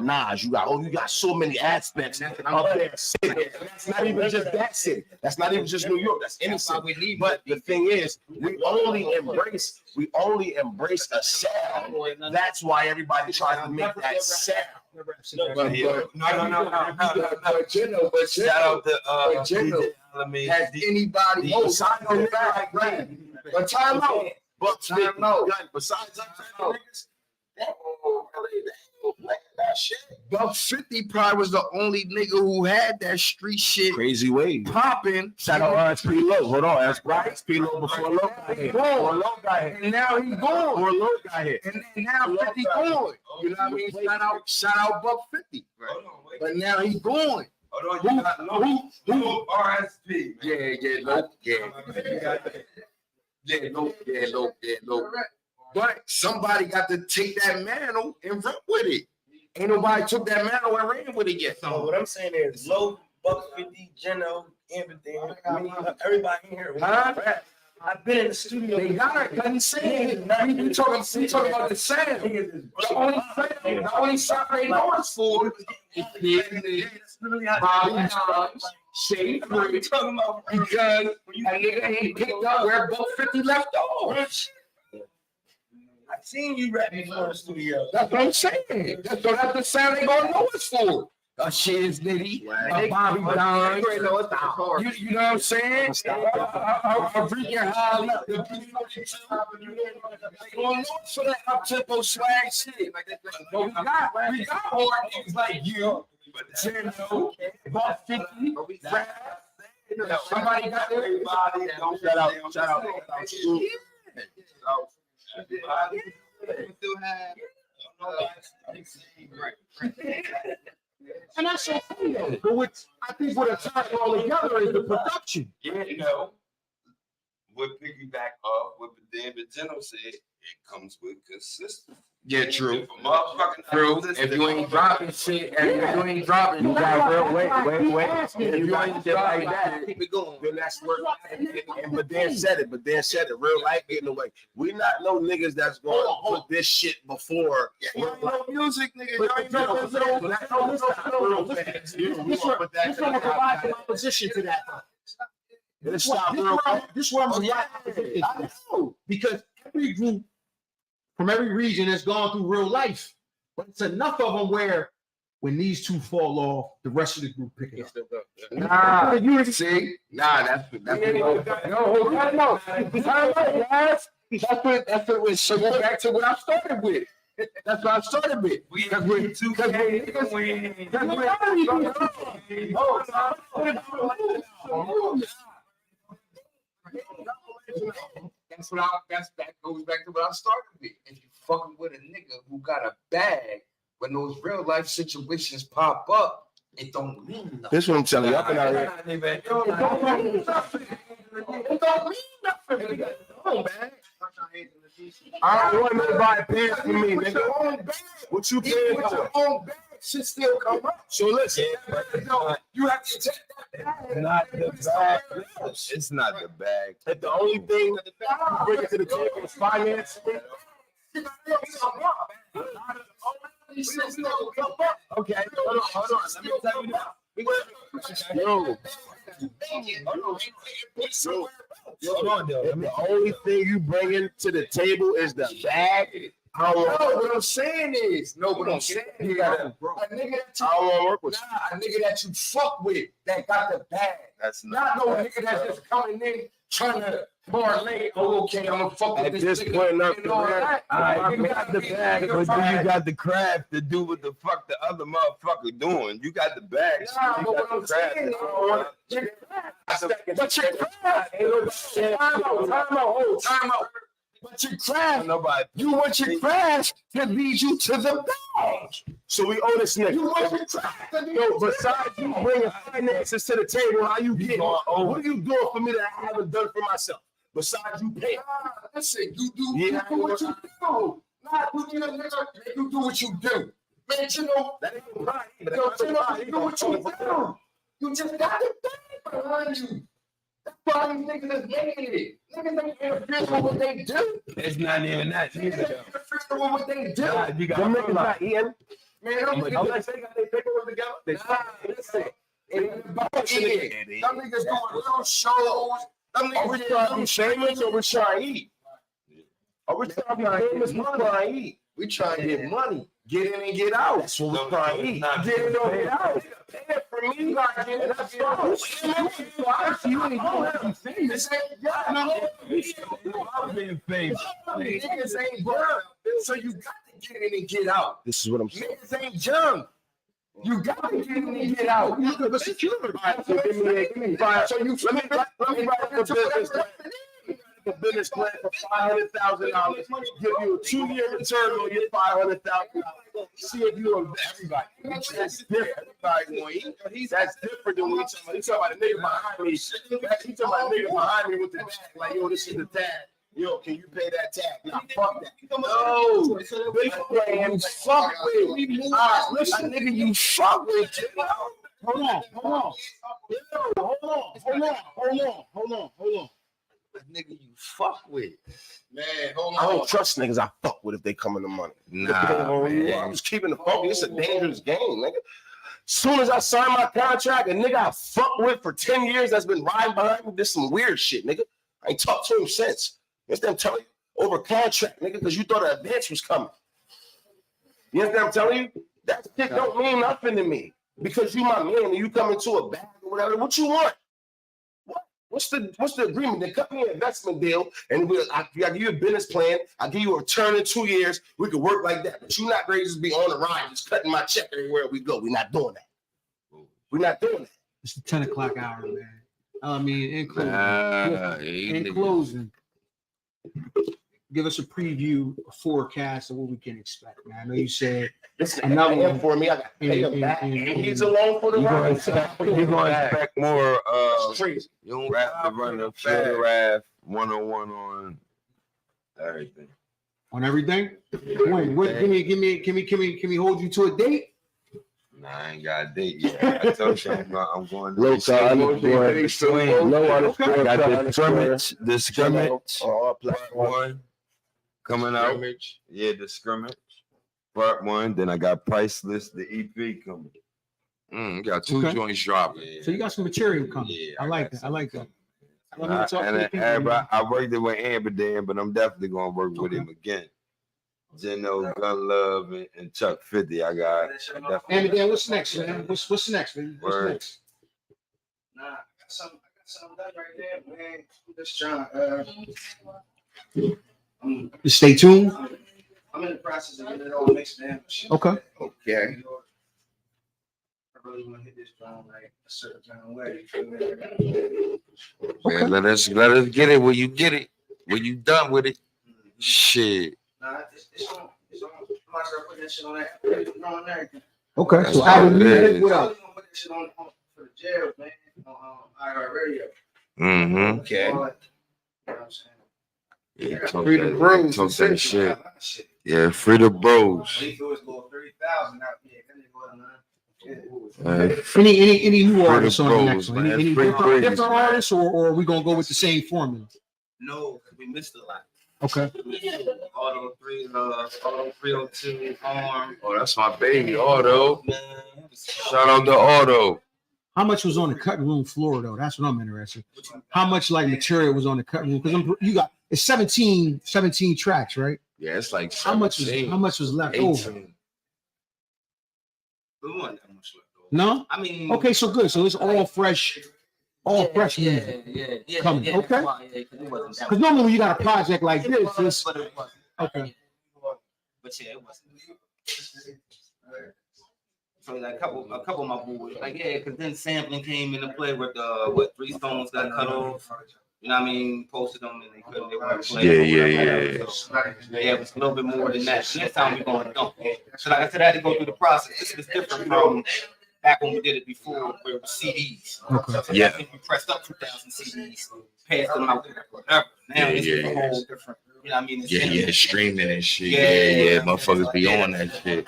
Nas. You got so many aspects of that city. That's not even just that city. That's not even just New York. That's any city. But the thing is, we only embrace a sound. That's why everybody tries to make that sound. No. But shout out to has anybody else on the back, right? But time out. Besides niggas, that shit. Buck 50 probably was the only nigga who had that street shit. Crazy wave Popping. Shout out RSP Low. Hold on, that's right. RSP Low before Low got hit. And now he's gone. Before Low got hit. And then now 50 going. You know what I mean? Shout out Buck 50. Right. But now he's going. Hold on, who RSP? Low. But somebody got to take that mantle and run with it. Ain't nobody took that mantle and ran with it yet. So what I'm saying is Low, Buck 50, Geno, everything. I mean, everybody in here. I've been in the studio. They got it. I'm saying we talking about the sound. The only sound they know us for is Bobby Johns, Shade Free, talking about because a nigga ain't picked up where Buck 50 left off. I seen you rapping in the studio. That's what I'm saying. That's the sound they gonna know us for. Shiz Nitty, Bobby Johns. You know what I'm saying? Freaking Holly, the B-42. They gonna know us for that up-tempo swag shit. But we got hard niggas like you, Geno, Buck 50, Rap. Somebody got everybody. Shout out. And that's so funny though. But I think what attracts all together is the production. Yeah, what piggyback off what David Geno said, it comes with consistency. Yeah, true. True. If you ain't dropping shit, you got real wait. If you ain't shit like that, keep it going. Then that's work. But Dan said it. Real life getting away. We not no niggas that's going to put this shit before. You ain't no music, nigga. This one will provide some opposition to that. This one will provide opposition. I know, because every group from every region has gone through real life, but it's enough of them where when these two fall off, the rest of the group pick it up. Nah, you see, that's what so go back to what I started with. That's what I started with. That goes back to what I started with. If you fucking with a nigga who got a bag, when those real life situations pop up, it don't mean nothing. This is what I'm telling you. Up and out here. It don't mean nothing. It don't mean nothing. Come on, man. I don't want nobody paying for me, nigga. What you paying for? Your own bag should still come up. So listen, you have to take that bag. Not the bag. It's not the bag. If the only thing that you bring it to the table is finance. Okay, hold on. Let me tell you now. The only thing you bring into the table is the bag. What I'm saying is, a nigga that you fuck with that got the bag. That's not no nigga that's just coming in trying to parlay. Oh, okay, I'm gonna fuck with At this this nigga point in our and all career, that. you got the bag, but do you got the craft to do what the fuck the other motherfucker doing? You got the bag. So Nah, you but got what I'm the craft. saying, I don't want to. But your craft, time out. But your craft, you want your craft to lead you to the bag. So we owe this nigga. You want your craft to lead you Yo, to the besides you bag. bringing finances to the table, how you get? What are you doing for me that I haven't done for myself? Besides you pay. Listen, you do what you do. Nah, you do what you do. Man, you know, That ain't right. you do what you do. You just got the thing behind you. That's why these niggas is making it. Niggas ain't interfering with what they do. It's not even that Niggas neither. ain't interfering with what they do. Nah, you got Them niggas not eating. Man, I'm Unless they got their paperwork together. Nah, listen. It ain't about eating. Them niggas doing little shows. Them Are we niggas trying to be famous or we trying to eat? Are we trying to be famous? We trying to eat. We trying to get money. Get in and get out. That's what we trying to eat. Get in or get out. Pay it for me. Like, and that's fine. You ain't going to be famous. I'm being famous. Niggas ain't young. So you got to get in and get out. This is what I'm saying. Niggas ain't young. You got to get in and get out. You could be secure. So give me five. So you let me write up a business plan. A business plan for $500,000. Give you a 2-year return on your $500,000. See if you are everybody. That's different. Everybody's going to eat. That's different than when you talk about a nigga behind me. You talking about a nigga behind me with the tag. Like, yo, this is the tag. Yo, can you pay that tag? Nah, fuck that. No, big plan. Fuck with. Listen, nigga, you fuck with. Hold on. That nigga you fuck with. Man, hold I on. don't trust niggas I fuck with if they come in the money. Nah, man. I'm just keeping the focus. It's a dangerous game, nigga. Soon as I sign my contract, a nigga I fuck with for 10 years that's been riding behind me, this some weird shit, nigga. I ain't talked to him since. You understand I'm telling you? Over contract, nigga, because you thought an advance was coming. You understand I'm telling you? That shit don't mean nothing to me. Because you my man and you come into a bag or whatever. What you want? What's the agreement? They cut me an investment deal, and I give you a business plan. I give you a return in 2 years. We could work like that. But you're not ready to just be on the ride, just cutting my check everywhere we go. We're not doing that. We're not doing that. It's the 10 o'clock hour, man. I mean, in closing, In closing, give us a preview, a forecast of what we can expect, man. I know you said Listen, another one for me. I got to pay him back, and he's alone for the ride. You're going to expect more. That's crazy. You don't have to run a photograph 101 on everything. on everything. When? Give me hold you to a date? Nah, I ain't got a date yet. I told you I'm going to Low card, I got the scrimmage, part one coming out. Yeah, the scrimmage, part one. Then I got Priceless, the EP coming. You got two joints dropping. Yeah. So you got some material coming. Yeah, I like that. I like that. I worked it with Amber Dan, but I'm definitely gonna work with him again. Geno, Gun Love, and Chuck 50. I got. And Dan, what's next, man? What's next, man? What's Word. next? Nah, I got something done right there, man. I'm just trying. Just stay tuned. I'm in the process of getting it all mixed in. Okay. Okay. I really want to hit this drum like a certain kind of way. You feel me? Man, let us get it when you get it. When you done with it. Shit. Nah, it's on. I might start putting that shit on that. On everything. Okay. That's So what album it music, is. what I'm else? gonna put that shit on for the jail, man. On iHeartRadio. Mm-hmm. Okay. You know what I'm saying? Yeah, talk Free the that, bros, talk that shit. Shit. Yeah, free the bros. They always go 30,000 out there. Then they go to Any new Free artists the on the bros, next one? man. Any Free different breeze. artists, or are we gonna go with the same formula? No, because we missed a lot. Okay. Auto 302 arm. Oh, that's my baby, Auto. Man. Shout out to Auto. How much was on the cutting room floor though? That's what I'm interested. How much like material was on the cutting room? Because you got it's 17 tracks, right? Yeah, it's like How much was left 18. over? We want that much left over. No? I mean, Okay, so good. So it's all fresh all fresh music. Yeah. Coming, Yeah, okay. It wasn't that Because normally when you got a project like this, it's but it wasn't. okay. But yeah, it wasn't. So like a couple of my boys, like yeah, because then sampling came into play with Three Stones got cut off. You know what I mean? Posted them and they couldn't. They weren't playing. Yeah. So, yeah, it was a little bit more than that. Next time we going to dump. So like I said, I had to go through the process. This was different from back when we did it before, where it was CDs. Okay. So yeah. We pressed up 2,000 CDs, passed them out, whatever. Now it's a whole different. You know what I mean? It's streaming and shit. Yeah, motherfuckers be on that shit.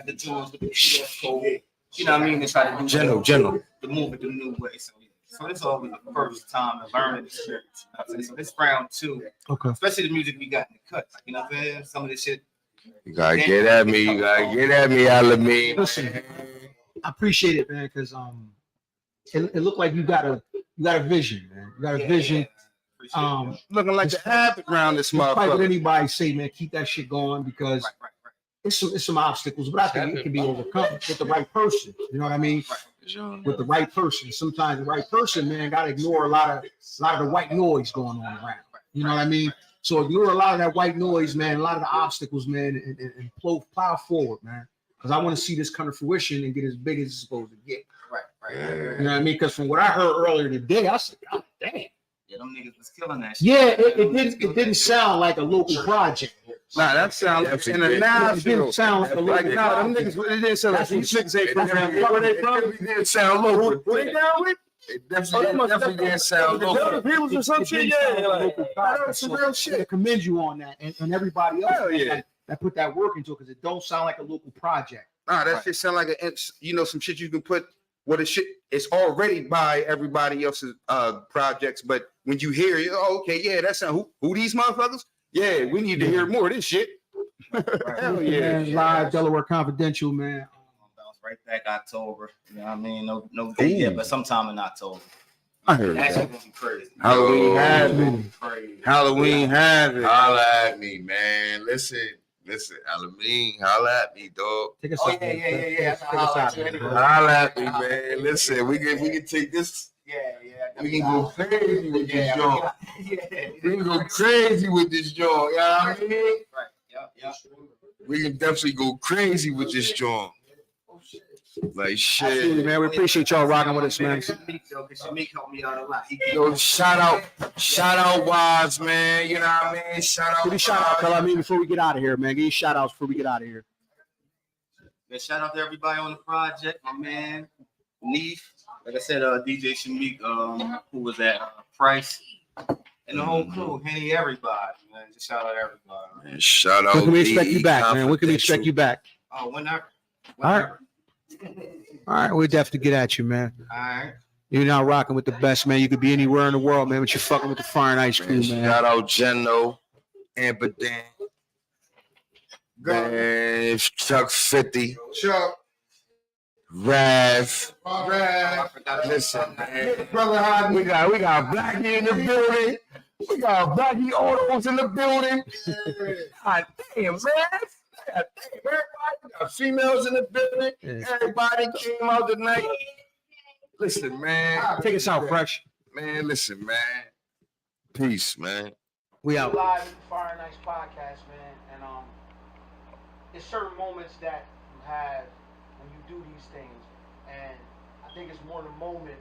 The tools with the PS code. You know what I mean? They try to do General. to move it the new way. So yeah. So this is always the first time of learning experience. So this round 2, Okay. especially the music we got in the cut. Like, you know what I'm saying? Some of this shit. You gotta get at me. You gotta get at me, Alameen. Listen, I appreciate it, man, because it looked like you got a vision, man. You got a vision. Looking like the habit around this Despite what motherfucker. anybody say, man, keep that shit going because it's some obstacles, but I think it can be overcome with the right person. You know what I mean? With the right person. Sometimes the right person, man, gotta ignore a lot of the white noise going on around. You know what I mean? So ignore a lot of that white noise, man, a lot of the obstacles, man, and plow forward, man. Because I want to see this come to fruition and get as big as it's supposed to get. Right. You know what I mean? Because from what I heard earlier today, I said, God damn. Yeah, them niggas was killing that shit. Yeah, it didn't sound like a local project. Nah, that sounds like international. It didn't sound like a Like, local nah, them project. niggas, it didn't sound like these niggas ain't from Where they from? It didn't sound local. Where they down with? It definitely didn't sound local. Peoples or some shit, yeah. That's some real I shit. commend you on that and everybody else Hell yeah. that put that work into it because it don't sound like a local project. Nah, that shit sound like some shit you can put what it shit. It's already by everybody else's projects, but when you hear it, oh, okay, yeah, that sound who these motherfuckers? Yeah, we need to hear more of this shit. Hell yeah. Man, live Delaware Confidential, man. Bounce right back October. You know what I mean? No date yet, but sometime in October. I heard That's that. gonna be crazy. Halloween have it. Crazy. Halloween have it. Holla at me, man. Listen, Alameen, holla at me, dog. Take us Oh out. yeah. Take us out, man. Holla at me, man. Listen, we can take this. Yeah. We can go crazy with this joint. Yeah. We can go crazy with this joint. You know what I mean? Right. Yeah. We can definitely go crazy with this joint. Like Absolutely, shit. man. We appreciate y'all rocking with us, man. Shamik helped me out a lot. Yo, shout out Wives, man. You know what I mean? Shout out. Give me shout out, I mean, before we get out of here, man. Give me shout outs before we get out of here. Man, shout out to everybody on the project, my man, Neef. Like I said, DJ Shamik, who was at Price, and the whole crew, Henny, everybody, man. Just shout out everybody. Man, shout out. When can we expect you DE back, man? When can we expect you back? Oh, whenever. All right. All right, we'll definitely get at you, man. All right. You're now rocking with the best, man. You could be anywhere in the world, man, but you're fucking with the Fire and Ice crew, man. Shout out Geno, Amberdan, man, Chuck 50, Chuck, Rav. listen, man. brother Hodney. We got Blackie in the building. We got Blackie Autos in the building. God damn, man. God damn, everybody got females in the building. Everybody came out tonight. Listen, man. Take us out, Fresh. Man, listen, man. Peace, man. We out. Live in the Fire and Ice podcast, man, and it's certain moments that you have when you do these things, and I think it's more the moment.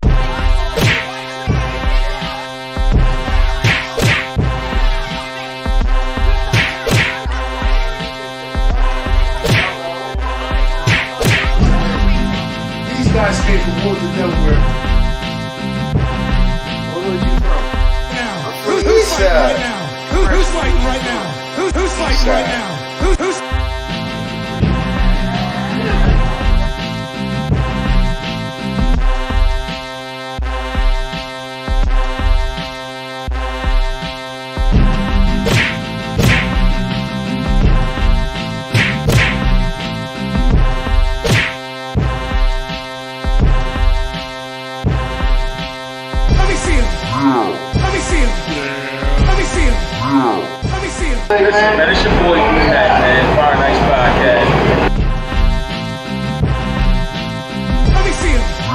These guys came from Woodland, Delaware. Where are you from? Who's fighting right now? Who's fighting right now? Who's fighting right now? Who's Let me see him. Let me see him. Let me see him. Let me see him. Man, it's your boy,